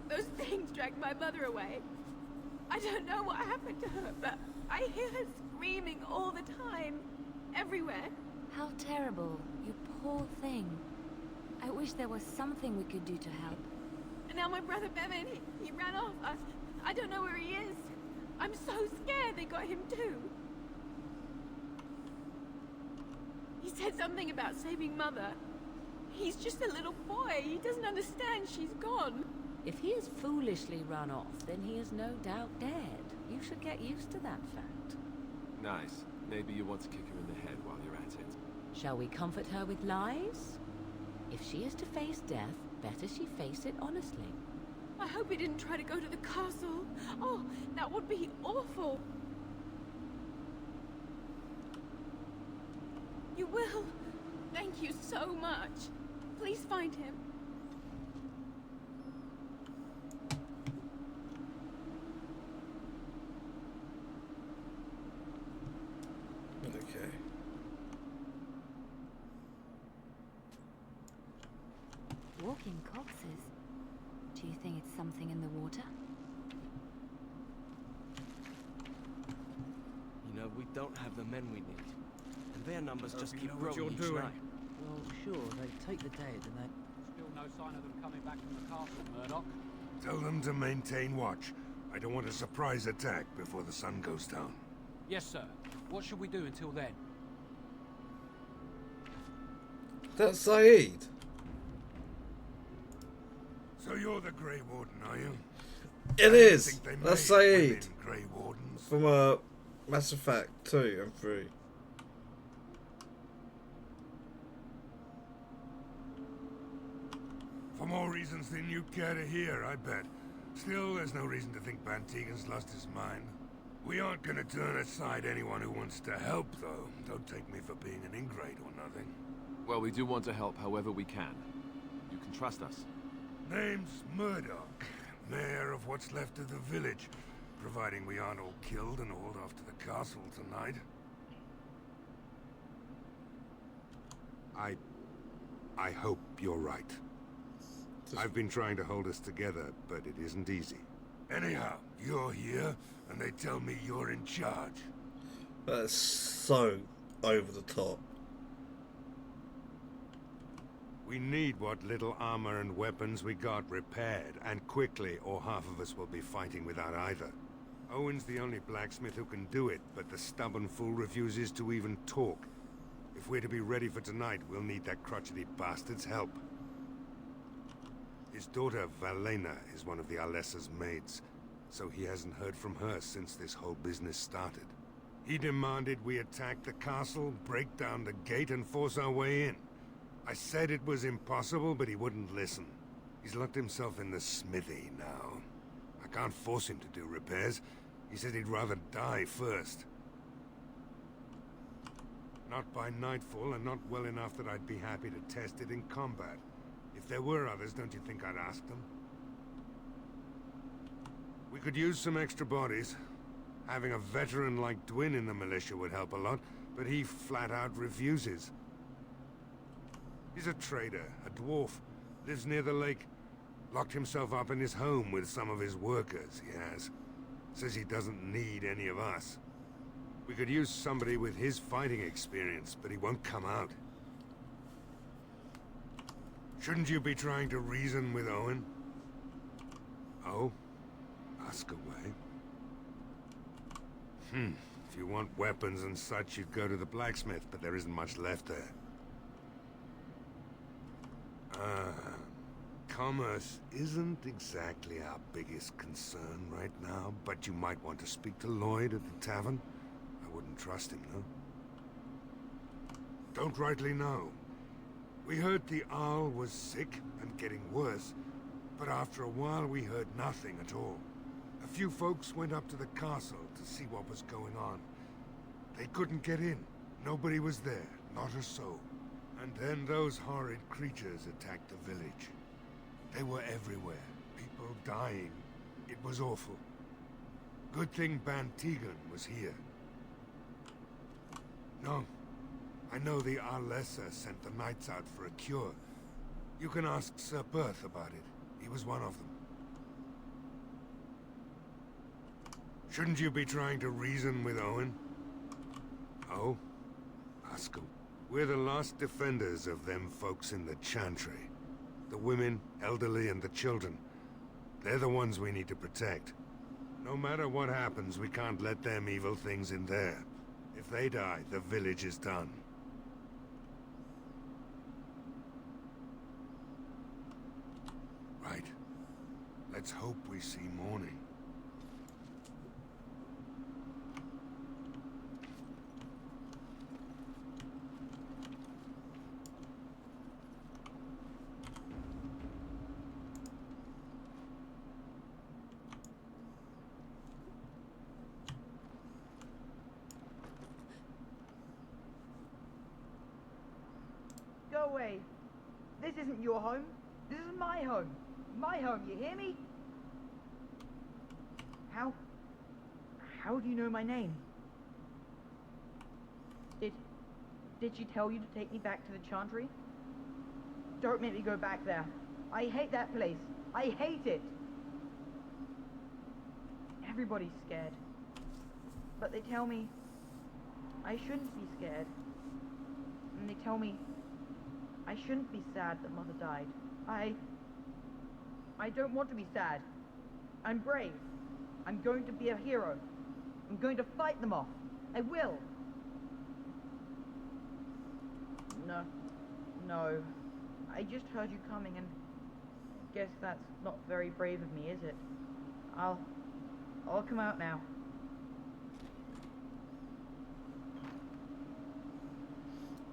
Those things dragged my mother away. I don't know what happened to her, but I hear her screaming all the time. Everywhere. How terrible, you poor thing. I wish there was something we could do to help. And now my brother Bevan, he ran off. I don't know where he is. I'm so scared they got him too. He said something about saving Mother. He's just a little boy. He doesn't understand she's gone. If he has foolishly run off, then he is no doubt dead. You should get used to that fact. Nice. Maybe you want to kick her in the head while you're at it. Shall we comfort her with lies? If she is to face death, better she face it honestly. I hope he didn't try to go to the castle. Oh, that would be awful. You will. Thank you so much. Please find him. Okay. Walking corpses. Do you think it's something in the water? You know, we don't have the men we need. And their numbers just keep know what growing you're each doing. night. Well, sure, they take the dead and they... Still no sign of them coming back from the castle, Murdoch. Tell them to maintain watch. I don't want a surprise attack before the sun goes down. Yes, sir. What should we do until then? That's Saeed. So you're the Grey Warden, are you? It is. That's Saeed. Saeed. Grey Wardens. From Mass Effect 2 and 3. For more reasons than you care to hear, I bet. Still, there's no reason to think Bantegan's lost his mind. We aren't gonna turn aside anyone who wants to help, though. Don't take me for being an ingrate or nothing. Well, we do want to help however we can. You can trust us. Name's Murdoch, mayor of what's left of the village, providing we aren't all killed and hauled off to the castle tonight. I hope you're right. I've been trying to hold us together, but it isn't easy. Anyhow, you're here, and they tell me you're in charge. That's so over the top. We need what little armor and weapons we got repaired, and quickly, or half of us will be fighting without either. Owen's the only blacksmith who can do it, but the stubborn fool refuses to even talk. If we're to be ready for tonight, we'll need that crotchety bastard's help. His daughter, Valena, is one of the Alessa's maids. so he hasn't heard from her since this whole business started. He demanded we attack the castle, break down the gate, and force our way in. I said it was impossible, but he wouldn't listen. He's locked himself in the smithy now. I can't force him to do repairs. He said he'd rather die first. Not by nightfall, and not well enough that I'd be happy to test it in combat. If there were others, don't you think I'd ask them? We could use some extra bodies. Having a veteran like Dwyn in the militia would help a lot, but he flat out refuses. He's a trader, a dwarf, lives near the lake. Locked himself up in his home with some of his workers, he has. Says he doesn't need any of us. We could use somebody with his fighting experience, but he won't come out. Shouldn't you be trying to reason with Owen? Oh? Ask away. If you want weapons and such, you'd go to the blacksmith, but there isn't much left there. Commerce isn't exactly our biggest concern right now, but you might want to speak to Lloyd at the tavern. I wouldn't trust him, though. Don't rightly know. We heard the Arl was sick and getting worse, but after a while we heard nothing at all. A few folks went up to the castle to see what was going on. They couldn't get in. Nobody was there, not a soul. And then those horrid creatures attacked the village. They were everywhere, people dying. It was awful. Good thing Bantegan was here. No, I know the Arlessa sent the knights out for a cure. You can ask Sir Berth about it. He was one of them. Shouldn't you be trying to reason with Owen? Oh? Ask him. We're the last defenders of them folks in the Chantry. The women, elderly, and the children. They're the ones we need to protect. No matter what happens, we can't let them evil things in there. If they die, the village is done. Right. Let's hope we see morning. Go away. This isn't your home. This is my home. My home, you hear me? How do you know my name? Did she tell you to take me back to the Chantry? Don't make me go back there. I hate that place. I hate it. Everybody's scared. But they tell me I shouldn't be scared. And they tell me I shouldn't be sad that Mother died. I don't want to be sad. I'm brave. I'm going to be a hero. I'm going to fight them off. I will. No. I just heard you coming and guess that's not very brave of me, is it? I'll come out now.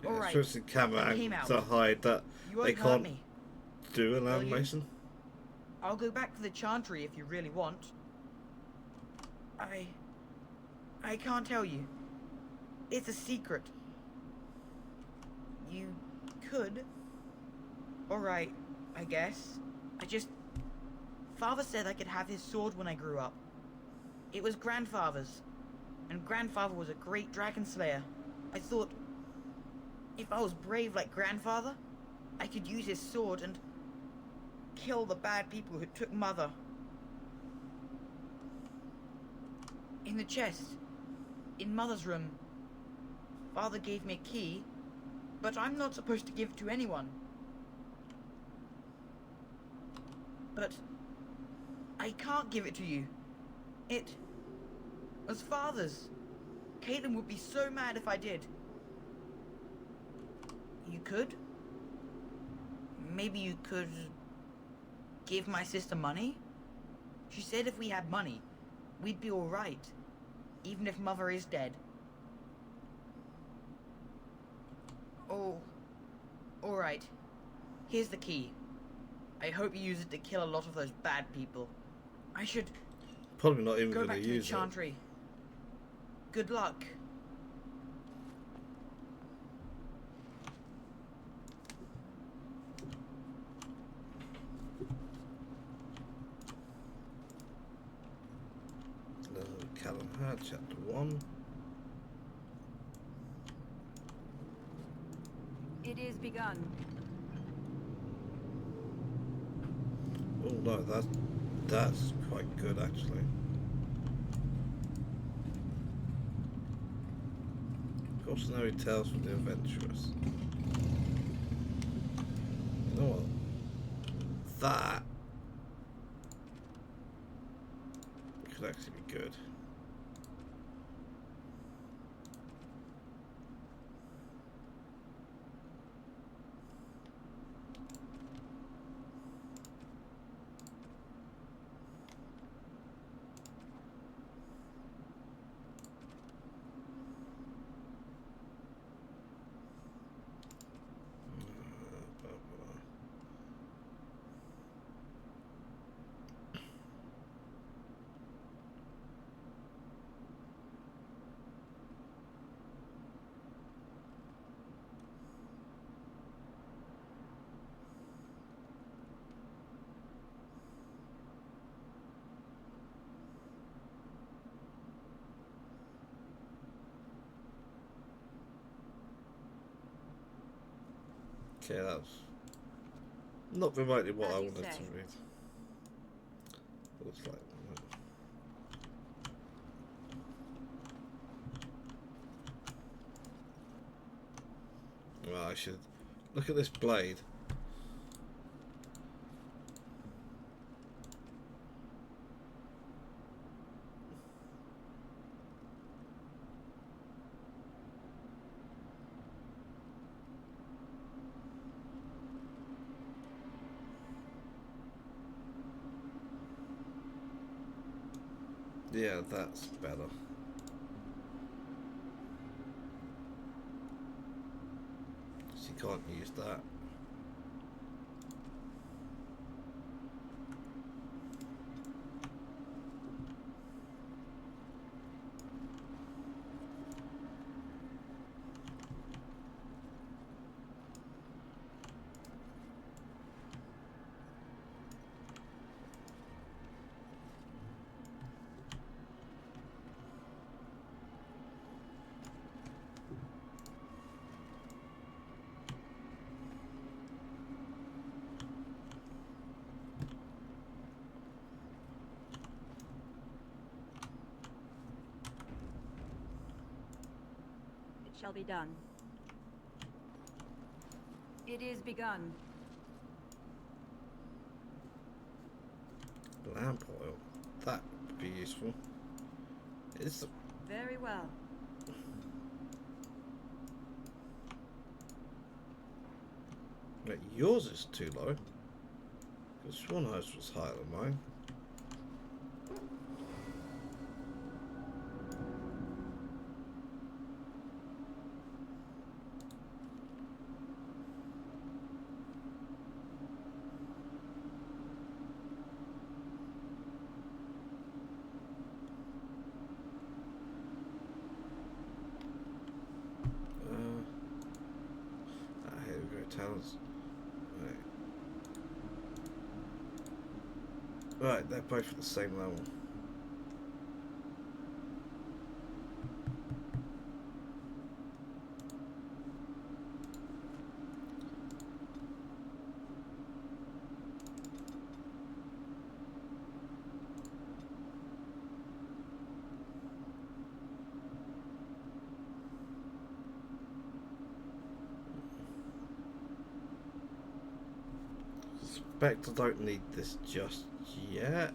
Yeah, All right. supposed to camera I came out. to hide that You they won't hurt can't me. do an Will you? animation. I'll go back to the Chantry if you really want. I can't tell you. It's a secret. You could. Alright, I guess. Father said I could have his sword when I grew up. It was Grandfather's. And Grandfather was a great dragon slayer. I thought, if I was brave like Grandfather, I could use his sword and kill the bad people who took Mother. In the chest, in Mother's room, Father gave me a key, but I'm not supposed to give it to anyone. But I can't give it to you. It was Father's. Caitlin would be so mad if I did. You could? Maybe you could give my sister money? She said if we had money, we'd be alright. Even if Mother is dead. Oh, alright. Here's the key. I hope you use it to kill a lot of those bad people. I should Probably not even go going to back to the use it. chantry. Good luck. Callum Hart, chapter 1. It is begun. Oh no, that's quite good actually. Cautionary tales for the adventurous. You know what? That could actually be good. Okay, that's not remotely what I wanted to read. Looks like. Well, I should look at this blade. Yeah, that's better. So you can't use that. Shall be done. It is begun. Lamp oil. That would be useful. It's Very well. wait, yours is too low. Because one house was higher than mine. Here we go, talents. Right, they're both at the same level. Suspect I don't need this just yet.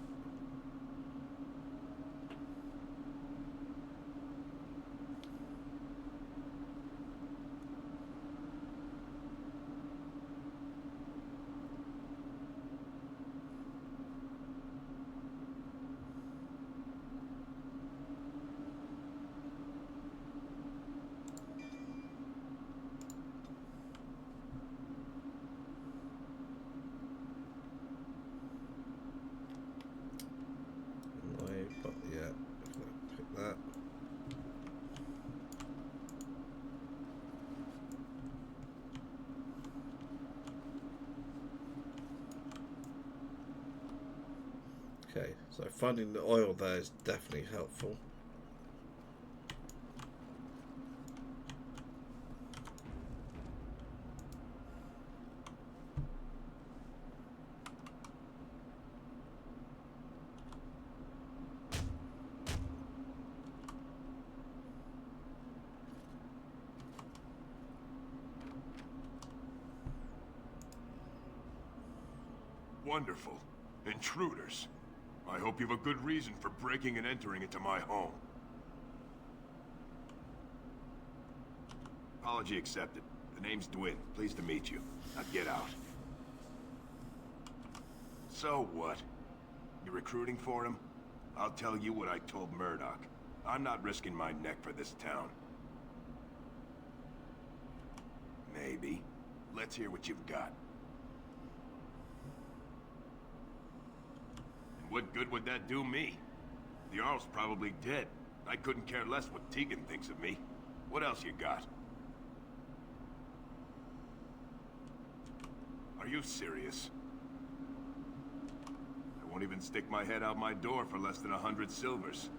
Okay, so finding the oil there is definitely helpful. Wonderful. Intruders. I hope you have a good reason for breaking and entering into my home. Apology accepted. The name's Dwin. Pleased to meet you. Now get out. So what? You recruiting for him? I'll tell you what I told Murdoch. I'm not risking my neck for this town. Maybe. Let's hear what you've got. What good would that do me? The Arl's probably dead. I couldn't care less what Tegan thinks of me. What else you got? Are you serious? I won't even stick my head out my door for less than 100 silvers.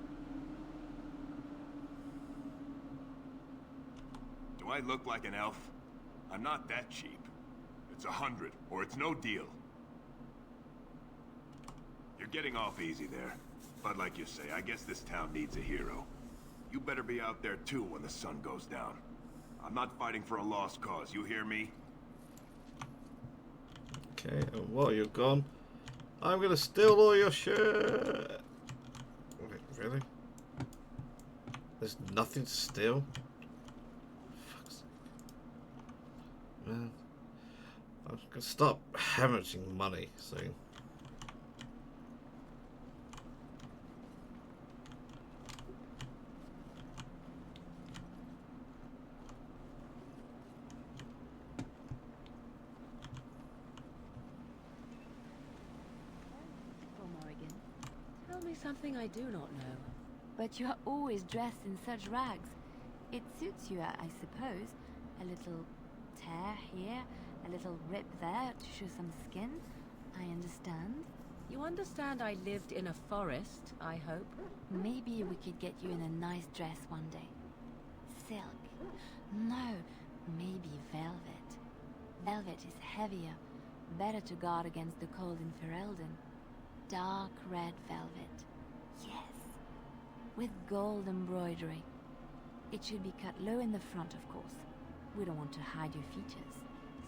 Do I look like an elf? I'm not that cheap. It's 100, or it's no deal. You're getting off easy there. But like you say, I guess this town needs a hero. You better be out there too when the sun goes down. I'm not fighting for a lost cause, you hear me? Okay, and while you're gone, I'm gonna steal all your shit. Wait, really? There's nothing to steal? Fuck's sake. Man. I'm gonna stop hemorrhaging money soon. Something I do not know. But you are always dressed in such rags. It suits you, I suppose. A little tear here, a little rip there to show some skin. I understand. You understand I lived in a forest, I hope? Maybe we could get you in a nice dress one day. Silk. No, maybe velvet. Velvet is heavier, better to guard against the cold in Ferelden. Dark red velvet. Yes, with gold embroidery. It should be cut low in the front, of course. We don't want to hide your features.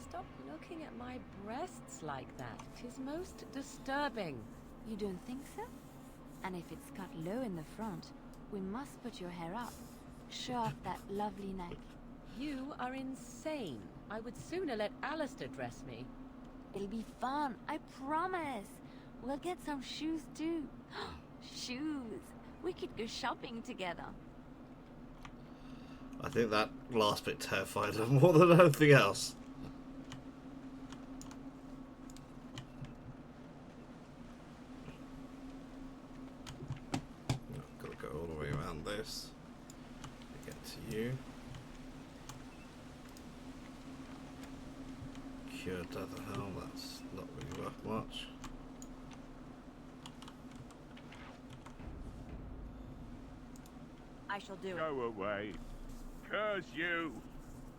Stop looking at my breasts like that. 'Tis most disturbing. You don't think so? And if it's cut low in the front, we must put your hair up. Show off that lovely neck. You are insane. I would sooner let Alistair dress me. It'll be fun, I promise. We'll get some shoes too. Shoes! We could go shopping together. I think that last bit terrified her more than anything else. I've got to go all the way around this to get to you. Cure Death Hell, that's not really worth much. I shall do it. Go away. Curse you.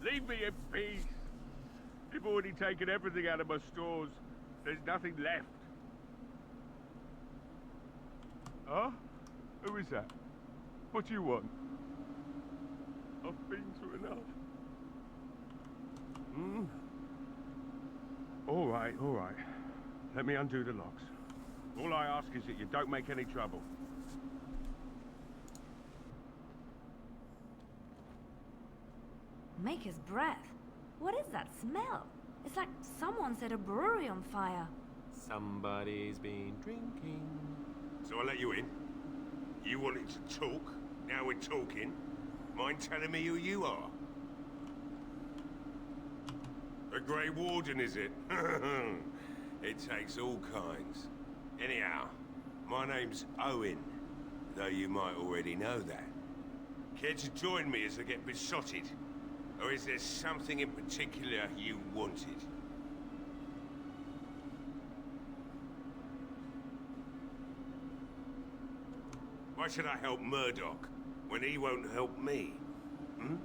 Leave me in peace. You've already taken everything out of my stores. There's nothing left. Huh? Who is that? What do you want? I've been through enough. Hmm? All right, all right. Let me undo the locks. All I ask is that you don't make any trouble. Maker's breath. What is that smell? It's like someone set a brewery on fire. Somebody's been drinking. So I let you in. You wanted to talk. Now we're talking. Mind telling me who you are? A Grey Warden, is it? It takes all kinds. Anyhow, my name's Owen, though you might already know that. Care to join me as I get besotted? Or is there something in particular you wanted? Why should I help Murdoch when he won't help me? Hmm?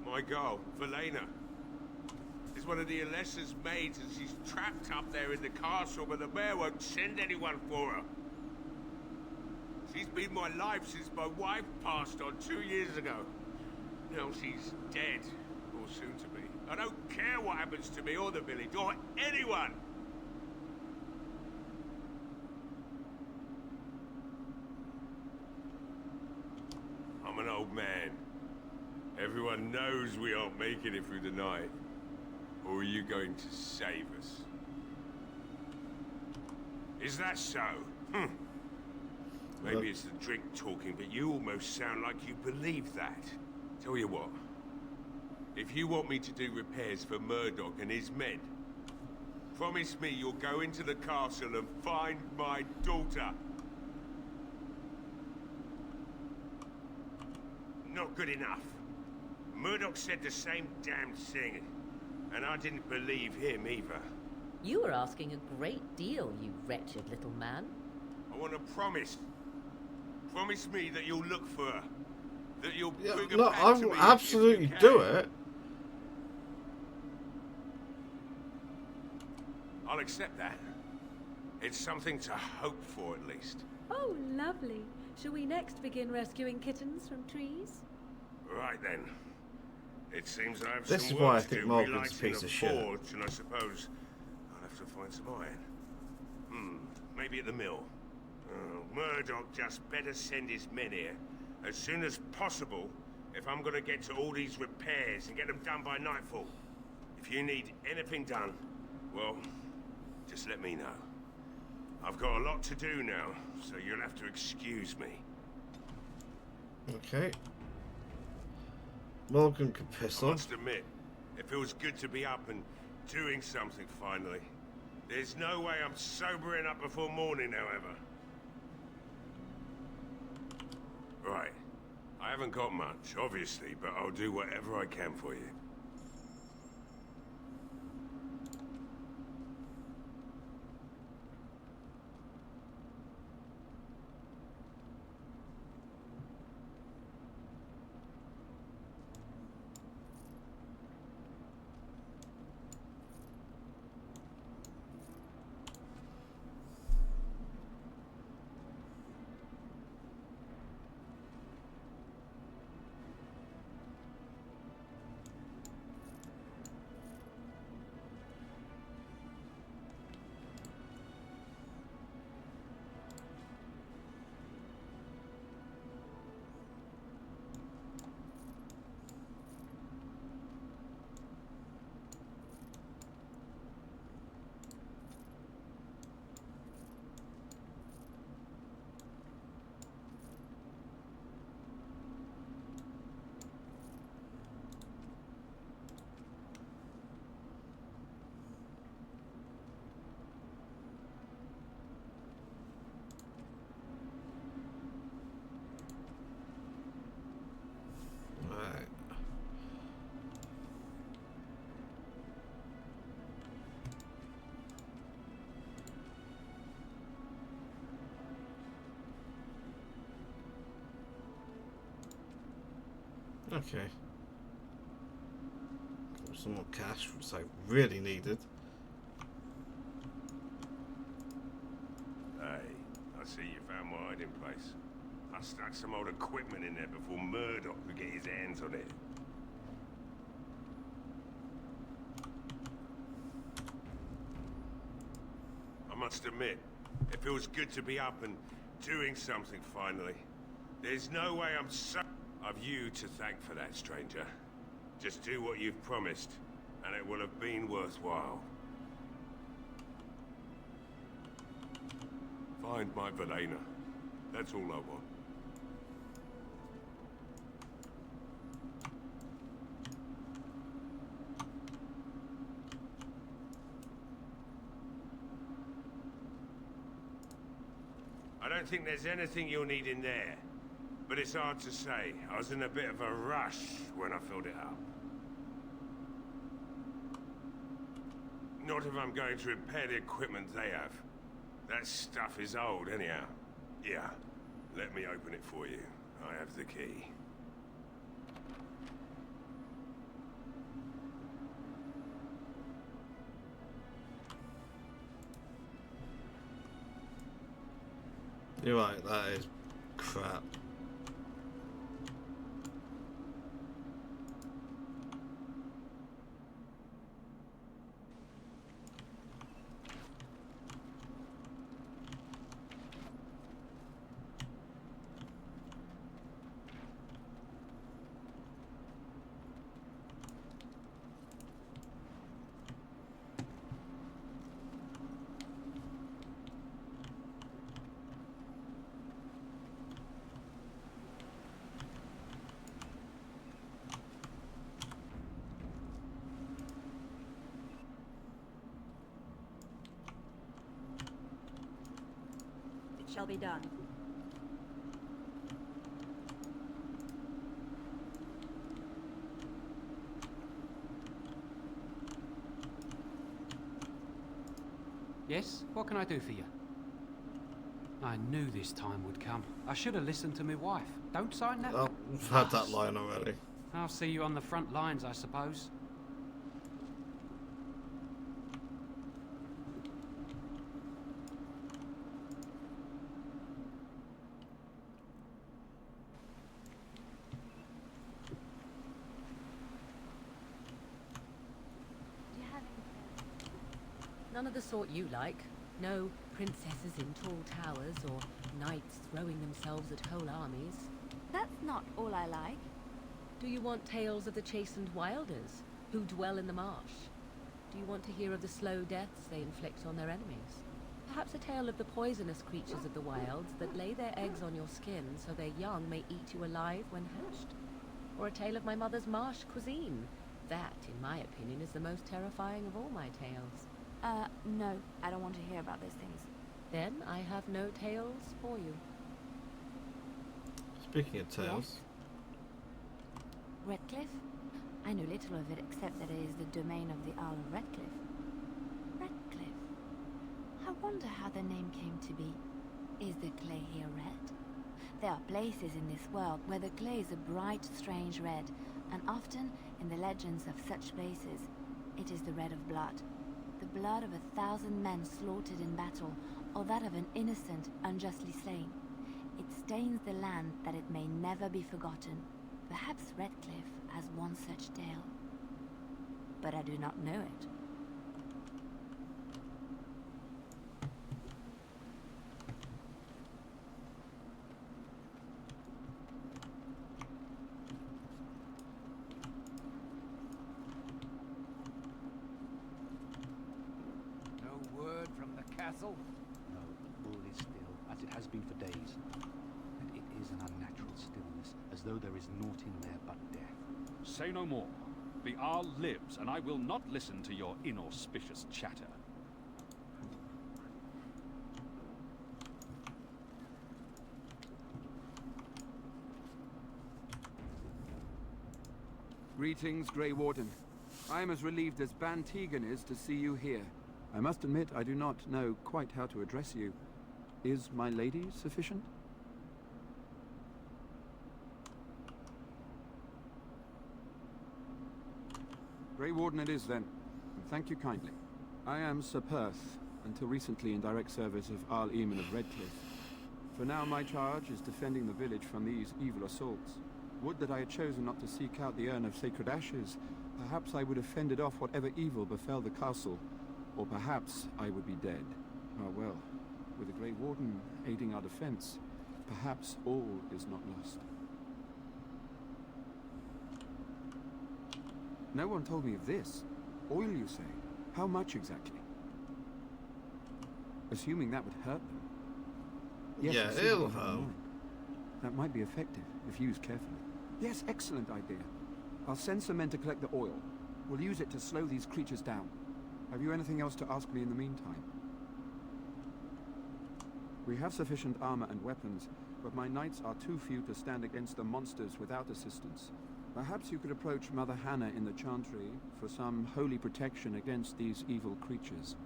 My girl, Velena, is one of the Alessa's maids and she's trapped up there in the castle, but the mayor won't send anyone for her. She's been my life since my wife passed on 2 years ago. Now she's dead, or soon to be. I don't care what happens to me or the village, or anyone! I'm an old man. Everyone knows we aren't making it through the night. Or are you going to save us? Is that so? Maybe it's the drink talking, but you almost sound like you believe that. Tell you what. If you want me to do repairs for Murdoch and his men, promise me you'll go into the castle and find my daughter. Not good enough. Murdoch said the same damn thing, and I didn't believe him either. You were asking a great deal, you wretched little man. I want to promise. Promise me that you'll look for her. That you'll bring her No, back I to will me absolutely if you do can. it. I'll accept that. It's something to hope for, at least. Oh, lovely. Shall we next begin rescuing kittens from trees? Right then. It seems I have This some is why I work to think do, Morgan's a relighting piece the of shit. forge, and I suppose I'll have to find some iron. Maybe at the mill. Oh, Murdoch just better send his men here as soon as possible if I'm gonna get to all these repairs and get them done by nightfall. If you need anything done, well, just let me know. I've got a lot to do now, so you'll have to excuse me. Okay. Morgan could piss I off. must admit, it feels good to be up and doing something finally. There's no way I'm sobering up before morning, however. Right. I haven't got much, obviously, but I'll do whatever I can for you. Right. Okay. Got some more cash, which I really needed. Hey, I see you found my hiding place. I stuck some old equipment in there before Murdoch could get his hands on it. I must admit, it feels good to be up and doing something finally. There's no way I've you to thank for that, stranger. Just do what you've promised, and it will have been worthwhile. Find my Velena. That's all I want. I don't think there's anything you'll need in there. But it's hard to say. I was in a bit of a rush when I filled it up. Not if I'm going to repair the equipment they have. That stuff is old anyhow. Yeah, Let me open it for you. I have the key. You're right, that is crap. Shall be done. Yes? What can I do for you? I knew this time would come. I should have listened to my wife. Don't sign that. Oh, we've had that line already. I'll see you on the front lines, I suppose. None of the sort you like. No princesses in tall towers or knights throwing themselves at whole armies. That's not all I like. Do you want tales of the chastened wilders who dwell in the marsh? Do you want to hear of the slow deaths they inflict on their enemies? Perhaps a tale of the poisonous creatures of the wilds that lay their eggs on your skin so their young may eat you alive when hatched? Or a tale of my mother's marsh cuisine? That, in my opinion, is the most terrifying of all my tales. No, I don't want to hear about those things. Then I have no tales for you. Speaking of tales... Redcliffe? I know little of it except that it is the domain of the Arl of Redcliffe. Redcliffe. I wonder how the name came to be. Is the clay here red? There are places in this world where the clay is a bright, strange red, and often, in the legends of such places, it is the red of blood. The blood of 1,000 men slaughtered in battle, or that of an innocent, unjustly slain. It stains the land that it may never be forgotten. Perhaps Redcliffe has one such tale. But I do not know it. Castle? No, all is still, as it has been for days. And it is an unnatural stillness, as though there is naught in there but death. Say no more. The Arl lives, and I will not listen to your inauspicious chatter. Greetings, Grey Warden. I am as relieved as Ban Tegan is to see you here. I must admit, I do not know quite how to address you. Is my lady sufficient? Grey Warden it is, then. And thank you kindly. I am Sir Perth, until recently in direct service of Arl Eamon of Redcliffe. For now, my charge is defending the village from these evil assaults. Would that I had chosen not to seek out the urn of sacred ashes. Perhaps I would have fended off whatever evil befell the castle. Or perhaps I would be dead. Ah well, with the Grey Warden aiding our defense, perhaps all is not lost. No one told me of this. Oil, you say? How much exactly? Assuming that would hurt them. Yes, yeah, it'll hurt. That might be effective, if used carefully. Yes, excellent idea. I'll send some men to collect the oil. We'll use it to slow these creatures down. Have you anything else to ask me in the meantime? We have sufficient armor and weapons, but my knights are too few to stand against the monsters without assistance. Perhaps you could approach Mother Hannah in the Chantry for some holy protection against these evil creatures.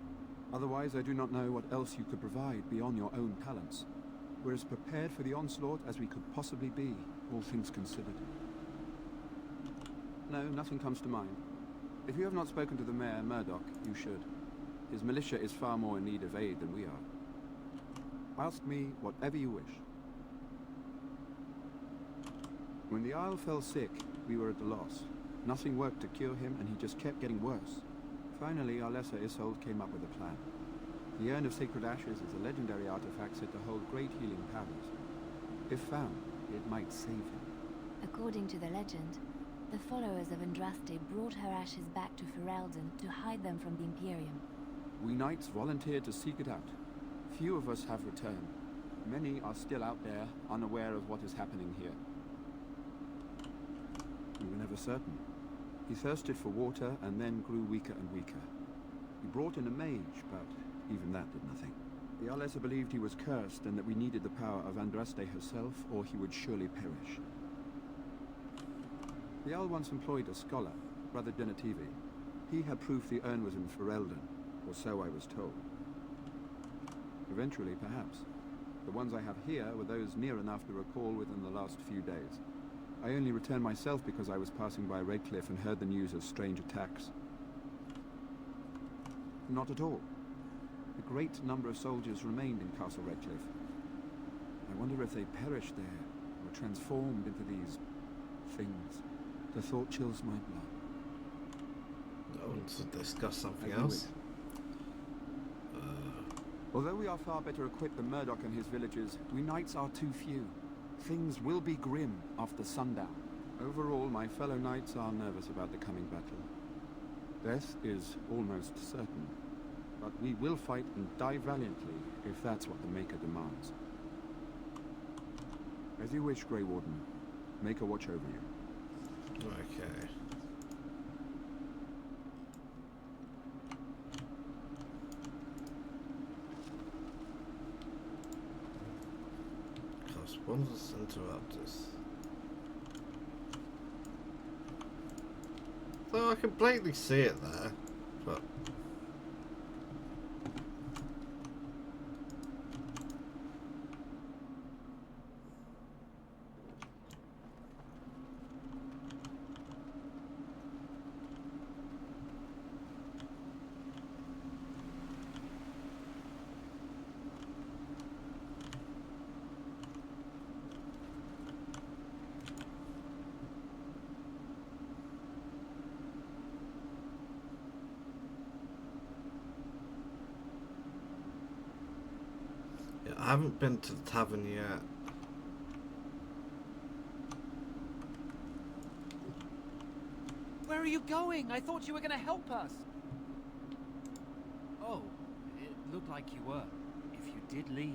Otherwise, I do not know what else you could provide beyond your own talents. We're as prepared for the onslaught as we could possibly be, all things considered. No, nothing comes to mind. If you have not spoken to the mayor, Murdoch, you should. His militia is far more in need of aid than we are. Ask me whatever you wish. When the Isle fell sick, we were at a loss. Nothing worked to cure him, and he just kept getting worse. Finally, our lesser Isolde came up with a plan. The Urn of Sacred Ashes is a legendary artifact said to hold great healing powers. If found, it might save him. According to the legend, the followers of Andraste brought her ashes back to Ferelden to hide them from the Imperium. We knights volunteered to seek it out. Few of us have returned. Many are still out there, unaware of what is happening here. We were never certain. He thirsted for water and then grew weaker and weaker. We brought in a mage, but even that did nothing. The Arlessa believed he was cursed and that we needed the power of Andraste herself, or he would surely perish. The Owl once employed a scholar, Brother Genetivi. He had proof the urn was in Ferelden, or so I was told. Eventually, perhaps. The ones I have here were those near enough to recall within the last few days. I only returned myself because I was passing by Redcliffe and heard the news of strange attacks. Not at all. A great number of soldiers remained in Castle Redcliffe. I wonder if they perished there, or transformed into these things. The thought chills my blood. I want to discuss something else. Although we are far better equipped than Murdoch and his villagers, we knights are too few. Things will be grim after sundown. Overall, my fellow knights are nervous about the coming battle. Death is almost certain, but we will fight and die valiantly if that's what the Maker demands. As you wish, Grey Warden. Maker watch over you. Okay. Correspondence interrupters. So I can blatantly see it there, but I haven't been to the tavern yet. Where are you going? I thought you were going to help us. Oh, it looked like you were. If you did leave,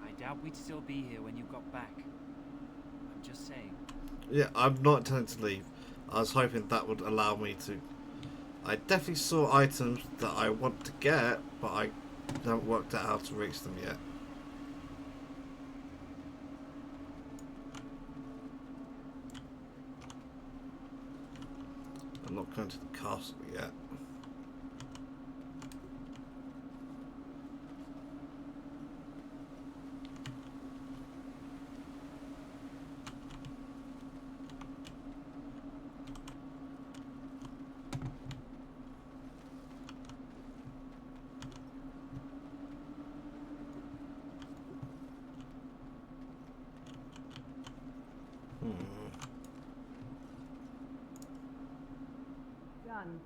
I doubt we'd still be here when you got back. I'm just saying. Yeah, I'm not intending to leave. I was hoping that would allow me to. I definitely saw items that I want to get, but I haven't worked out how to reach them yet. I'm not going to the castle yet. Done.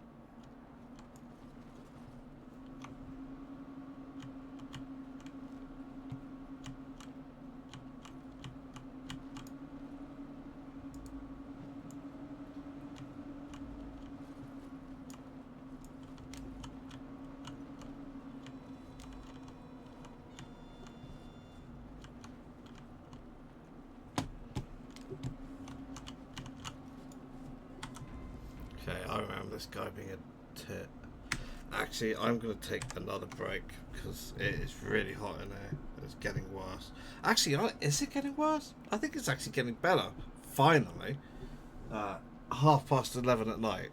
Okay, I remember this guy being a tit. Actually, I'm going to take another break because it is really hot in here. It's getting worse. Actually, is it getting worse? I think it's actually getting better. Finally. 11:30 at night.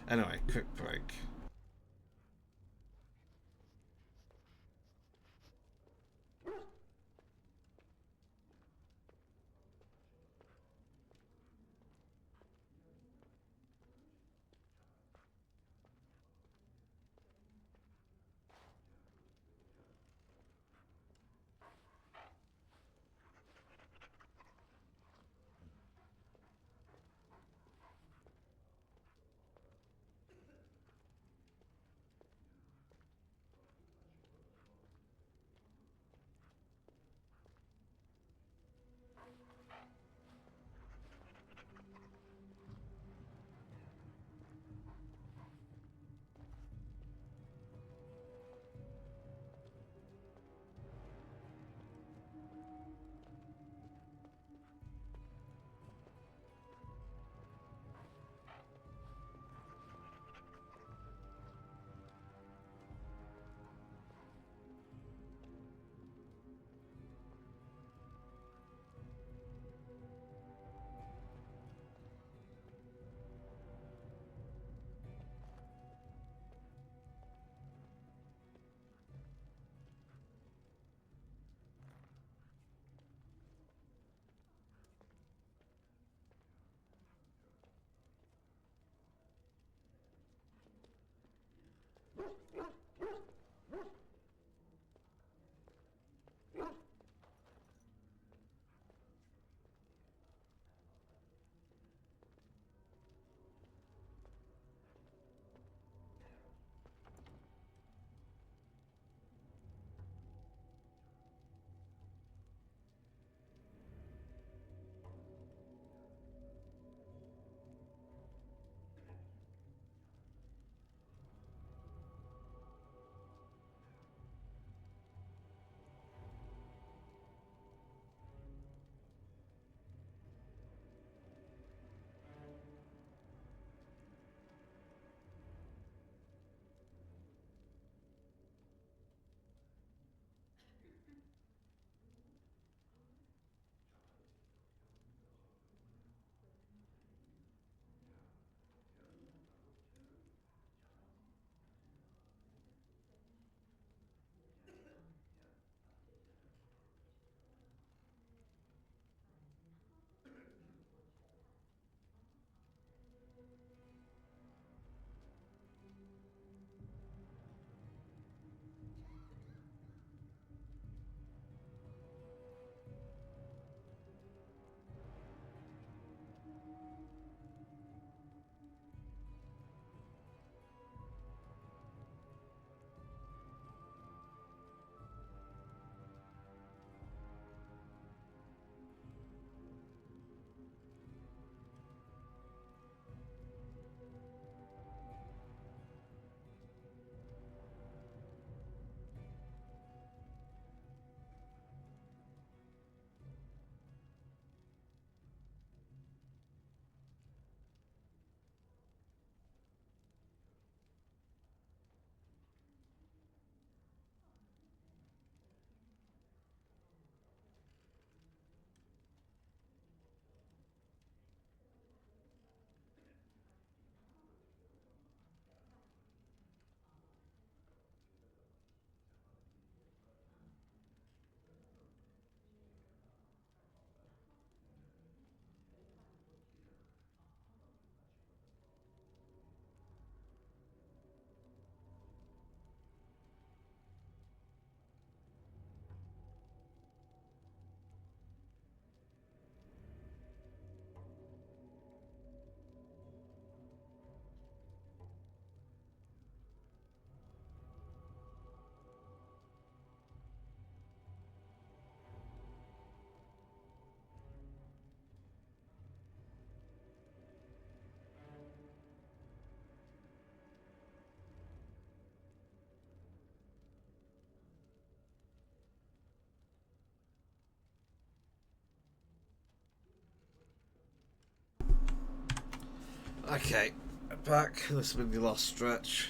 Anyway, quick break. Okay, back. This has been the last stretch.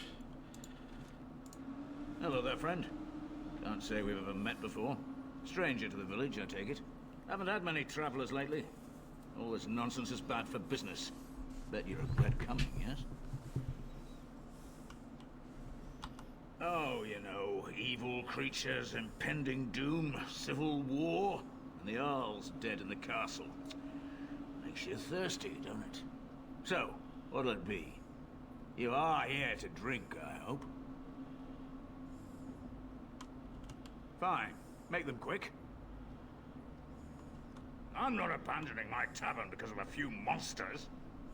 Hello there, friend. Can't say we've ever met before. Stranger to the village, I take it. Haven't had many travellers lately. All this nonsense is bad for business. Bet you regret coming, yes? Oh, you know, evil creatures, impending doom, civil war, and the Arl's dead in the castle. Makes you thirsty, don't it? So, what'll it be? You are here to drink, I hope. Fine. Make them quick. I'm not abandoning my tavern because of a few monsters.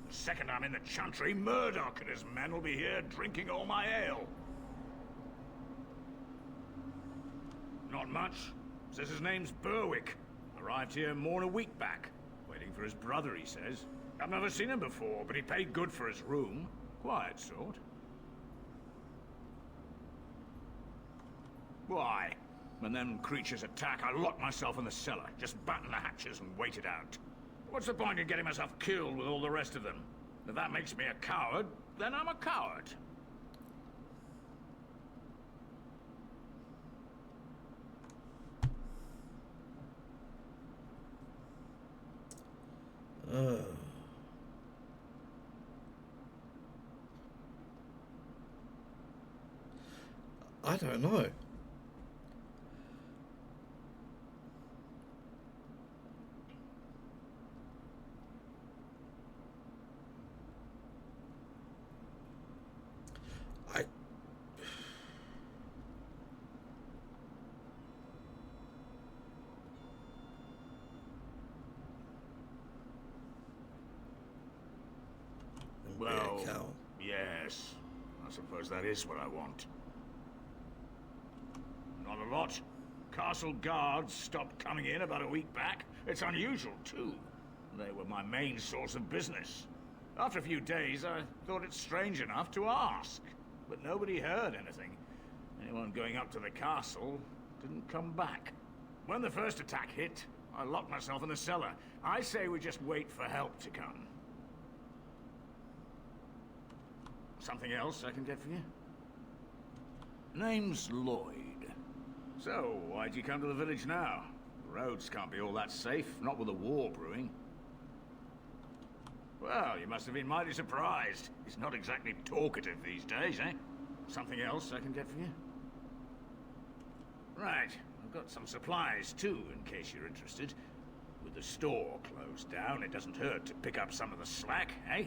The second I'm in the chantry, Murdoch and his men will be here drinking all my ale. Not much. Says his name's Berwick. Arrived here more than a week back. Waiting for his brother, he says. I've never seen him before, but he paid good for his room. Quiet sort. Why? When them creatures attack, I lock myself in the cellar. Just batten the hatches and wait it out. What's the point in getting myself killed with all the rest of them? If that makes me a coward, then I'm a coward. I don't know. suppose that is what I want. Not a lot. Castle guards stopped coming in about a week back. It's unusual, too. They were my main source of business. After a few days, I thought it strange enough to ask. But nobody heard anything. Anyone going up to the castle didn't come back. When the first attack hit, I locked myself in the cellar. I say we just wait for help to come. Something else I can get for you? Name's Lloyd. So, why'd you come to the village now? The roads can't be all that safe, not with a war brewing. Well, you must have been mighty surprised. He's not exactly talkative these days, eh? Something else I can get for you? Right, I've got some supplies too, in case you're interested. With the store closed down, it doesn't hurt to pick up some of the slack, eh?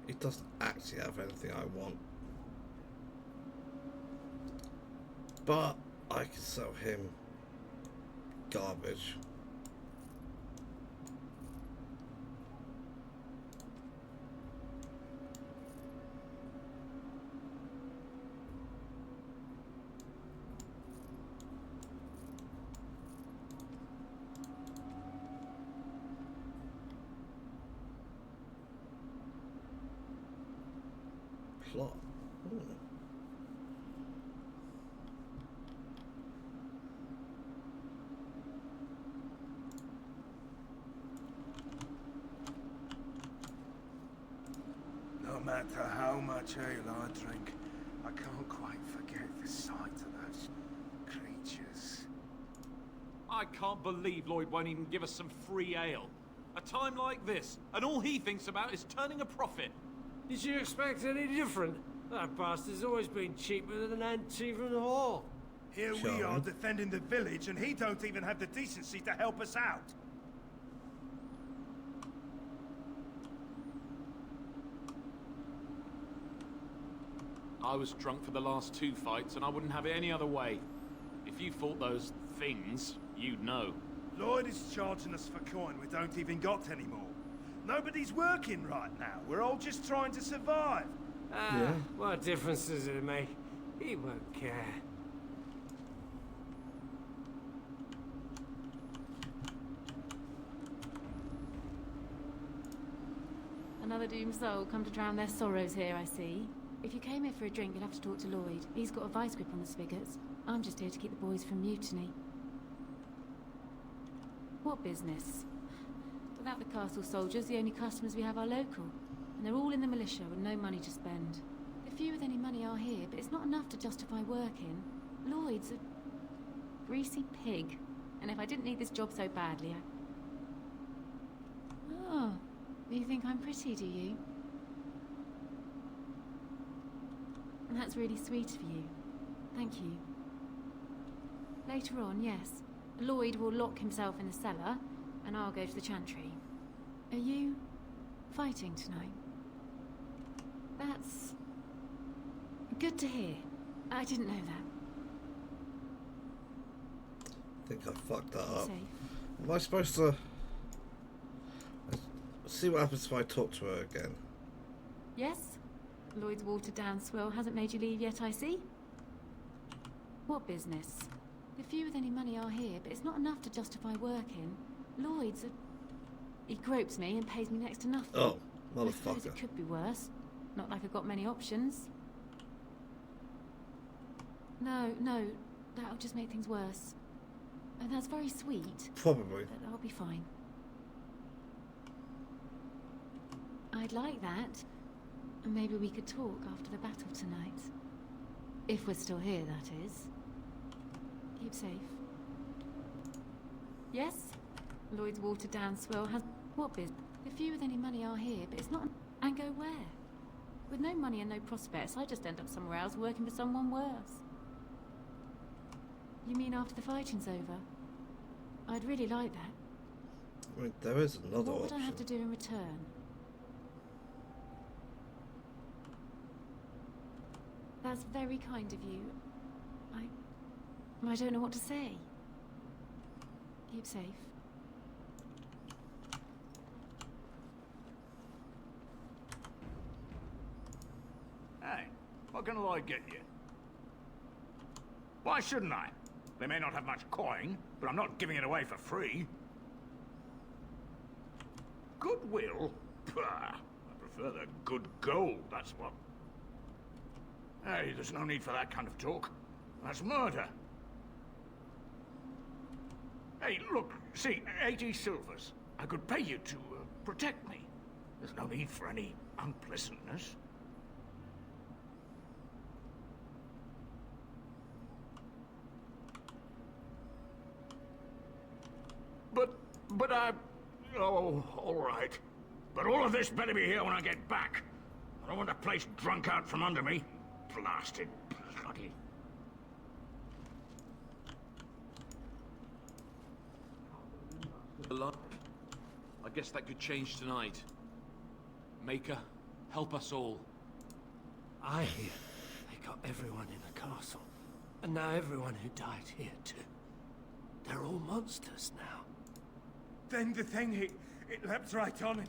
He doesn't actually have anything I want. But I can sell him garbage. Plot. Ooh. No matter how much ale I drink, I can't quite forget the sight of those creatures. I can't believe Lloyd won't even give us some free ale. A time like this, and all he thinks about is turning a profit. Did you expect any different? That bastard's always been cheaper than an ante from the hall. Here we are defending the village, and he don't even have the decency to help us out. I was drunk for the last 2 fights, and I wouldn't have it any other way. If you fought those things, you'd know. Lloyd is charging us for coin we don't even got anymore. Nobody's working right now. We're all just trying to survive. What difference does it make? He won't care. Another doomed soul come to drown their sorrows here, I see. If you came here for a drink, you'll have to talk to Lloyd. He's got a vice grip on the spigots. I'm just here to keep the boys from mutiny. What business? Without the castle soldiers, the only customers we have are local. And they're all in the militia with no money to spend. The few with any money are here, but it's not enough to justify working. Lloyd's a greasy pig. And if I didn't need this job so badly, Oh, you think I'm pretty, do you? That's really sweet of you. Thank you. Later on, yes. Lloyd will lock himself in the cellar, and I'll go to the chantry. Are you fighting tonight? That's good to hear. I didn't know that. I think I fucked that up. Safe. Am I supposed to see what happens if I talk to her again? Yes? Lloyd's watered down swill hasn't made you leave yet, I see. What business? The few with any money are here, but it's not enough to justify working. Lloyd's he gropes me and pays me next to nothing. Oh, I suppose motherfucker. it could be worse. Not like I've got many options. No, that'll just make things worse. And that's very sweet. Probably. But I'll be fine. I'd like that. And maybe we could talk after the battle tonight. If we're still here, that is. Keep safe. Yes? Lloyd's watered down swill has... What business? The few with any money are here, but it's not... And go where? With no money and no prospects, I just end up somewhere else working for someone worse. You mean after the fighting's over? I'd really like that. I mean, there is another What would option. I have to do in return? That's very kind of you. I don't know what to say. Keep safe. bargain will I get you? Why shouldn't I? They may not have much coin, but I'm not giving it away for free. Goodwill? Pah, I prefer the good gold, that's what. Hey, there's no need for that kind of talk. That's murder. Hey, look, see, 80 silvers. I could pay you to protect me. There's no need for any unpleasantness. But oh, all right. But all of this better be here when I get back. I don't want the place drunk out from under me. Blasted bloody... I guess that could change tonight. Maker, help us all. I hear they got everyone in the castle. And now everyone who died here too. They're all monsters now. Then the thing, it leapt right on him.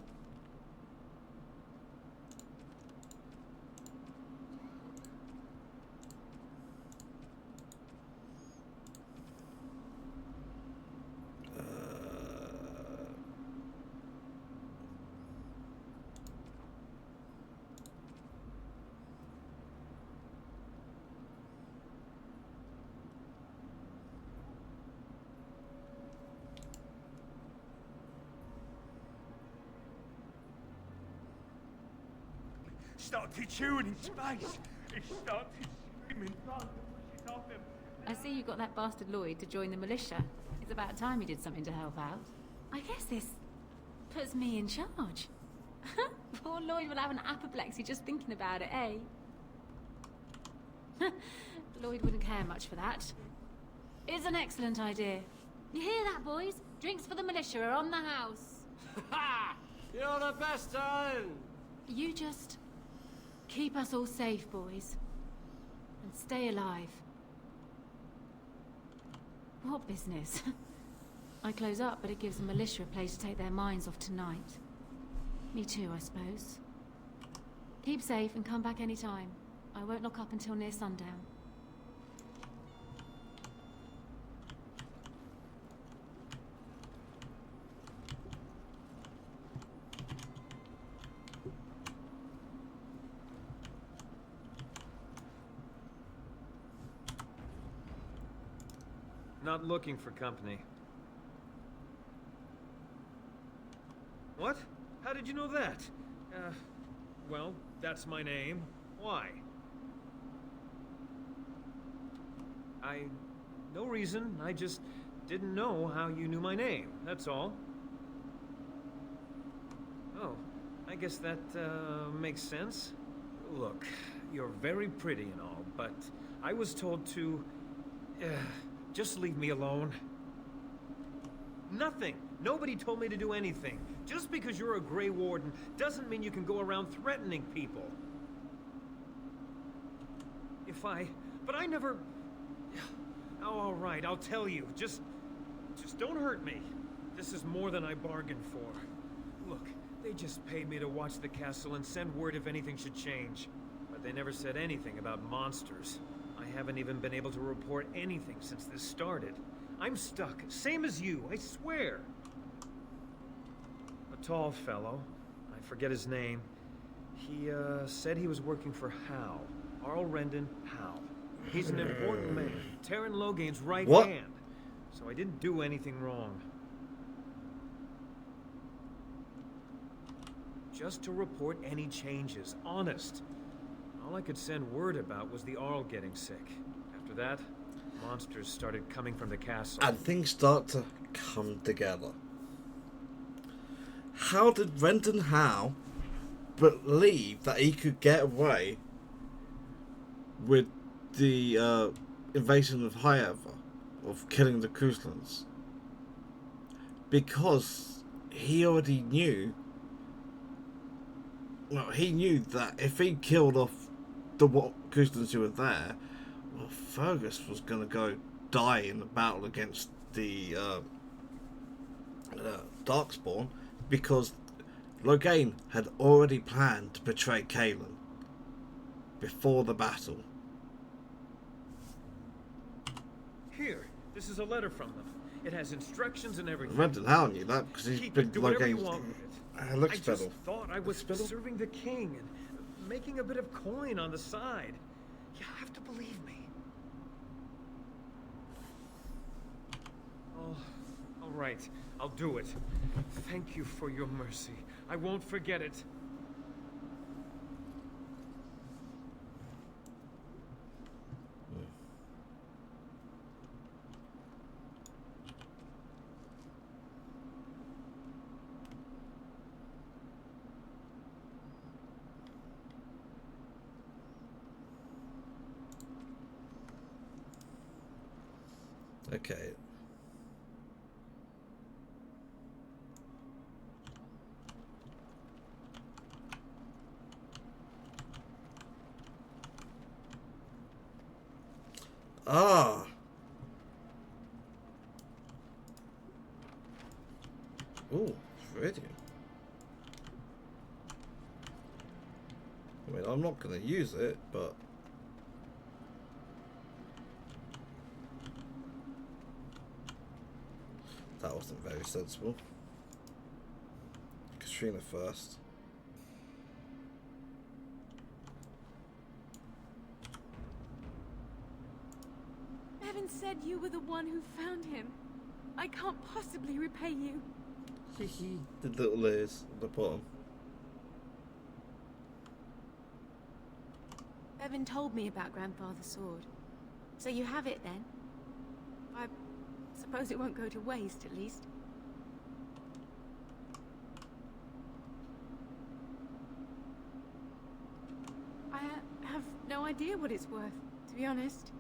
Started chewing his face. He started screaming blood and pushes off him. I see you got that bastard Lloyd to join the militia. It's about time he did something to help out. I guess this puts me in charge. Poor Lloyd will have an apoplexy just thinking about it, eh? Lloyd wouldn't care much for that. It's an excellent idea. You hear that, boys? Drinks for the militia are on the house. Ha! You're the best, Owen! You just keep us all safe, boys. And stay alive. What business? I close up, but it gives the militia a place to take their minds off tonight. Me too, I suppose. Keep safe and come back any time. I won't lock up until near sundown. Not looking for company. What? How did you know that? Well, that's my name. Why? No reason. I just didn't know how you knew my name, that's all. Oh, I guess that, makes sense. Look, you're very pretty and all, but I was told to... just leave me alone. Nothing. Nobody told me to do anything. Just because you're a Grey Warden doesn't mean you can go around threatening people. But I never... Oh, all right, I'll tell you. Just don't hurt me. This is more than I bargained for. Look, they just paid me to watch the castle and send word if anything should change. But they never said anything about monsters. I haven't even been able to report anything since this started. I'm stuck, same as you, I swear. A tall fellow, I forget his name. He, said he was working for Howe. Arl Howe. He's an important man, Terran Logain's right hand. So I didn't do anything wrong. Just to report any changes, honest. All I could send word about was the Arl getting sick. After that, monsters started coming from the castle. And things start to come together. How did Rendon Howe believe that he could get away with the invasion of Highever, of killing the Kuslans? Because he already knew... Well, he knew that if he killed off the Kuslans who were there, well, Fergus was going to go die in the battle against the Darkspawn, because Logain had already planned to betray Cailan. before the battle. Here, this is a letter from them. It has instructions and everything. Rendon Howe knew that because he's been do whatever you locating want with it. look I spittle. just thought I was serving the king and making a bit of coin on the side. You have to believe me. Oh, all right. I'll do it. Thank you for your mercy. I won't forget it. Okay. Ah. Ooh, Viridian. I mean, I'm not going to use it, but that wasn't very sensible. Katrina first. Evan said you were the one who found him. I can't possibly repay you. The little ears at the bottom. Evan told me about Grandfather's sword. So you have it then? I suppose it won't go to waste, at least. I have no idea what it's worth, to be honest.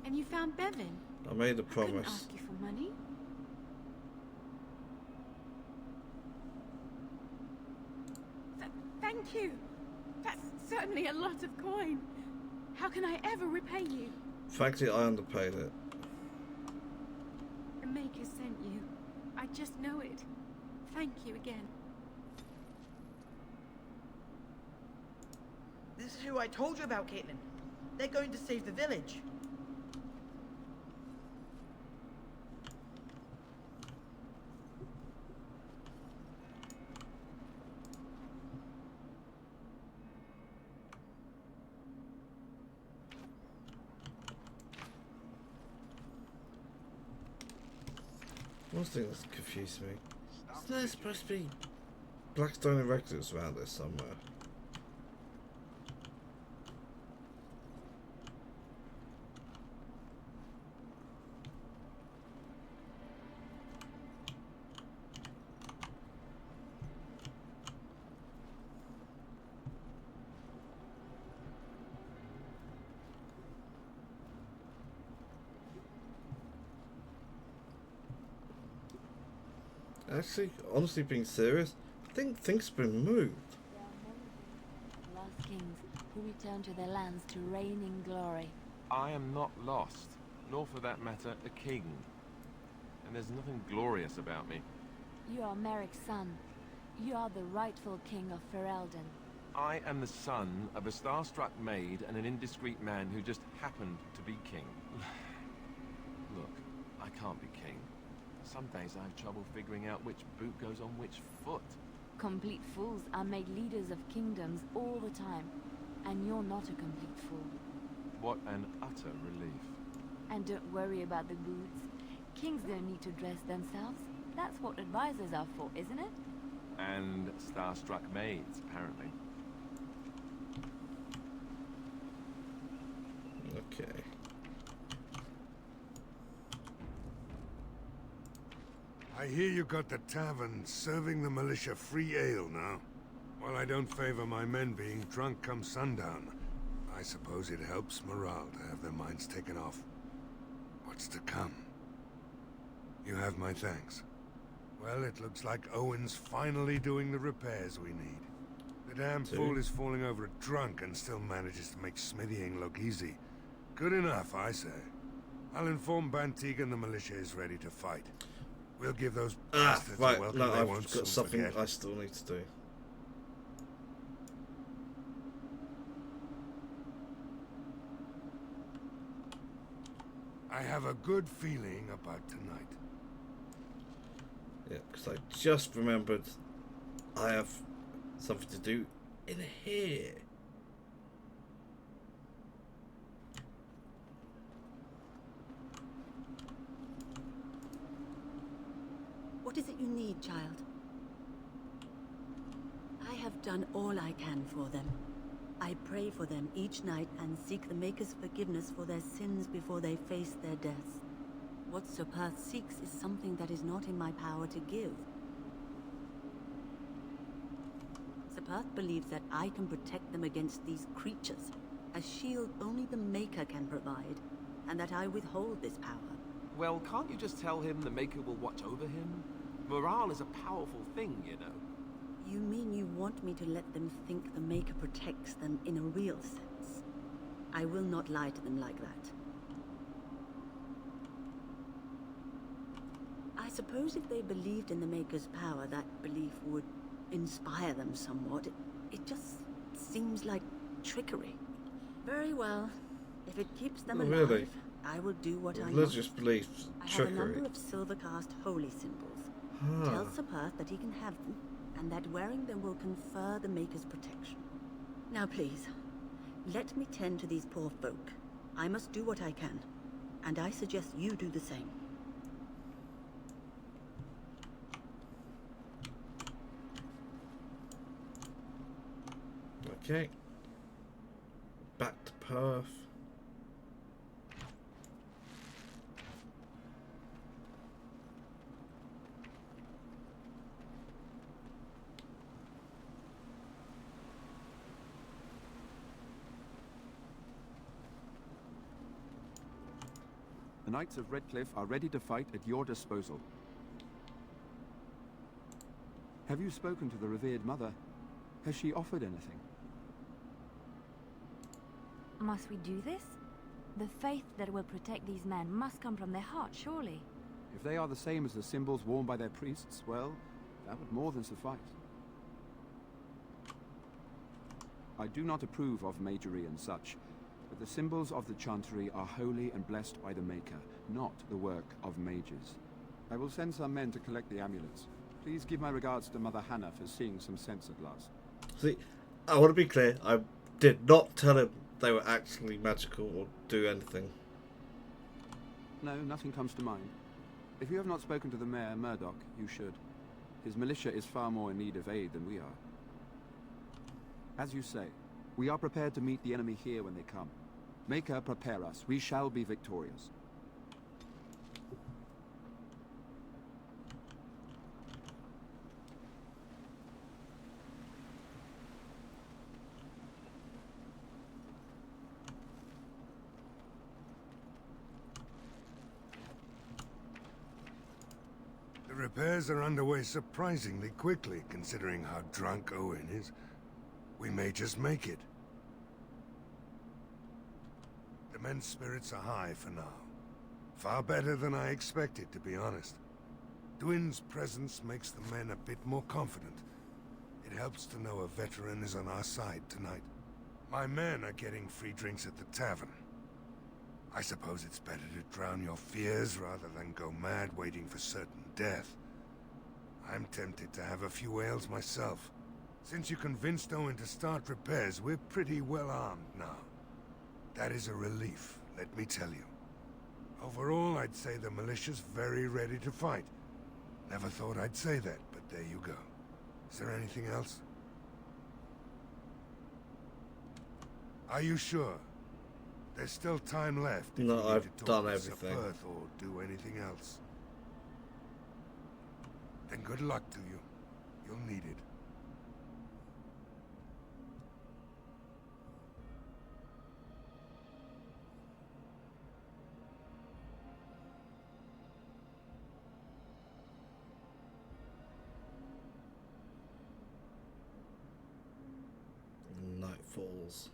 And you found Bevan. I made a I couldn't promise. ask you for money. Thank you. That's certainly a lot of coin. How can I ever repay you? Frankly, I underpaid it. The Maker sent you. I just know it. Thank you again. This is who I told you about, Caitlin. They're going to save the village. One thing that's confused me. Isn't there supposed to be Blackstone Irregulars around there somewhere? Actually, honestly being serious, I think things have been moved. Lost kings who return to their lands to reign in glory. I am not lost, nor for that matter, a king. And there's nothing glorious about me. You are Merrick's son. You are the rightful king of Ferelden. I am the son of a star-struck maid and an indiscreet man who just happened to be king. Look, I can't be king. Some days I have trouble figuring out which boot goes on which foot. Complete fools are made leaders of kingdoms all the time. And you're not a complete fool. What an utter relief. And don't worry about the boots. Kings don't need to dress themselves. That's what advisors are for, isn't it? And star-struck maids, apparently. Okay. I hear you got the tavern serving the militia free ale now. While I don't favor my men being drunk come sundown, I suppose it helps morale to have their minds taken off what's to come. You have my thanks. Well, it looks like Owen's finally doing the repairs we need. The damn fool is falling over drunk and still manages to make smithying look easy. Good enough, I say. I'll inform Bantigan the militia is ready to fight. We'll give those bastards right, a welcome no, they I've won't got soon something forget. I still need to do. I have a good feeling about tonight. Yeah, because I just remembered I have something to do in here. What is it you need, child? I have done all I can for them. I pray for them each night and seek the Maker's forgiveness for their sins before they face their deaths. What Sir Perth seeks is something that is not in my power to give. Sir Perth believes that I can protect them against these creatures, a shield only the Maker can provide, and that I withhold this power. Well, can't you just tell him the Maker will watch over him? Morale is a powerful thing, you know. You mean you want me to let them think the Maker protects them in a real sense? I will not lie to them like that. I suppose if they believed in the Maker's power, that belief would inspire them somewhat. It just seems like trickery. Very well. If it keeps them alive, Really? I will do what I Religious must. beliefs, I have trickery. a number of silver-cast holy symbols. Tell Sir Perth that he can have them, and that wearing them will confer the Maker's protection. Now please, let me tend to these poor folk. I must do what I can, and I suggest you do the same. Okay. Back to Perth. The Knights of Redcliffe are ready to fight at your disposal. Have you spoken to the revered mother? Has she offered anything? Must we do this? The faith that will protect these men must come from their heart, surely. If they are the same as the symbols worn by their priests, well, that would more than suffice. I do not approve of magery and such, but the symbols of the Chantry are holy and blessed by the Maker, not the work of mages. I will send some men to collect the amulets. Please give my regards to Mother Hannah for seeing some sense at last. See, I want to be clear, I did not tell him they were actually magical or do anything. No, nothing comes to mind. If you have not spoken to the Mayor, Murdoch, you should. His militia is far more in need of aid than we are. As you say, we are prepared to meet the enemy here when they come. Maker, prepare us. We shall be victorious. The repairs are underway surprisingly quickly, considering how drunk Owen is. We may just make it. The men's spirits are high for now. Far better than I expected, to be honest. Dwin's presence makes the men a bit more confident. It helps to know a veteran is on our side tonight. My men are getting free drinks at the tavern. I suppose it's better to drown your fears rather than go mad waiting for certain death. I'm tempted to have a few ales myself. Since you convinced Owen to start repairs, we're pretty well armed now. That is a relief, let me tell you. Overall, I'd say the militia's very ready to fight. Never thought I'd say that, but there you go. Is there anything else? Are you sure? There's still time left if No, you need I've to talk done with Sir everything. Perth or do anything else. Then good luck to you. You'll need it. Night falls.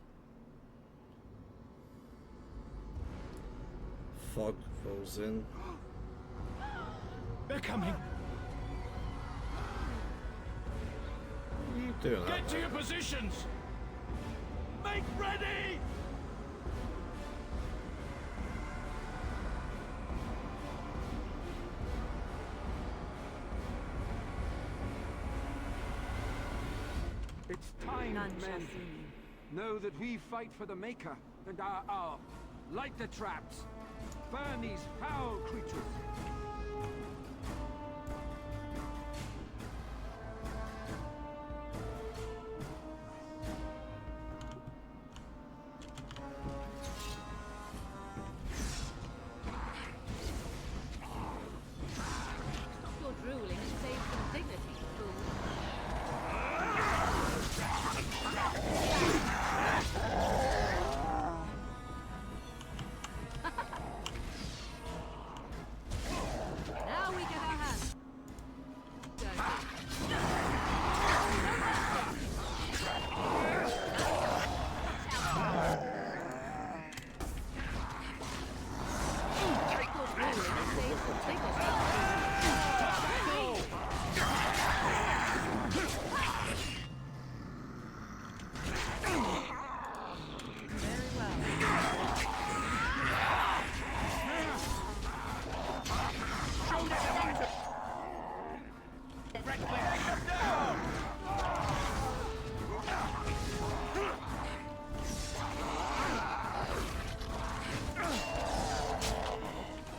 Fog falls in. They're coming. What are you doing? Get to your positions. Make ready. It's time, None shall men. see me. Know that we fight for the Maker and our Arl. Light the traps. Burn these foul creatures. Stop your drooling and save some dignity, fool. Now we get our hands.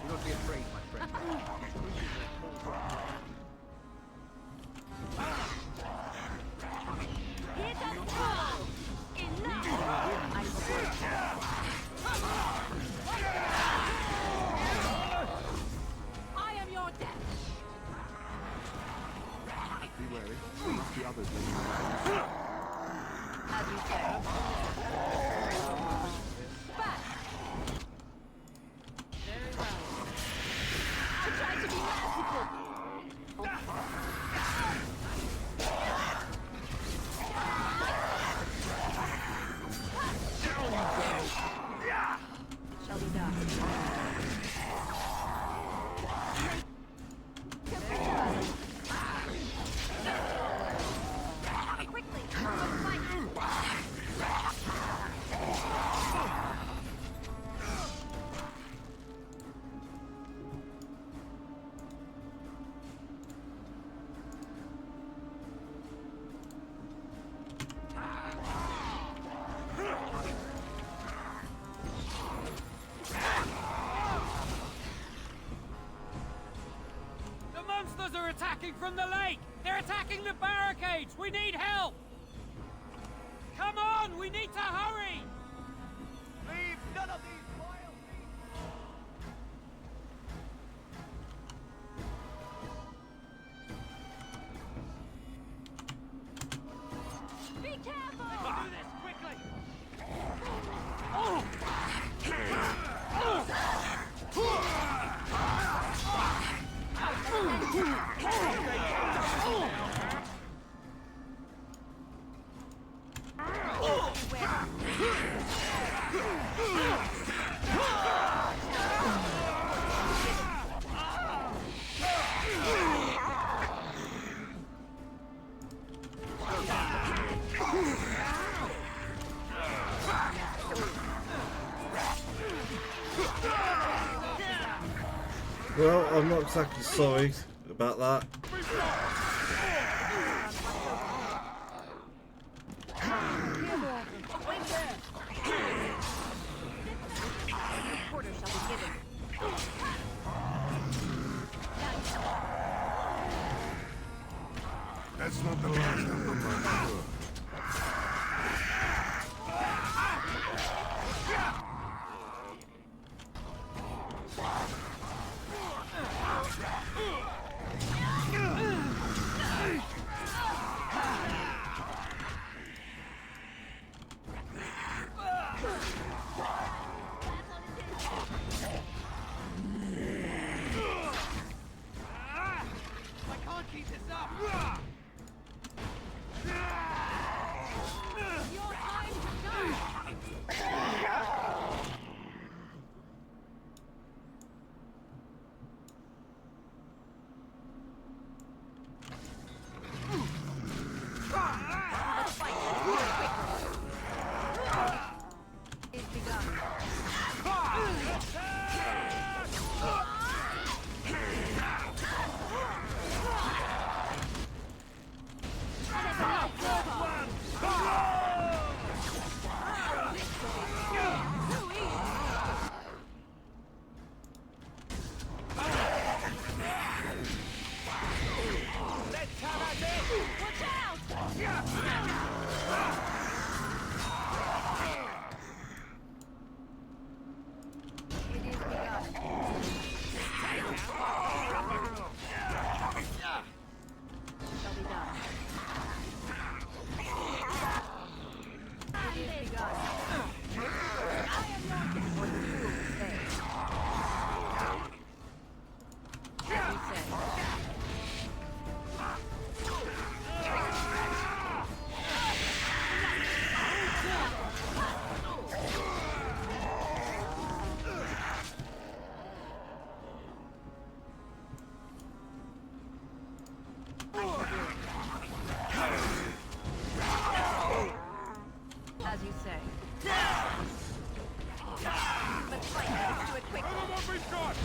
Do not be afraid, my friend. Here does trouble! Enough! I am your death! Be wary. There must be others living. As you say. Back! Very well. I tried to be merciful! Shall we die? Quickly! The monsters are attacking from the lake! They're attacking the barricades! We need help! Come on! We need to hurry! Leave none of these wild Be careful! Do this quickly! Well, I'm not exactly sorry about that. Quarter shall be given. That's not the last of them, I'm sure. I can't keep this up! Your time to die! It's begun. God!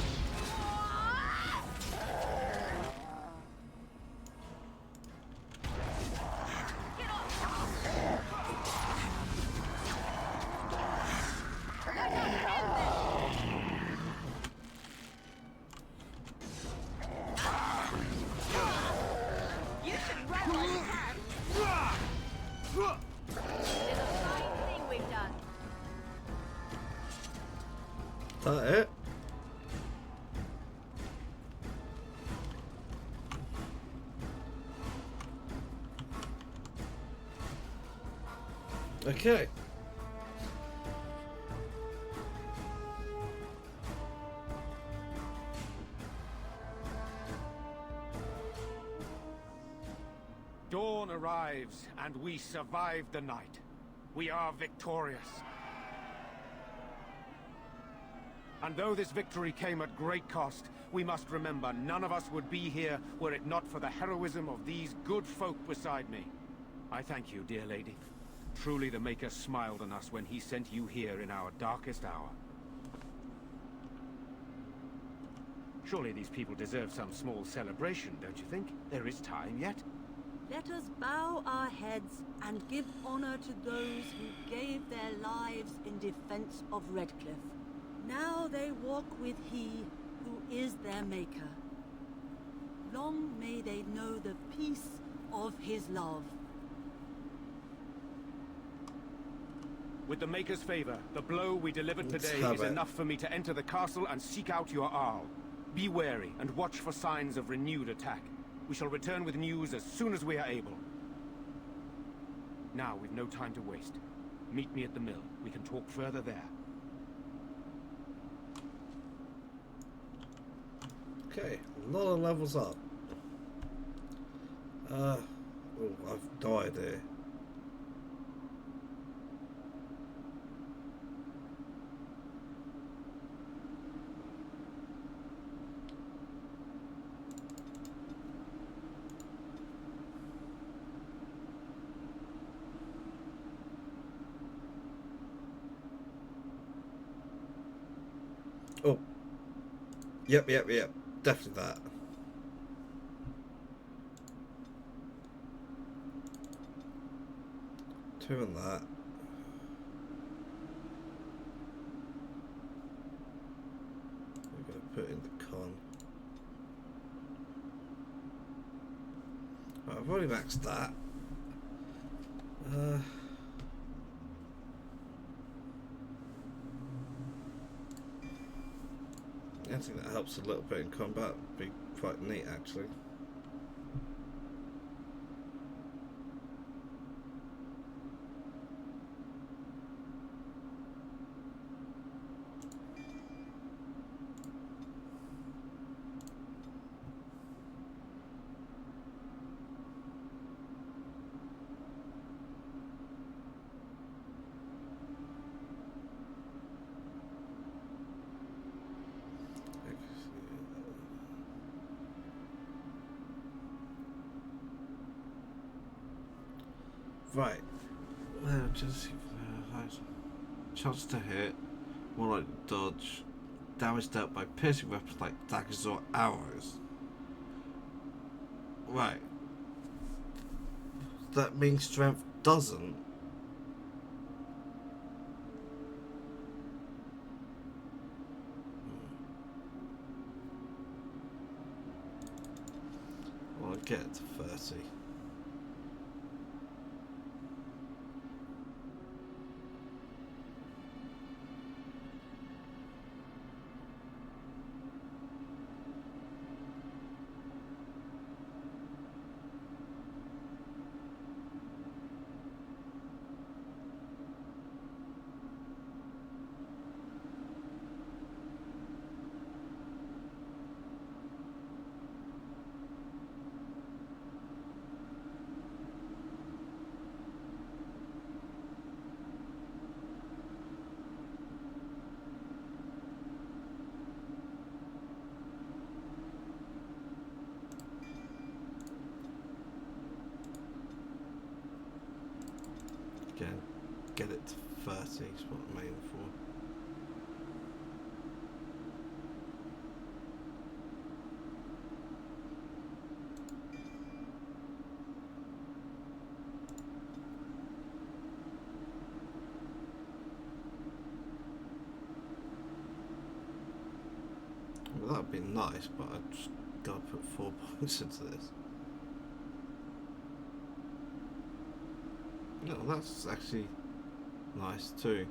You should run while you can. It's a fine thing we've done. That it? Okay. Dawn arrives, and we survive the night. We are victorious. And though this victory came at great cost, we must remember none of us would be here were it not for the heroism of these good folk beside me. I thank you, dear lady. Truly the Maker smiled on us when he sent you here in our darkest hour. Surely these people deserve some small celebration, don't you think? There is time yet. Let us bow our heads and give honor to those who gave their lives in defense of Redcliffe. Now they walk with he who is their maker. Long may they know the peace of his love. With the Maker's favor, the blow we delivered today is enough for me to enter the castle and seek out your Arl. Be wary and watch for signs of renewed attack. We shall return with news as soon as we are able. Now, we've no time to waste. Meet me at the mill. We can talk further there. Okay, a lot of levels up. Oh, I've no idea. Oh. Yep. Definitely that. Two and that. We're going to put in the con. Right, I've already maxed that. Anything that helps a little bit in combat would be quite neat, actually. Right. Well, just chance to hit, more like dodge, damage dealt by piercing weapons like daggers or arrows. Right. That means strength doesn't. Well, I'll get it to 30. Again, get it to 30 is what I'm aiming for. That'd be nice, but I just gotta put 4 points into this. No, that's actually nice too.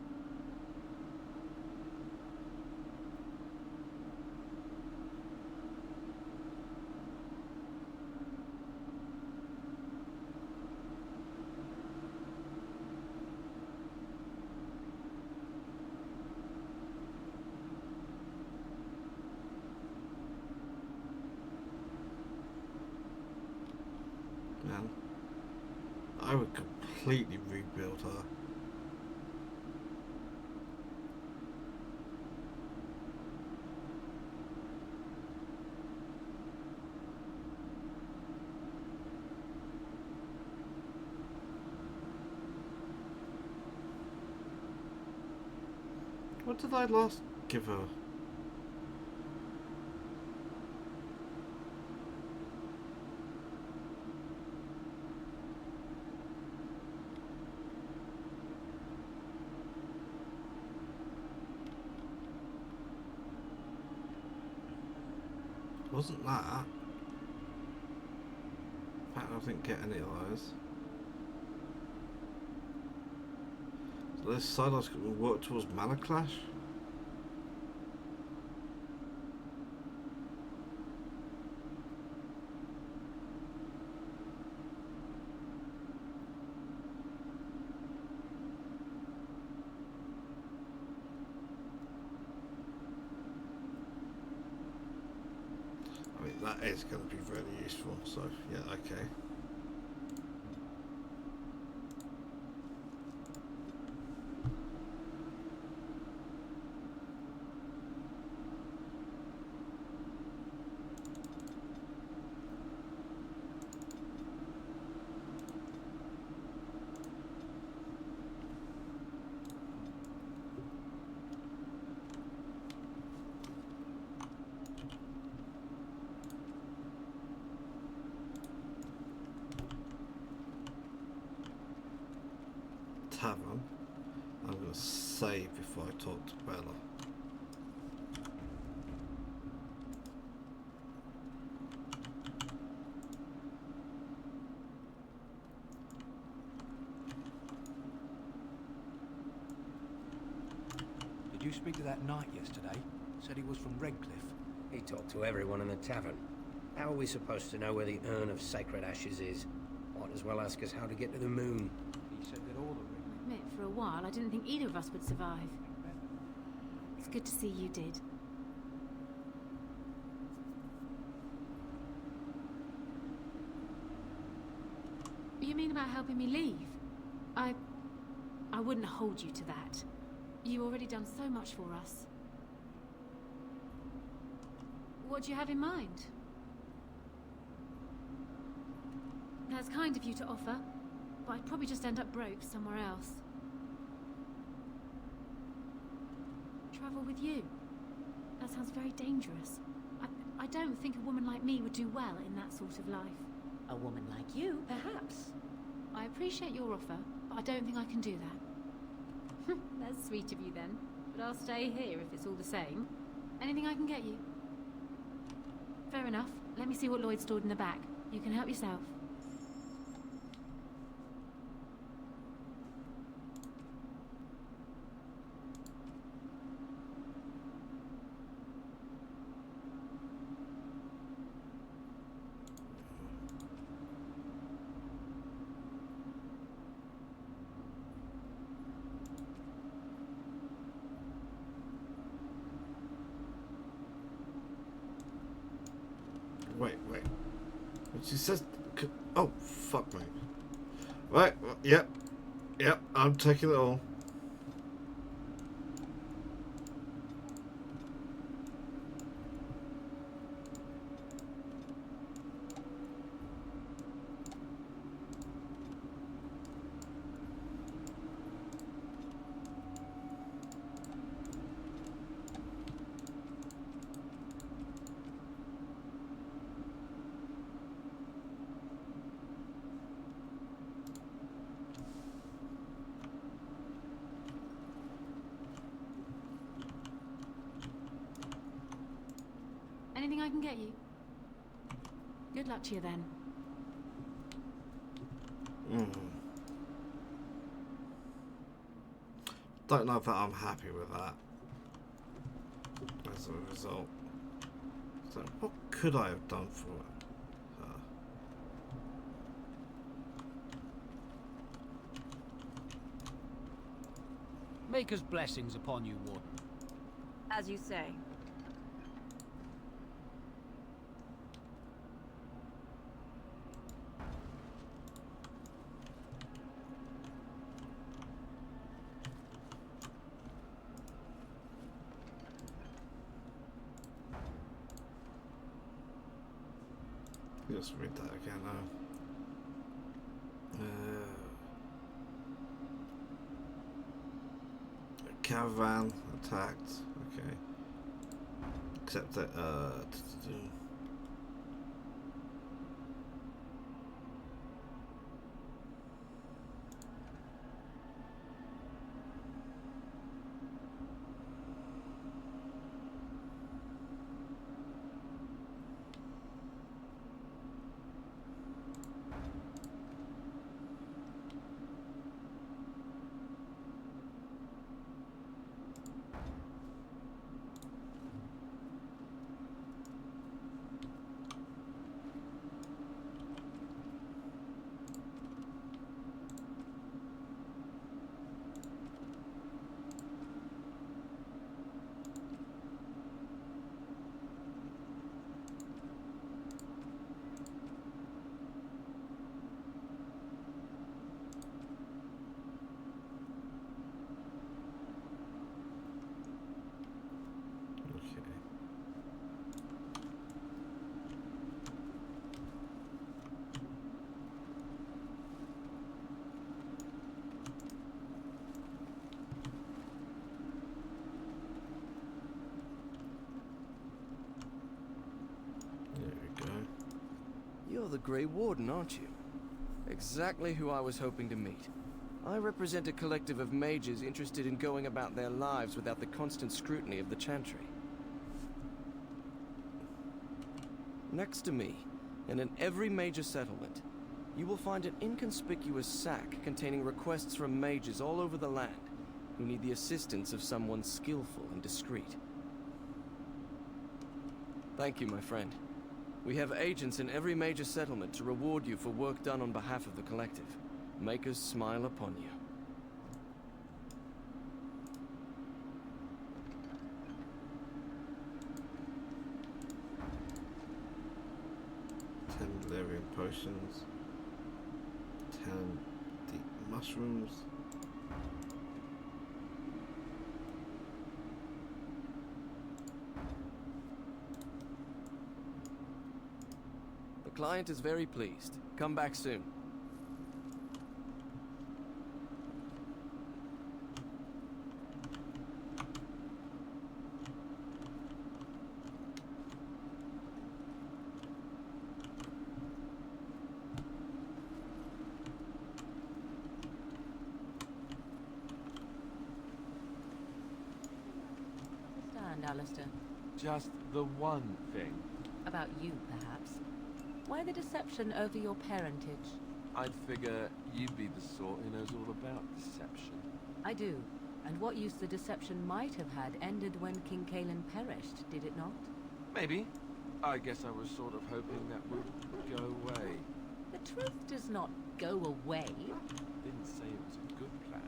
Man, I would completely rebuild her. What did I last give her? Wasn't that? In fact, I didn't get any of those. So this side I was going to work towards Mana Clash. That is going to be really useful, so yeah, okay. Tavern. I'm going to save before I talk to Bella. Did you speak to that knight yesterday? Said he was from Redcliffe. He talked to everyone in the tavern. How are we supposed to know where the urn of sacred ashes is? Might as well ask us how to get to the moon. He said that all the Admit, for a while, I didn't think either of us would survive. It's good to see you did. You mean about helping me leave? I wouldn't hold you to that. You've already done so much for us. What do you have in mind? That's kind of you to offer, but I'd probably just end up broke somewhere else. Travel with you? That sounds very dangerous. I don't think a woman like me would do well in that sort of life. A woman like you, perhaps. I appreciate your offer, but I don't think I can do that. That's sweet of you then, but I'll stay here if it's all the same. Anything I can get you? Fair enough. Let me see what Lloyd stored in the back. You can help yourself. Wait. She says... Oh, fuck me. Right, yep, I'm taking it all. I can get you. Good luck to you then. Don't know that I'm happy with that as a result. So what could I have done for it? Maker's blessings upon you, Warden. As you say. Just read that again now. Caravan attacked. Okay. Except that You're the Grey Warden, aren't you? Exactly who I was hoping to meet. I represent a collective of mages interested in going about their lives without the constant scrutiny of the Chantry. Next to me, and in every major settlement, you will find an inconspicuous sack containing requests from mages all over the land who need the assistance of someone skillful and discreet. Thank you, my friend. We have agents in every major settlement to reward you for work done on behalf of the collective. Makers smile upon you. Valerian potions, 10 deep mushrooms. The client is very pleased. Come back soon. Alistair. Just the one thing. About you, perhaps. Why the deception over your parentage? I'd figure you'd be the sort who knows all about deception. I do. And what use the deception might have had ended when King Kaelin perished, did it not? Maybe. I guess I was sort of hoping that would go away. The truth does not go away. Didn't say it was a good plan.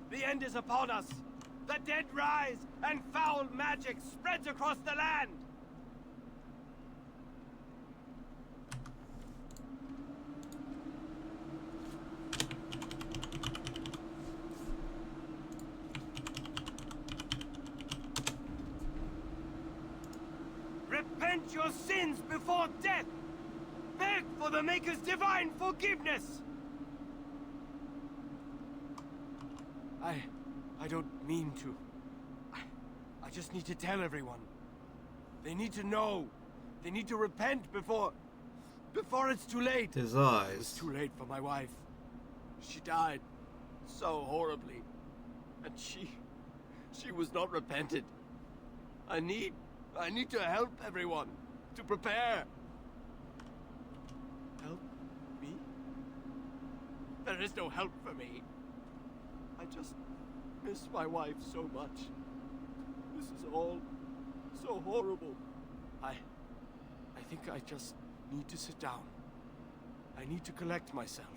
The end is upon us! The dead rise, and foul magic spreads across the land! Repent your sins before death! Beg for the Maker's divine forgiveness! I don't mean to. I just need to tell everyone. They need to know. They need to repent before it's too late. His eyes. It was too late for my wife. She died so horribly. And she was not repented. I need to help everyone, to prepare. Help me? There is no help for me. I just miss my wife so much. This is all so horrible. I think I just need to sit down. I need to collect myself.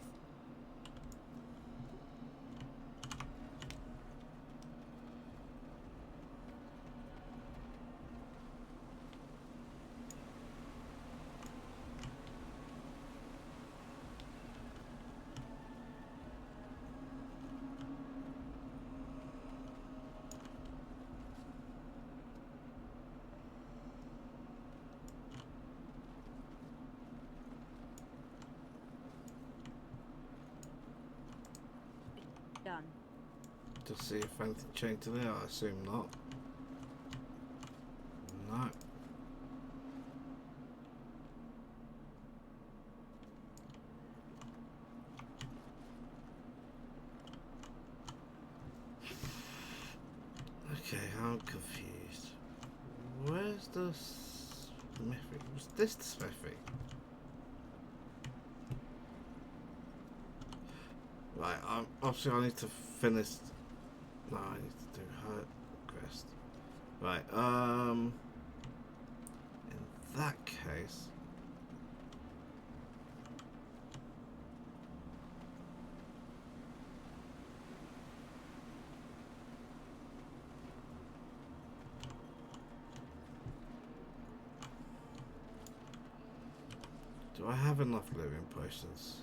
Done. To see if anything changed today, I assume not. No. Okay, I'm confused. Where's the smithy? Was this the smithy? Right, obviously I need to finish. No, I need to do her quest. Right, in that case. Do I have enough living potions?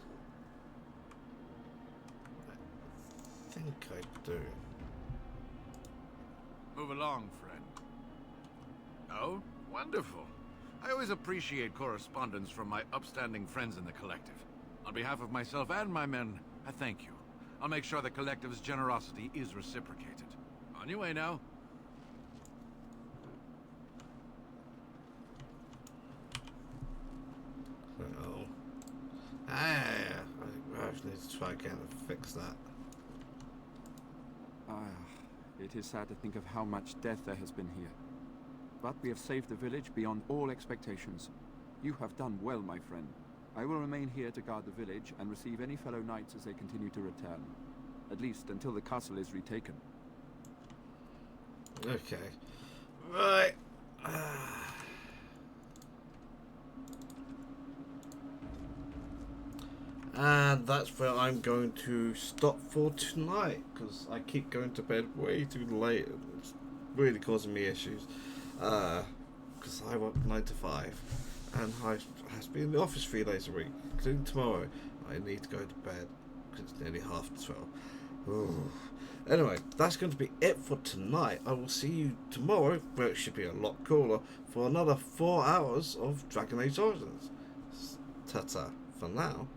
I think I do. Move along, friend. Oh, wonderful. I always appreciate correspondence from my upstanding friends in the Collective. On behalf of myself and my men, I thank you. I'll make sure the Collective's generosity is reciprocated. On your way now. Oh. I just need to try again and fix that. It is sad to think of how much death there has been here. But we have saved the village beyond all expectations. You have done well, my friend. I will remain here to guard the village and receive any fellow knights as they continue to return. At least until the castle is retaken. Okay. Right. And that's where I'm going to stop for tonight, because I keep going to bed way too late. It's really causing me issues. Because I work 9 to 5, and I have to be in the office 3 days a week, including tomorrow. I need to go to bed, because it's nearly 12:30. Ooh. Anyway, that's going to be it for tonight. I will see you tomorrow, where it should be a lot cooler, for another 4 hours of Dragon Age Origins. Ta-ta for now.